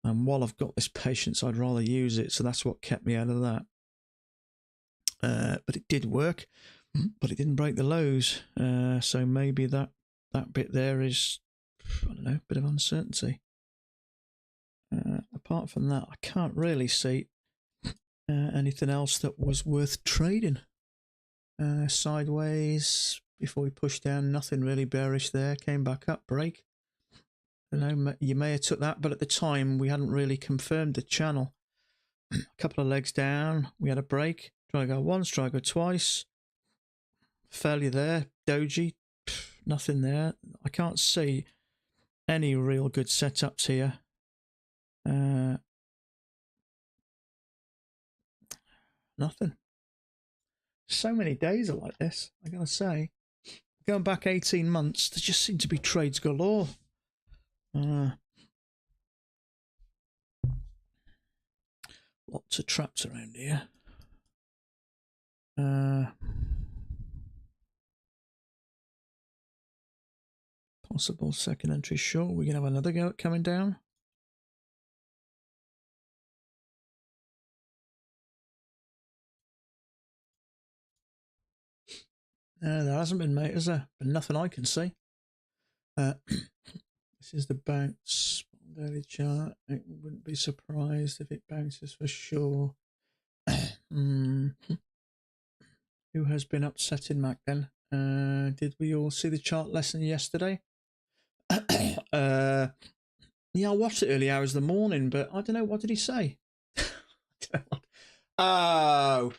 Speaker 1: And while I've got this patience, I'd rather use it. So that's what kept me out of that. But it did work, but it didn't break the lows. So maybe that bit there is, I don't know, a bit of uncertainty. Apart from that, I can't really see anything else that was worth trading. Sideways before we pushed down, nothing really bearish there. Came back up, break. I know you may have took that, but at the time we hadn't really confirmed the channel. A couple of legs down, we had a break. Try to go once, try to go twice. Failure there. Doji, nothing there. I can't see any real good setups here. Nothing. So many days are like this, I gotta say. Going back 18 months, there just seem to be trades galore. Lots of traps around here. Possible second entry short. We're going to have another go at coming down. There hasn't been, mate, has there? But nothing I can see. This is the bounce daily chart. I wouldn't be surprised if it bounces for sure. Who has been upsetting Mac then? Did we all see the chart lesson yesterday? Yeah, I watched it early hours of the morning, but I don't know, what did he say? Oh,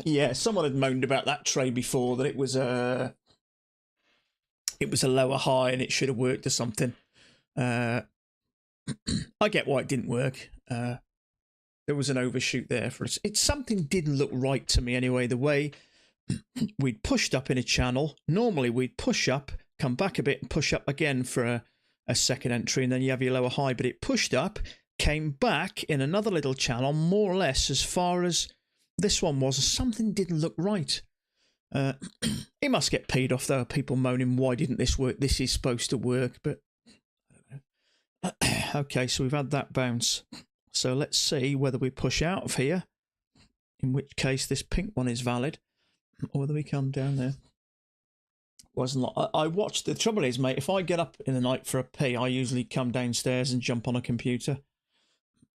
Speaker 1: yeah, someone had moaned about that trade before, that it was a lower high and it should have worked or something. I get why it didn't work. There was an overshoot there for us. Something didn't look right to me anyway. The way we'd pushed up in a channel. Normally we'd push up, come back a bit and push up again for a second entry, and then you have your lower high. But it pushed up, came back in another little channel, more or less as far as this one was. Something didn't look right. It must get paid off though. People moaning, why didn't this work? This is supposed to work, but I don't know. Okay, so we've had that bounce. So let's see whether we push out of here, in which case this pink one is valid, or whether we come down there. Wasn't like, I watched. The trouble is, mate, if I get up in the night for a pee, I usually come downstairs and jump on a computer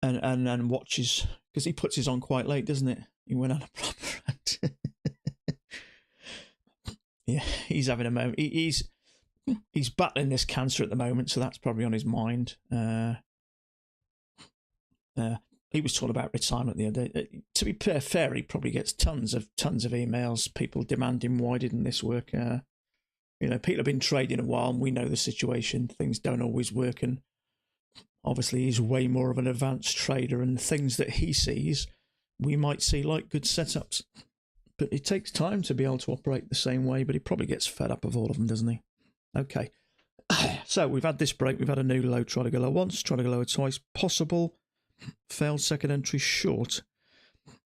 Speaker 1: and watches, because he puts his on quite late, doesn't it? He went on a proper rant. Yeah, he's having a moment. He's battling this cancer at the moment, so that's probably on his mind. He was talking about retirement the other day. To be fair, he probably gets tons of emails, people demanding, why didn't this work? You know, people have been trading a while, and we know the situation. Things don't always work, and obviously he's way more of an advanced trader, and the things that he sees, we might see like good setups. But it takes time to be able to operate the same way, but he probably gets fed up of all of them, doesn't he? Okay. So we've had this break. We've had a new low. Try to go low once, try to go lower twice. Possible. Failed second entry short.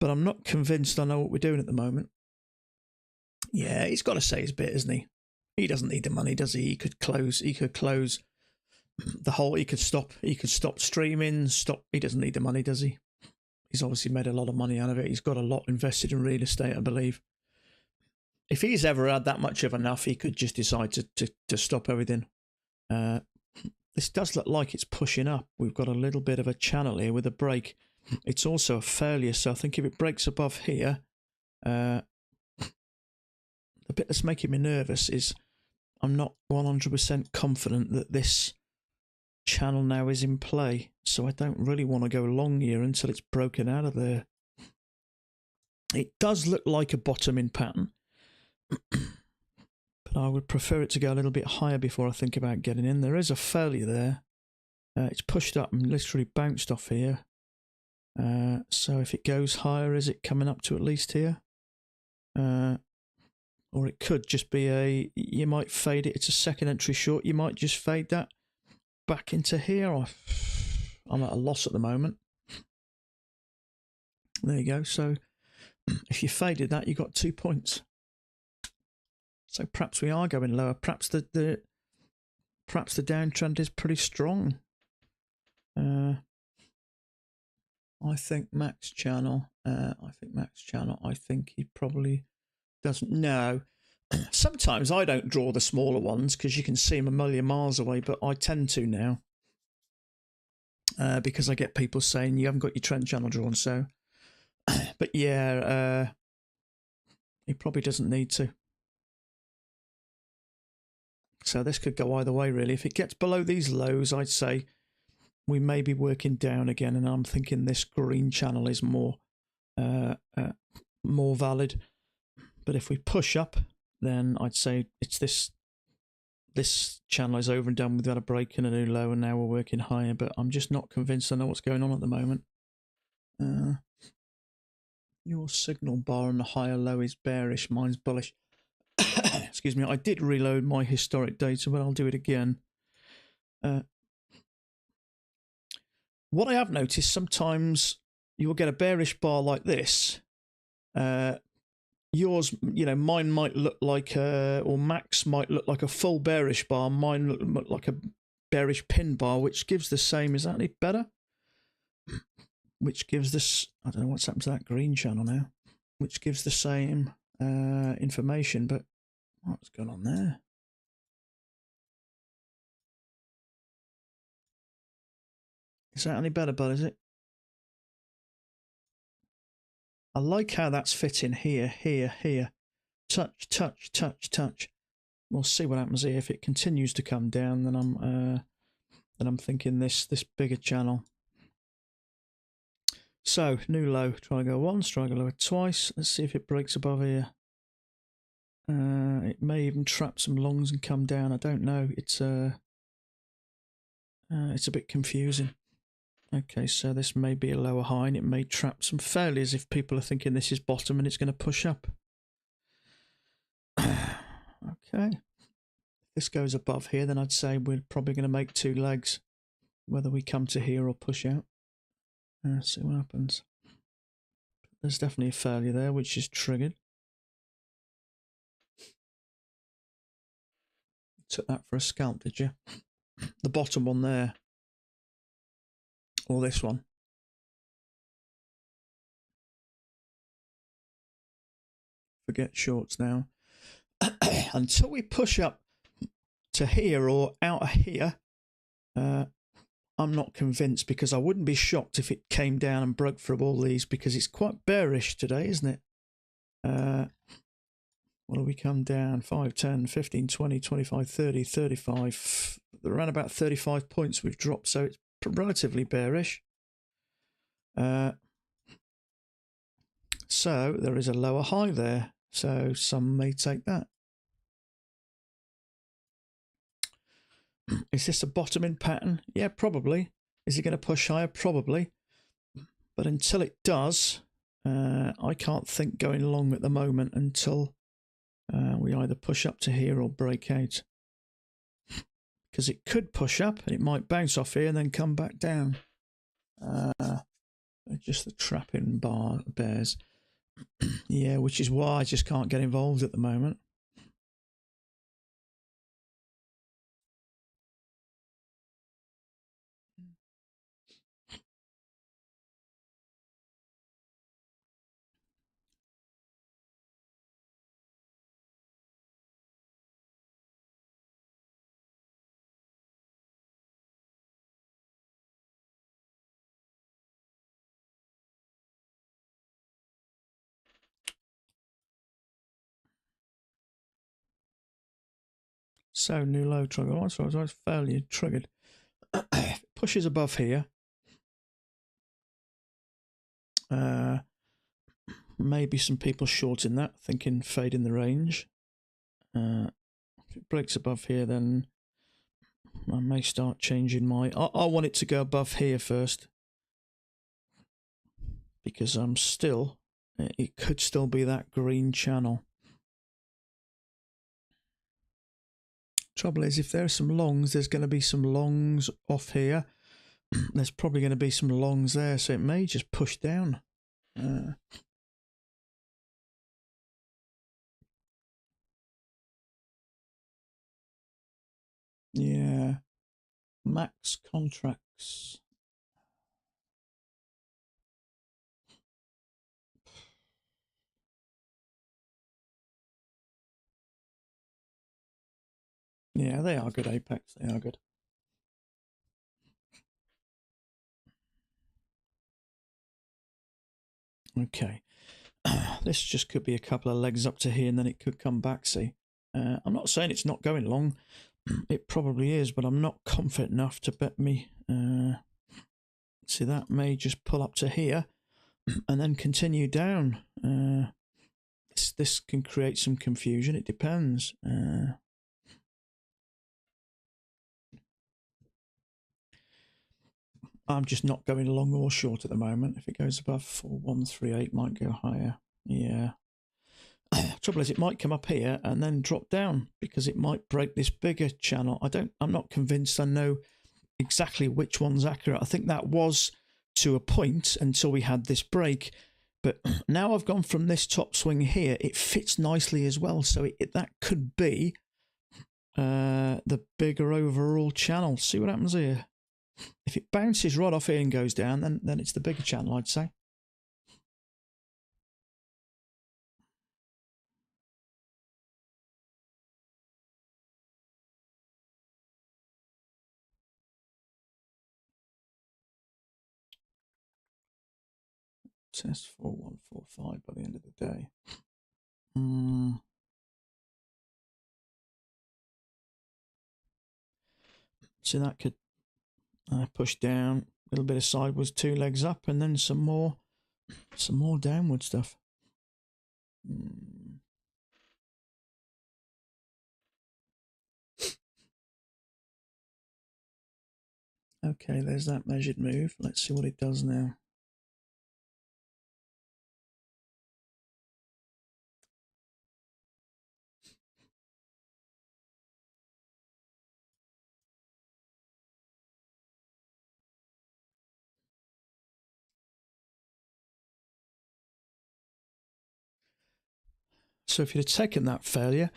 Speaker 1: But I'm not convinced I know what we're doing at the moment. Yeah, he's got to say his bit, isn't he? He doesn't need the money, does he? He could close the whole, he could stop streaming, he doesn't need the money, does he? He's obviously made a lot of money out of it. He's got a lot invested in real estate, I believe. If he's ever had that much of enough, he could just decide to stop everything. This does look like it's pushing up. We've got a little bit of a channel here with a break. It's also a failure, so I think if it breaks above here, the bit that's making me nervous is I'm not 100% confident that this channel now is in play, so I don't really want to go long here until it's broken out of there. It does look like a bottoming pattern, but I would prefer it to go a little bit higher before I think about getting in. There is a failure there. It's pushed up and literally bounced off here. So if it goes higher, is it coming up to at least here? Or it could just be you might fade it. It's a second entry short. You might just fade that back into here. I'm at a loss at the moment. There you go. So if you faded that, you got 2 points. So perhaps we are going lower. Perhaps the downtrend is pretty strong. I think Max channel. I think he probably doesn't know. Sometimes I don't draw the smaller ones because you can see them a million miles away, but I tend to now because I get people saying you haven't got your trend channel drawn. So, but yeah, he probably doesn't need to. So this could go either way, really. If it gets below these lows, I'd say we may be working down again, and I'm thinking this green channel is more valid. But if we push up, then I'd say it's this channel is over and done. We've got a break and a new low, and now we're working higher. But I'm just not convinced I know what's going on at the moment. Your signal bar on the higher low is bearish. Mine's bullish. Excuse me. I did reload my historic data, but I'll do it again. What I have noticed, sometimes you'll get a bearish bar like this. Yours, mine might look like or Max might look like a full bearish bar. Mine look like a bearish pin bar, which gives the same. Is that any better? Which gives this, I don't know what's happened to that green channel now, which gives the same information, but what's going on there? Is that any better, bud, is it? I like how that's fitting here, here, here. Touch, touch, touch, touch. We'll see what happens here. If it continues to come down, then I'm thinking this bigger channel. So new low. Try to go once. Try to go lower twice. Let's see if it breaks above here. It may even trap some longs and come down. I don't know. It's a bit confusing. Okay, so this may be a lower high, and it may trap some failures if people are thinking this is bottom and it's going to push up. Okay. If this goes above here, then I'd say we're probably going to make two legs, whether we come to here or push out. Let's see what happens. There's definitely a failure there, which is triggered. Took that for a scalp, did you? The bottom one there. Or this one. Forget shorts now. Until we push up to here or out of here, I'm not convinced, because I wouldn't be shocked if it came down and broke through all these, because it's quite bearish today, isn't it? What do we come down? 5, 10, 15, 20, 25, 30, 35. Around about 35 points we've dropped, so it's relatively bearish. So there is a lower high there, so some may take that. Is this a bottoming pattern? Yeah, probably. Is it going to push higher? Probably. But until it does, I can't think going long at the moment until we either push up to here or break out. Because it could push up and it might bounce off here and then come back down. Just the trapping bears. Yeah, which is why I just can't get involved at the moment. So new low trigger. Once failure triggered. Pushes above here. Maybe some people shorting that, thinking fade in the range. If it breaks above here, then I may start changing my... I want it to go above here first, because I'm still... It could still be that green channel. Trouble is, if there are some longs, there's going to be some longs off here. There's probably going to be some longs there, so it may just push down. Yeah. Max contracts. Yeah, they are good, Apex. They are good. Okay. This just could be a couple of legs up to here, and then it could come back, see. I'm not saying it's not going long. It probably is, but I'm not confident enough to bet me. See, that may just pull up to here and then continue down. This can create some confusion. It depends. I'm just not going long or short at the moment. If it goes above 4138, might go higher. Yeah. Trouble is, it might come up here and then drop down, because it might break this bigger channel. I'm not convinced I know exactly which one's accurate. I think that was to a point until we had this break, but now I've gone from this top swing here. It fits nicely as well, so that could be the bigger overall channel. See what happens here. If it bounces right off here and goes down, then it's the bigger channel, I'd say. Test 4145 by the end of the day. So that could push down, a little bit of sideways, 2 legs up, and then some more downward stuff. Okay, there's that measured move. Let's see what it does now. So if you'd have taken that failure,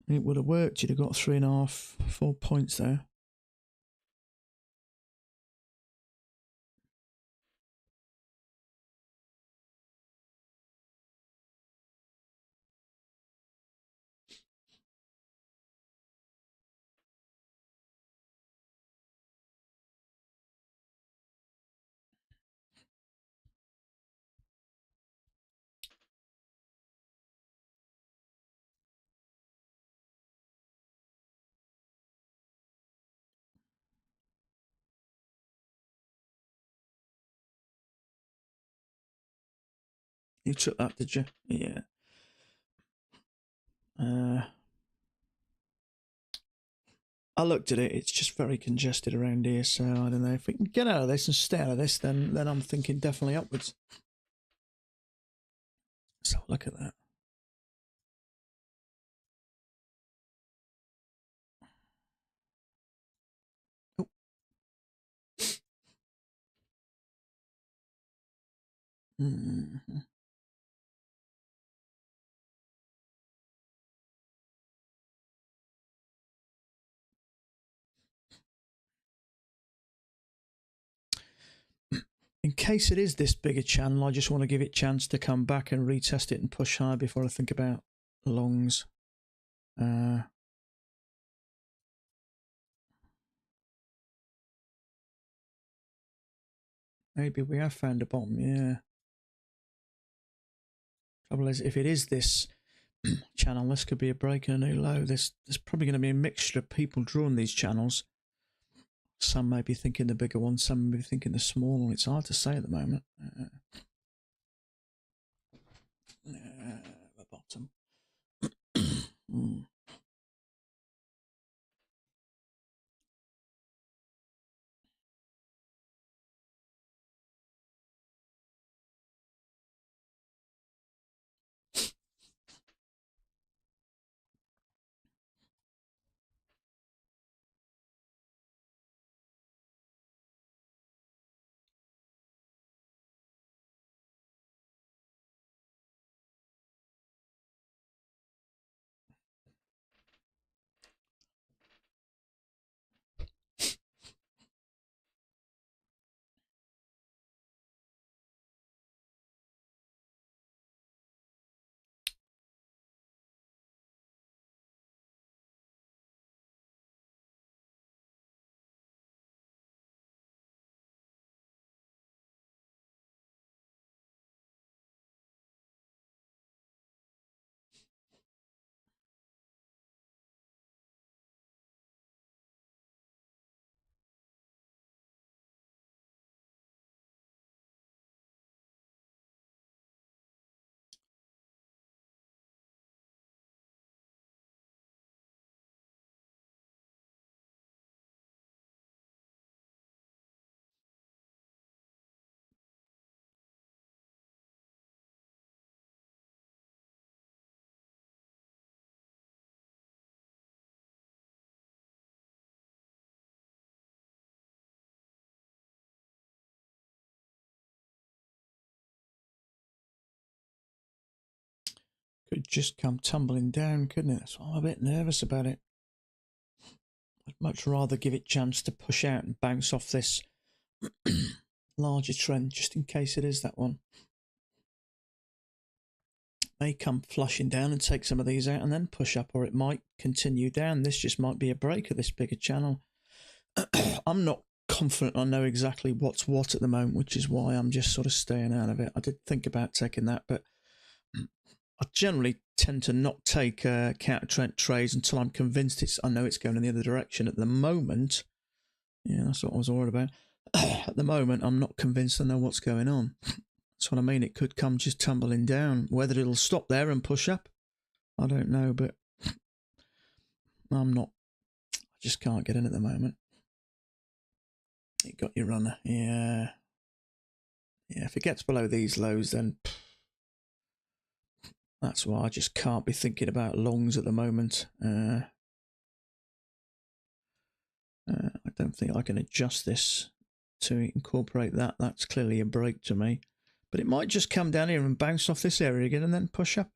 Speaker 1: it would have worked. You'd have got 3.5, 4 points there. You took that, did you? Yeah. I looked at it. It's just very congested around here. So I don't know if we can get out of this and stay out of this. Then I'm thinking definitely upwards. So look at that. Oh. Mm-hmm. In case it is this bigger channel, I just want to give it a chance to come back and retest it and push high before I think about longs. Maybe we have found a bottom, yeah. Trouble is, if it is this channel. This could be a break and a new low. There's probably going to be a mixture of people drawing these channels. Some may be thinking the bigger one, some may be thinking the small one. It's hard to say at the moment. The bottom. Could just come tumbling down, couldn't it? So I'm a bit nervous about it. I'd much rather give it a chance to push out and bounce off this larger trend, just in case it is that one. May come flushing down and take some of these out and then push up, or it might continue down. This just might be a break of this bigger channel. I'm not confident I know exactly what's what at the moment, which is why I'm just sort of staying out of it. I did think about taking that, but I generally tend to not take counter trend trades until I'm convinced I know it's going in the other direction. At the moment, yeah, that's what I was worried about. At the moment, I'm not convinced I know what's going on. That's what I mean. It could come just tumbling down. Whether it'll stop there and push up, I don't know, but I'm not. I just can't get in at the moment. You got your runner. Yeah. Yeah, if it gets below these lows, then that's why I just can't be thinking about longs at the moment. I don't think I can adjust this to incorporate that. That's clearly a break to me. But it might just come down here and bounce off this area again and then push up.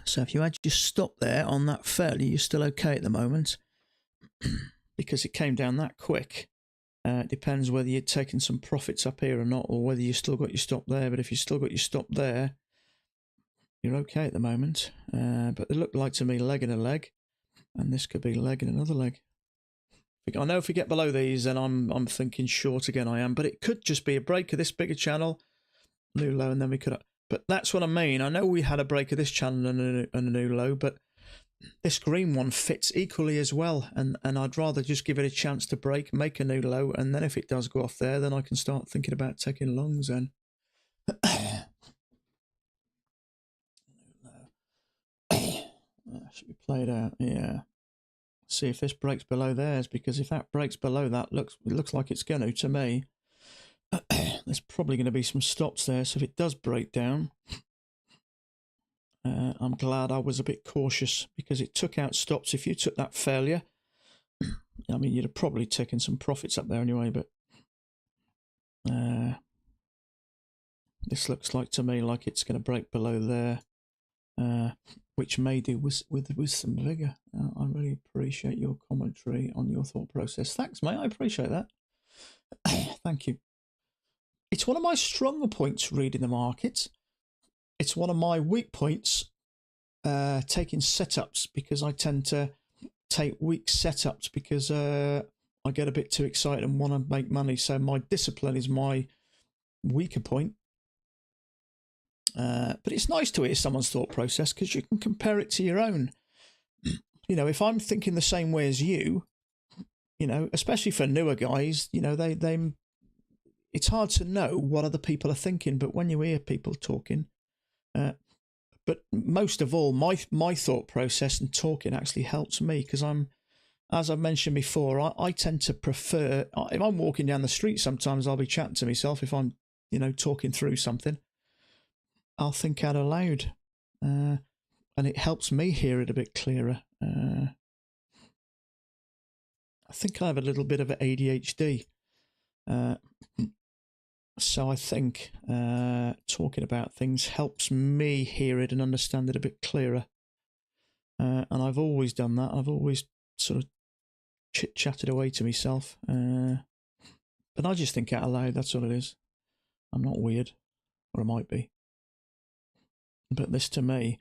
Speaker 1: So if you had your stop there on that fairly, you're still okay at the moment. Because it came down that quick. It depends whether you're taking some profits up here or not, or whether you still got your stop there. But if you still got your stop there, you're okay at the moment. But they look like to me leg and a leg, and this could be leg and another leg. I know if we get below these, then I'm thinking short again. I am, but it could just be a break of this bigger channel, new low, and then we could. But that's what I mean. I know we had a break of this channel and a new low, but this green one fits equally as well, and I'd rather just give it a chance to break, make a new low, and then if it does go off there, then I can start thinking about taking longs then. That should be played out, yeah. See if this breaks below theirs, because if that breaks below that, it looks like it's going to me. There's probably going to be some stops there, so if it does break down, I'm glad I was a bit cautious, because it took out stops. If you took that failure, I mean, you'd have probably taken some profits up there anyway, but this looks like to me like it's going to break below there, which may do with some vigor. I really appreciate your commentary on your thought process. Thanks, mate. I appreciate that. Thank you. It's one of my stronger points, reading the markets. It's one of my weak points, taking setups, because I tend to take weak setups because I get a bit too excited and want to make money. So my discipline is my weaker point. But it's nice to hear someone's thought process because you can compare it to your own. You know, if I'm thinking the same way as you, you know, especially for newer guys, you know, they it's hard to know what other people are thinking. But when you hear people talking, but most of all, my thought process and talking actually helps me because as I mentioned before, I tend to prefer, if I'm walking down the street, sometimes I'll be chatting to myself. If I'm, you know, talking through something, I'll think out aloud. And it helps me hear it a bit clearer. I think I have a little bit of ADHD. So I think talking about things helps me hear it and understand it a bit clearer. And I've always done that. I've always sort of chit-chatted away to myself. But I just think out aloud, that's all it is. I'm not weird, or I might be. But this to me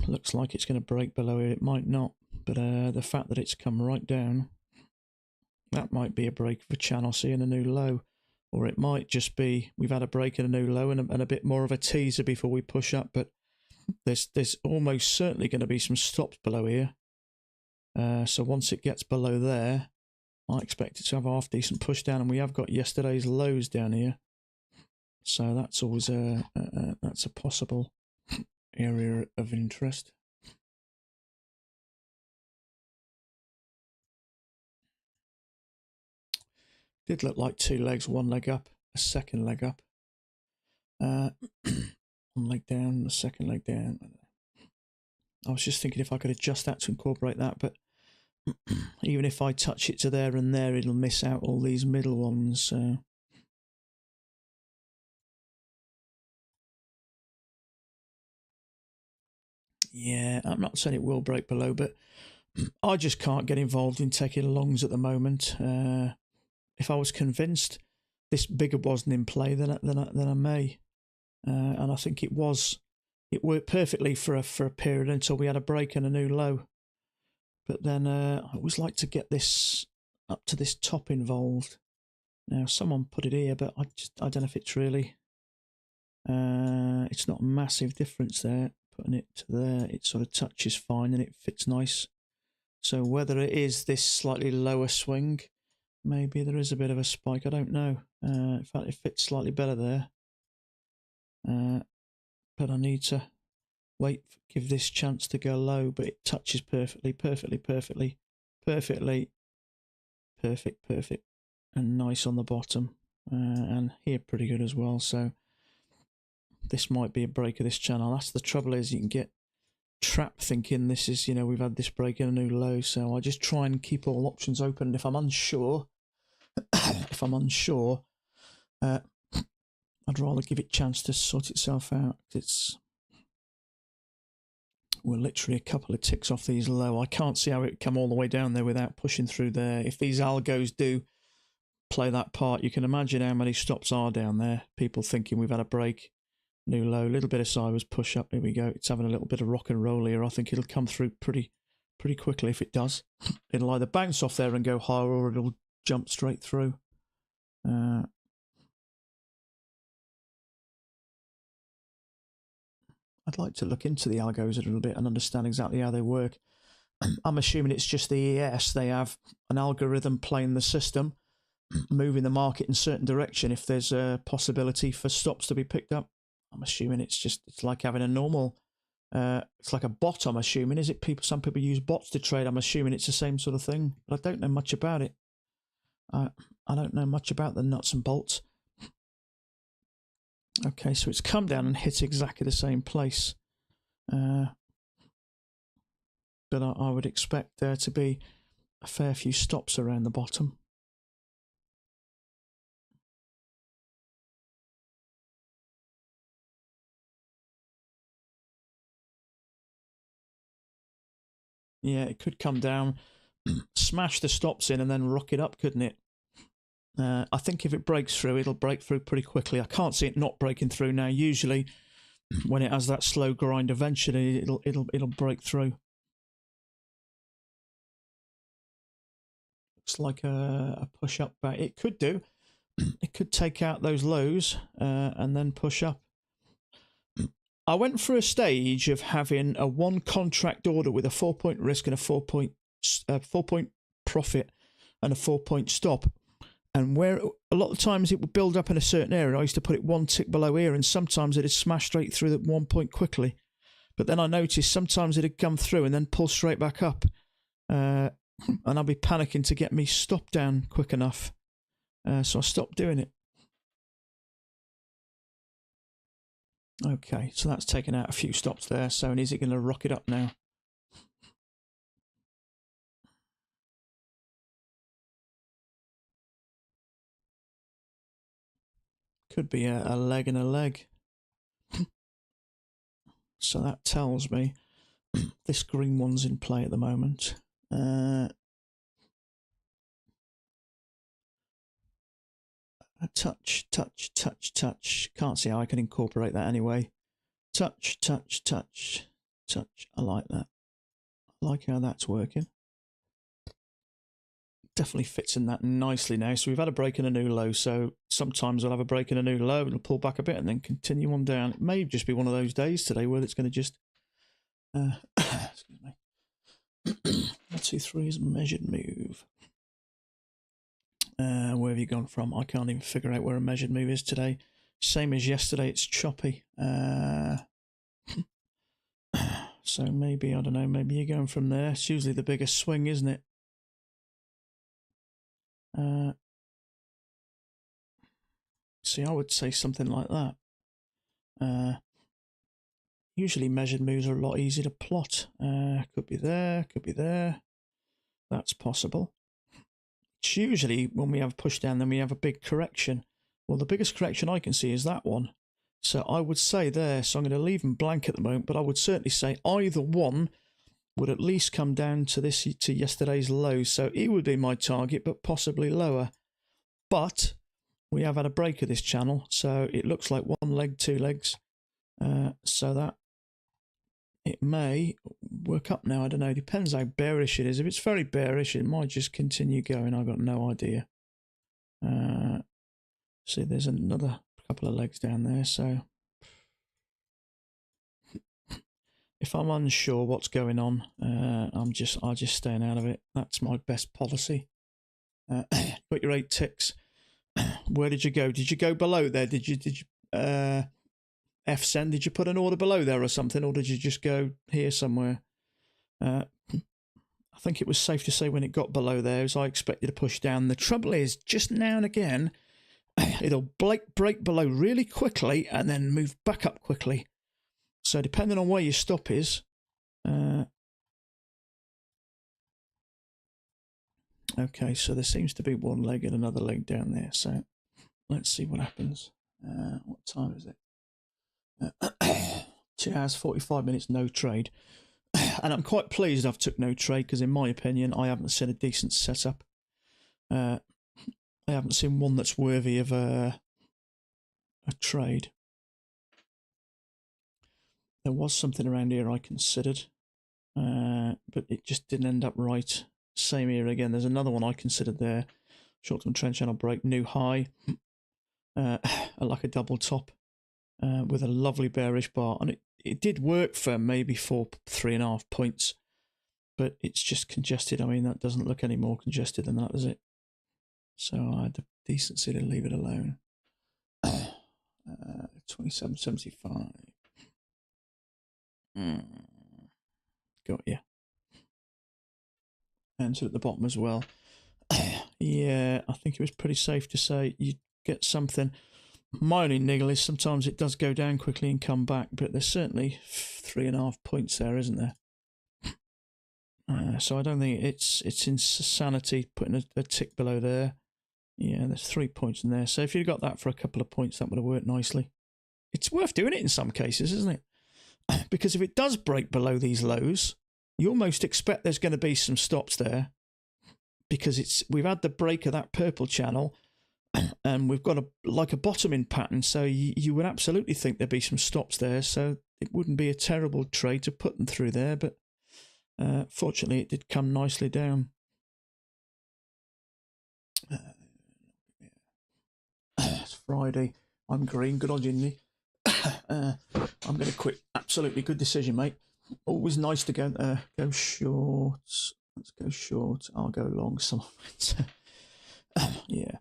Speaker 1: looks like it's going to break below here. It might not, but the fact that it's come right down, that might be a break of a channel seeing a new low. Or it might just be we've had a break and a new low and a bit more of a teaser before we push up. But there's almost certainly going to be some stops below here. So once it gets below there, I expect it to have a half decent push down. And we have got yesterday's lows down here. So that's always that's a possible area of interest. Did look like two legs, one leg up, a second leg up. One leg down, the second leg down. I was just thinking if I could adjust that to incorporate that, but even if I touch it to there and there, it'll miss out all these middle ones. So yeah, I'm not saying it will break below, but I just can't get involved in taking longs at the moment. If I was convinced this bigger wasn't in play, then I may. And I think it worked perfectly for a period until we had a break and a new low. But then I always like to get this up to this top involved. Now someone put it here, but I don't know if it's really. It's not a massive difference there. Putting it to there, it sort of touches fine and it fits nice. So whether it is this slightly lower swing, maybe there is a bit of a spike. I don't know. In fact, it fits slightly better there. But I need to give this chance to go low. But it touches perfectly, perfect, and nice on the bottom. And here pretty good as well. So this might be a break of this channel. That's the trouble, is you can get trapped thinking this is, you know, we've had this break and a new low. So I just try and keep all options open. And if I'm unsure, I'd rather give it a chance to sort itself out. We're literally a couple of ticks off these low. I can't see how it come all the way down there without pushing through there. If these algos do play that part, you can imagine how many stops are down there. People thinking we've had a break, new low, little bit of sideways push up. Here we go. It's having a little bit of rock and roll here. I think it'll come through pretty quickly. If it does, it'll either bounce off there and go higher, or it'll jump straight through. I'd like to look into the algos a little bit and understand exactly how they work. I'm assuming it's just the ES. They have an algorithm playing the system, moving the market in a certain direction if there's a possibility for stops to be picked up. I'm assuming it's like having a normal, it's like a bot, I'm assuming. Is it some people use bots to trade? I'm assuming it's the same sort of thing, but I don't know much about it. I don't know much about the nuts and bolts. Okay, so it's come down and hit exactly the same place. But I would expect there to be a fair few stops around the bottom. Yeah, it could come down, smash the stops in and then rock it up, couldn't it? I think if it breaks through, it'll break through pretty quickly. I can't see it not breaking through now. Usually when it has that slow grind, eventually it'll break through. Looks like a push up back. It could do. it could take out those lows and then push up. I went through a stage of having a 1 contract order with a 4-point risk and a 4-point profit and a 4-point stop. And where a lot of times it would build up in a certain area, I used to put it 1 tick below here, and sometimes it'd smash straight through the 1 point quickly. But then I noticed sometimes it'd come through and then pull straight back up. And I'd be panicking to get me stop down quick enough. So I stopped doing it. Okay, so that's taken out a few stops there. So is it going to rocket up now? Could be a leg and a leg. So that tells me this green one's in play at the moment. Touch, touch, touch, touch. Can't see how I can incorporate that anyway. Touch, touch, touch, touch. I like that. I like how that's working. Definitely fits in that nicely now. So we've had a break in a new low. So sometimes I'll have a break in a new low and it'll pull back a bit and then continue on down. It may just be one of those days today where it's going to just... excuse me. 1, 2, 3 is a measured move. Where have you gone from? I can't even figure out where a measured move is today. Same as yesterday, it's choppy. So maybe, I don't know, maybe you're going from there. It's usually the biggest swing, isn't it? See, I would say something like that. Usually measured moves are a lot easier to plot. Could be there, could be there. That's possible. It's usually when we have push down, then we have a big correction. Well, the biggest correction I can see is that one. So I would say there, so I'm going to leave them blank at the moment, but I would certainly say either one would at least come down to yesterday's low. So it would be my target, but possibly lower. But we have had a break of this channel, so it looks like 1 leg, 2 legs. So that it may work up now. I don't know. Depends how bearish it is. If it's very bearish, it might just continue going. I've got no idea. See, there's another couple of legs down there. So if I'm unsure what's going on, I'll just staying out of it. That's my best policy. Got your 8 ticks. Where did you go? Did you go below there? Did you F-send? Did you put an order below there or something, or did you just go here somewhere? I think it was safe to say when it got below there, as I expected to push down. The trouble is, just now and again, it'll break below really quickly and then move back up quickly. So depending on where your stop is, okay, so there seems to be 1 leg and another leg down there. So let's see what happens. What time is it? 2 hours, 45 minutes, no trade. And I'm quite pleased I've took no trade because in my opinion, I haven't seen a decent setup. I haven't seen one that's worthy of a trade. There was something around here I considered, but it just didn't end up right. Same here again. There's another one I considered there. Short-term trend channel break, new high, like a double top with a lovely bearish bar. And it did work for maybe 3.5 points, but it's just congested. I mean, that doesn't look any more congested than that, does it? So I had the decency to leave it alone. 27.75. Got you. Entered at the bottom as well. Yeah, I think it was pretty safe to say you'd get something. My only niggle is sometimes it does go down quickly and come back, but there's certainly 3.5 points there, isn't there? So I don't think it's insanity putting a tick below there. Yeah, there's 3 points in there. So if you'd got that for a couple of points, that would have worked nicely. It's worth doing it in some cases, isn't it? Because if it does break below these lows, you almost expect there's going to be some stops there, because we've had the break of that purple channel and we've got a bottoming pattern, so you would absolutely think there'd be some stops there, so it wouldn't be a terrible trade to put them through there, but fortunately it did come nicely down. Friday. I'm green. Good on you, Nick. I'm going to quit. Absolutely good decision, mate. Always nice to go short. Let's go short. I'll go long. Some yeah.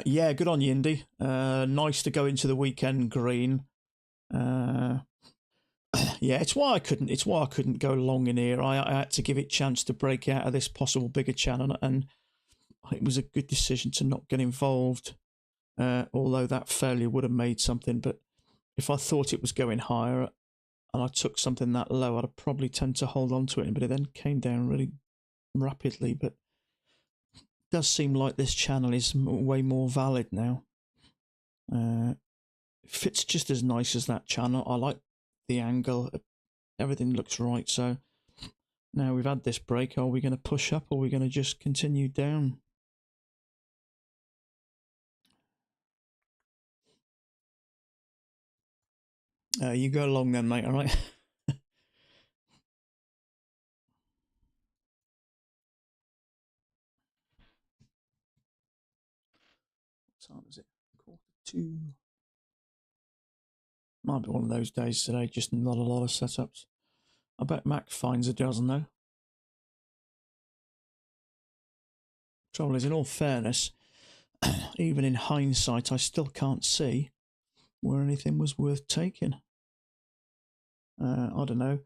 Speaker 1: Yeah, good on you, Indy. Nice to go into the weekend green. Yeah, it's why I couldn't go long in here. I had to give it a chance to break out of this possible bigger channel, and it was a good decision to not get involved. Although that failure would have made something, but if I thought it was going higher and I took something that low, I'd probably tend to hold on to it. But it then came down really rapidly. But it does seem like this channel is way more valid now. Fits just as nice as that channel. I like the angle. Everything looks right. So now we've had this break. Are we going to push up or are we going to just continue down? You go along then, mate, all right? What time is it? 1:45. Might be one of those days today, just not a lot of setups. I bet Mac finds a dozen though. Trouble is, in all fairness, even in hindsight, I still can't see where anything was worth taking. I don't know.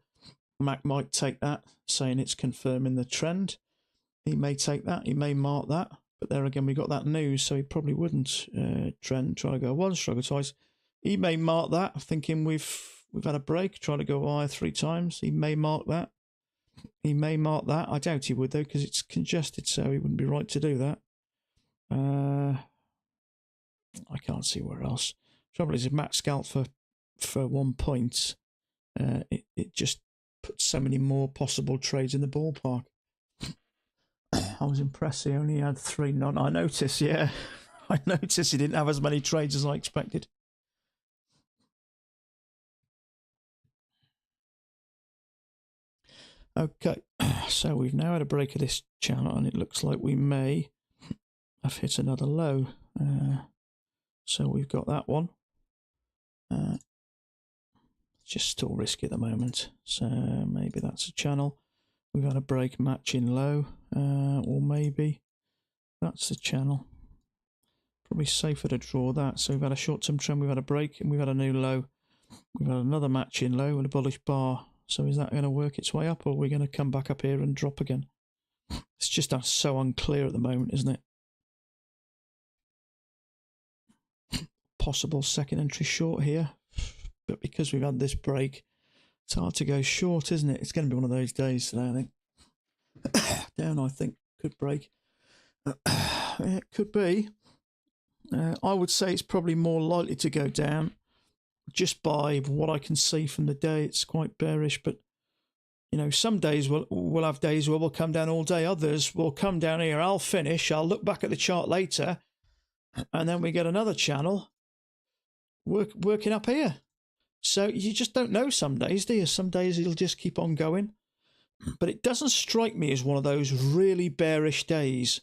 Speaker 1: Mac might take that, saying it's confirming the trend. He may take that, he may mark that, but there again, we got that news, so he probably wouldn't trend, try to go once, struggle twice. He may mark that, thinking we've had a break, try to go higher 3 times. He may mark that. He may mark that. I doubt he would, though, because it's congested, so he wouldn't be right to do that. I can't see where else. Trouble is, if Matt scalped for 1 point, it just puts so many more possible trades in the ballpark. I was impressed. He only had 3 none. I noticed, yeah. I noticed he didn't have as many trades as I expected. Okay, so we've now had a break of this channel, and it looks like we may have hit another low. So we've got that one. Just still risky at the moment, so maybe that's a channel. We've had a break matching low, or maybe that's the channel. Probably safer to draw that. So we've had a short-term trend, we've had a break, and we've had a new low. We've had another matching low and a bullish bar. So is that going to work its way up, or are we going to come back up here and drop again? It's just so unclear at the moment, isn't it? Possible second entry short here, but because we've had this break, it's hard to go short, isn't it? It's going to be one of those days today, I think. Down, I think, could break. It could be. I would say it's probably more likely to go down, just by what I can see from the day. It's quite bearish, but you know, some days we'll have days where we'll come down all day. Others will come down here. I'll finish. I'll look back at the chart later, and then we get another channel working up here. So you just don't know some days, do you? Some days it'll just keep on going. But it doesn't strike me as one of those really bearish days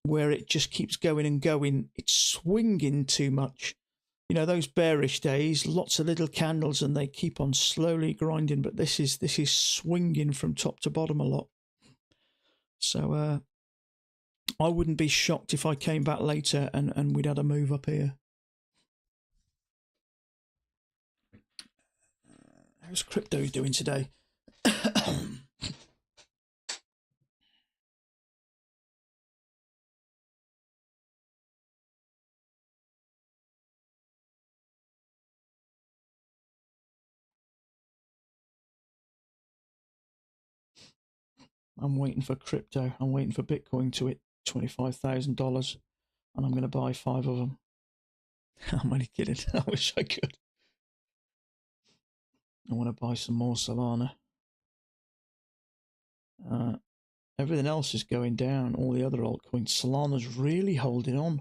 Speaker 1: where it just keeps going and going. It's swinging too much. You know, those bearish days, lots of little candles and they keep on slowly grinding. But this is swinging from top to bottom a lot. So I wouldn't be shocked if I came back later and we'd had a move up here. How's crypto doing today? I'm waiting for crypto. I'm waiting for Bitcoin to hit $25,000, and I'm going to buy 5 of them. I'm only kidding. I wish I could. I want to buy some more Solana. Everything else is going down. All the other altcoins. Solana's really holding on.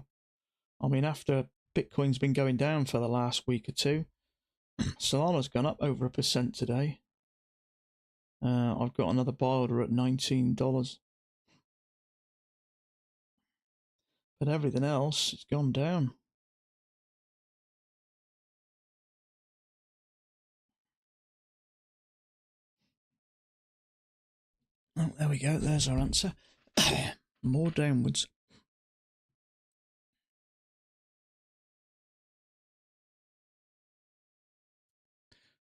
Speaker 1: I mean, after Bitcoin's been going down for the last week or two, Solana's gone up over 1% today. I've got another buy order at $19. But everything else, it's gone down. Oh, there we go. There's our answer. More downwards.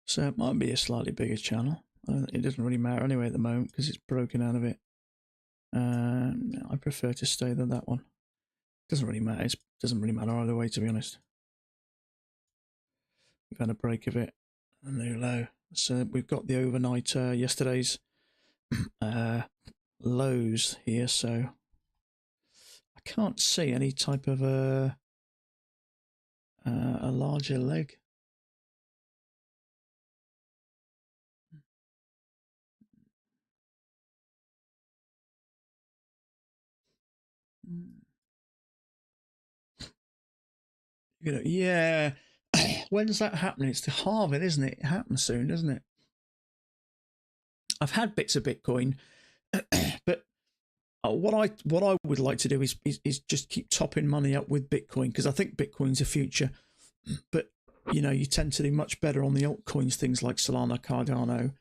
Speaker 1: So it might be a slightly bigger channel. It doesn't really matter anyway at the moment because it's broken out of it. I prefer to stay with that one. Doesn't really matter. It doesn't really matter either way, to be honest. We've had a break of it, a new low. So we've got the overnight, yesterday's lows here. So I can't see any type of a larger leg. You know, yeah. When's that happening? It's the halving, isn't it? It happens soon, doesn't it? I've had bits of Bitcoin, but what I would like to do is just keep topping money up with Bitcoin because I think Bitcoin's the future. But you know, you tend to do much better on the altcoins, things like Solana, Cardano.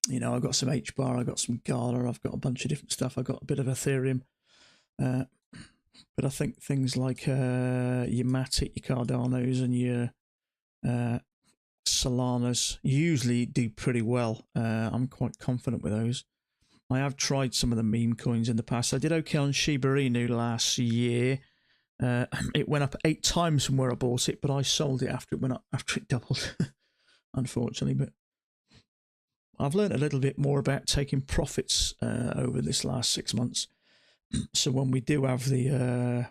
Speaker 1: You know, I've got some HBAR, I've got some Gala, I've got a bunch of different stuff. I've got a bit of Ethereum. But I think things like your Matic, your Cardanos, and your Solanas usually do pretty well. I'm quite confident with those. I have tried some of the meme coins in the past. I did okay on Shiba Inu last year. It went up 8 times from where I bought it, but I sold it after it went up, after it doubled, unfortunately. But I've learned a little bit more about taking profits over this last 6 months. So when we do have the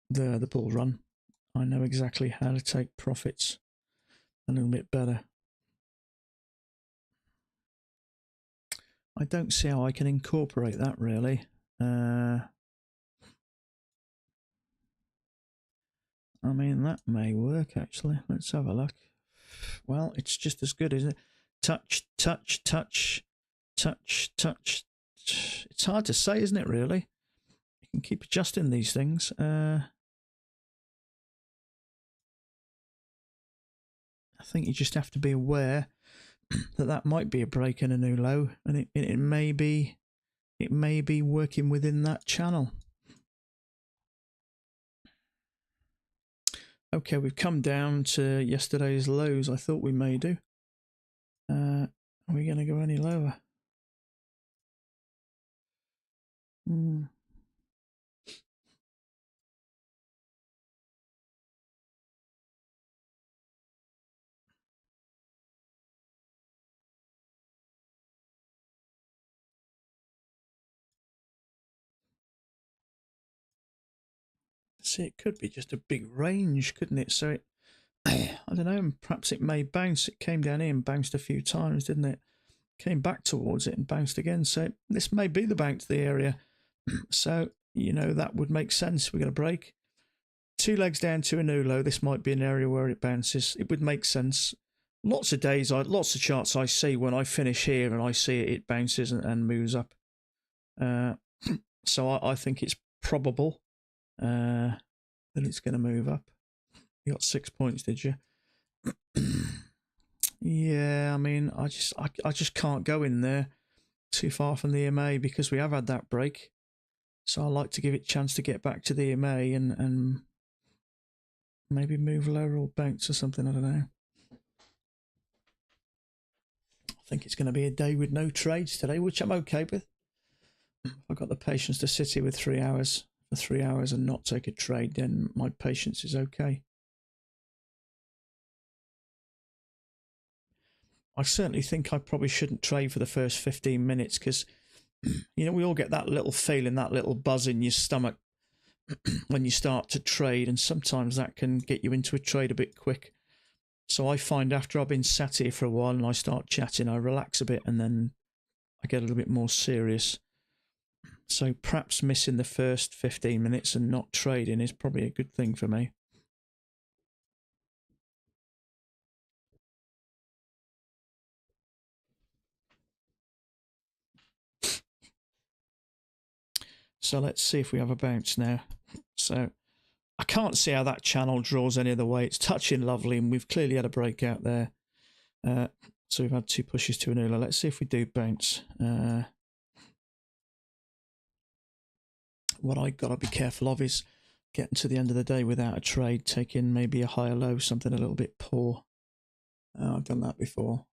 Speaker 1: bull run, I know exactly how to take profits a little bit better. I don't see how I can incorporate that really. I mean, that may work actually. Let's have a look. Well, it's just as good, isn't it? Touch, touch, touch, touch, touch. It's hard to say, isn't it, really? You can keep adjusting these things. I think you just have to be aware that that might be a break and a new low, and it may be working within that channel. Okay, we've come down to yesterday's lows. I thought we may do. Are we going to go any lower? See, it could be just a big range, couldn't it? So it, I don't know, perhaps it may bounce. It came down here and bounced a few times, didn't it? Came back towards it and bounced again. So this may be the bounce to the area. So, you know, that would make sense. We're going to break 2 legs down to a new low. This might be an area where it bounces. It would make sense. Lots of days, lots of charts I see when I finish here and I see it bounces and moves up. So I think it's probable that it's going to move up. You got 6 points, did you? Yeah, I mean, I just can't go in there too far from the EMA because we have had that break. So I like to give it a chance to get back to the EMA and maybe move lower or bounce or something. I don't know. I think it's going to be a day with no trades today, which I'm okay with. I've got the patience to sit here with 3 hours for 3 hours and not take a trade, then my patience is okay. I certainly think I probably shouldn't trade for the first 15 minutes because, you know, we all get that little feeling, that little buzz in your stomach when you start to trade, and sometimes that can get you into a trade a bit quick. So I find after I've been sat here for a while and I start chatting, I relax a bit and then I get a little bit more serious. So perhaps missing the first 15 minutes and not trading is probably a good thing for me. So let's see if we have a bounce now. So I can't see how that channel draws any other way. It's touching lovely, and we've clearly had a breakout there. So we've had 2 pushes to an ULA. Let's see if we do bounce. What I got to be careful of is getting to the end of the day without a trade, taking maybe a higher low, something a little bit poor. I've done that before.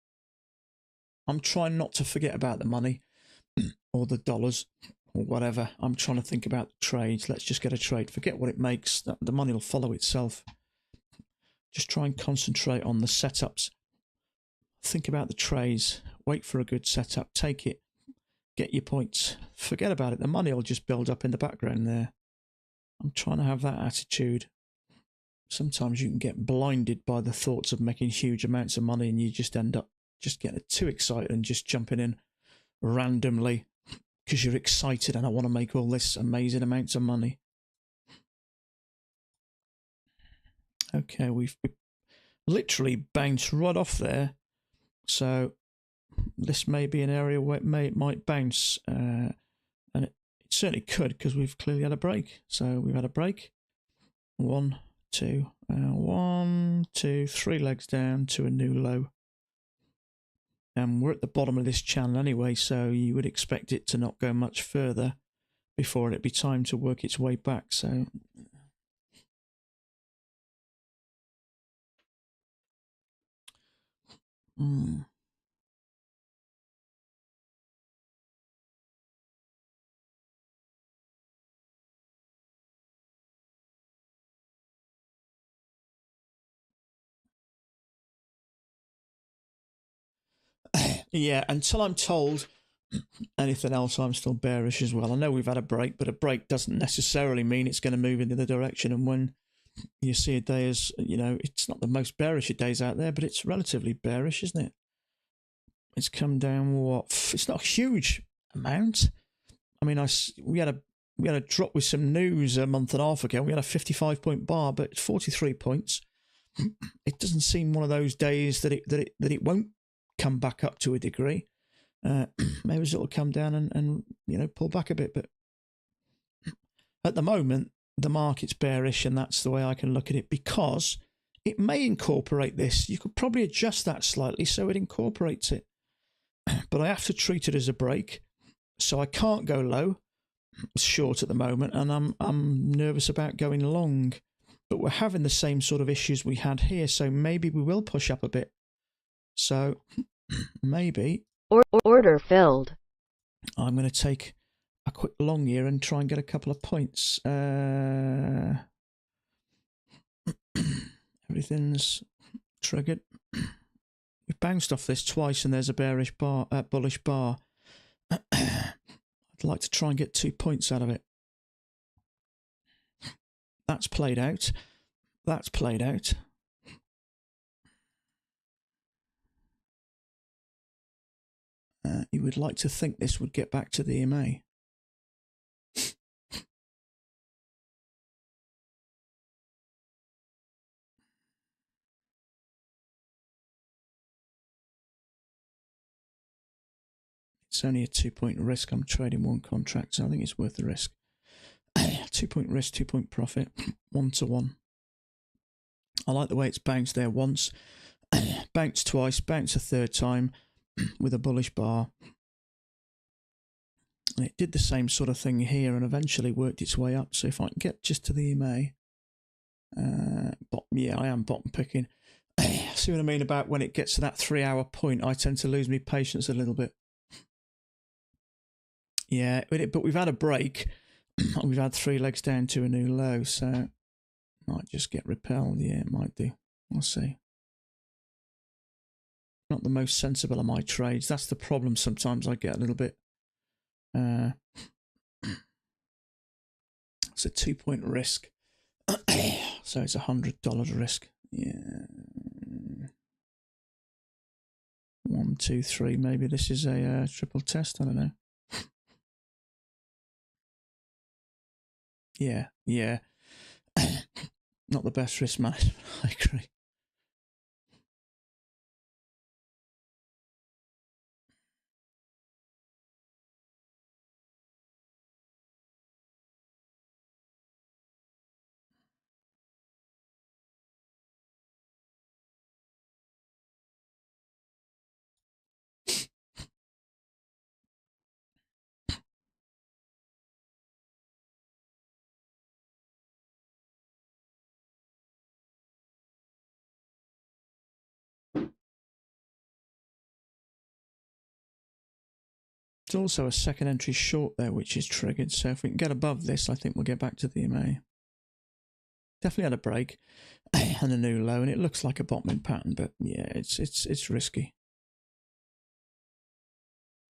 Speaker 1: I'm trying not to forget about the money or the dollars or whatever. I'm trying to think about the trades. Let's just get a trade. Forget what it makes. The money will follow itself. Just try and concentrate on the setups. Think about the trades. Wait for a good setup. Take it. Get your points. Forget about it. The money will just build up in the background there. I'm trying to have that attitude. Sometimes you can get blinded by the thoughts of making huge amounts of money, and you just end up just getting too excited and just jumping in randomly because you're excited and I want to make all this amazing amounts of money. Okay, we've literally bounced right off there. So this may be an area where it might bounce. And it certainly could, because we've clearly had a break. So we've had a break. 1, 2, 1, 2, 3 legs down to a new low. And we're at the bottom of this channel anyway, so you would expect it to not go much further before it'd be time to work its way back. So yeah, until I'm told anything else, I'm still bearish as well. I know we've had a break, but a break doesn't necessarily mean it's going to move in the other direction. And when you see a day as, it's not the most bearish of days out there, but it's relatively bearish, isn't it? It's come down it's not a huge amount. I mean, we had a drop with some news a month and a half ago. We had a 55-point bar, but 43 points. It doesn't seem one of those days that it won't come back up to a degree. Maybe it'll come down and pull back a bit, but at the moment the market's bearish, and that's the way I can look at it, because it may incorporate this. You could probably adjust that slightly so it incorporates it, but I have to treat it as a break, so I can't go low. It's short at the moment, and I'm nervous about going long, but we're having the same sort of issues we had here, so maybe we will push up a bit. So maybe
Speaker 2: order filled.
Speaker 1: I'm going to take a quick long here and try and get a couple of points. Everything's triggered. We've bounced off this twice, and there's a bullish bar. I'd like to try and get 2 points out of it. That's played out. That's played out. You would like to think this would get back to the EMA. It's only a 2-point risk. I'm trading one contract, so I think it's worth the risk. 2-point risk, 2-point profit, 1-to-1. I like the way it's bounced there once, bounced twice, bounced a third time with a bullish bar. And it did the same sort of thing here and eventually worked its way up. So if I can get just to the EMA, yeah, I am bottom picking. See what I mean about when it gets to that 3-hour point, I tend to lose my patience a little bit. Yeah, but we've had a break. We've had 3 legs down to a new low, so might just get repelled. Yeah, it might do. We'll see. Not the most sensible of my trades. That's the problem. Sometimes I get a little bit. It's a 2-point risk. So it's $100 risk. Yeah. 1, 2, 3. Maybe this is a triple test. I don't know. Yeah. Not the best risk management. I agree. There's also a second entry short there, which is triggered. So if we can get above this, I think we'll get back to the EMA. Definitely had a break and a new low, and it looks like a bottoming pattern, but yeah, it's risky.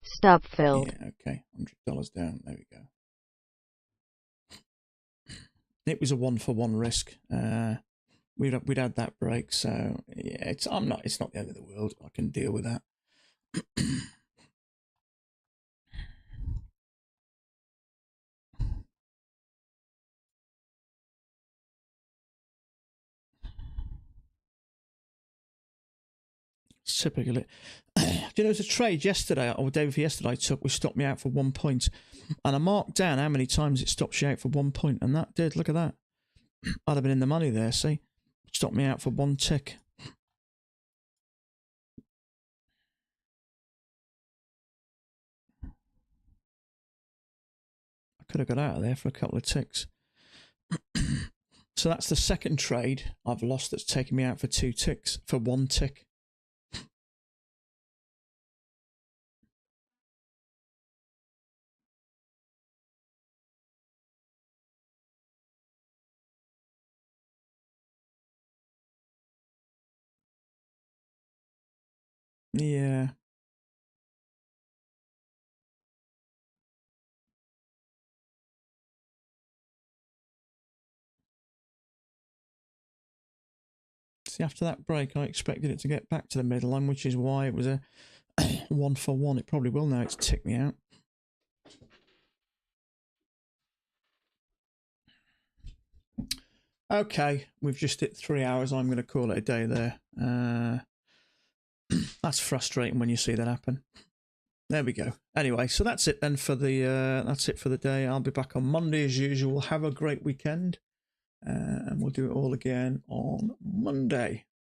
Speaker 2: Stop filled.
Speaker 1: Yeah, okay, $100 down. There we go. It was a 1-for-1 risk. We'd had that break, so yeah, it's not the end of the world. I can deal with that. Typically, do you know, there was a trade yesterday or day before yesterday I took, which stopped me out for 1 point, and I marked down how many times it stops you out for 1 point, and that did. Look at that. I'd have been in the money there. See, stopped me out for 1 tick. I could have got out of there for a couple of ticks. So that's the second trade I've lost that's taken me out for 2 ticks, for 1 tick. Yeah. See, after that break, I expected it to get back to the middle line, which is why it was a 1-for-1. It probably will now. It's ticked me out. Okay, we've just hit 3 hours. I'm going to call it a day there. That's frustrating when you see that happen. There we go. Anyway, so that's it then for the day. I'll be back on Monday as usual. Have a great weekend, and we'll do it all again on Monday.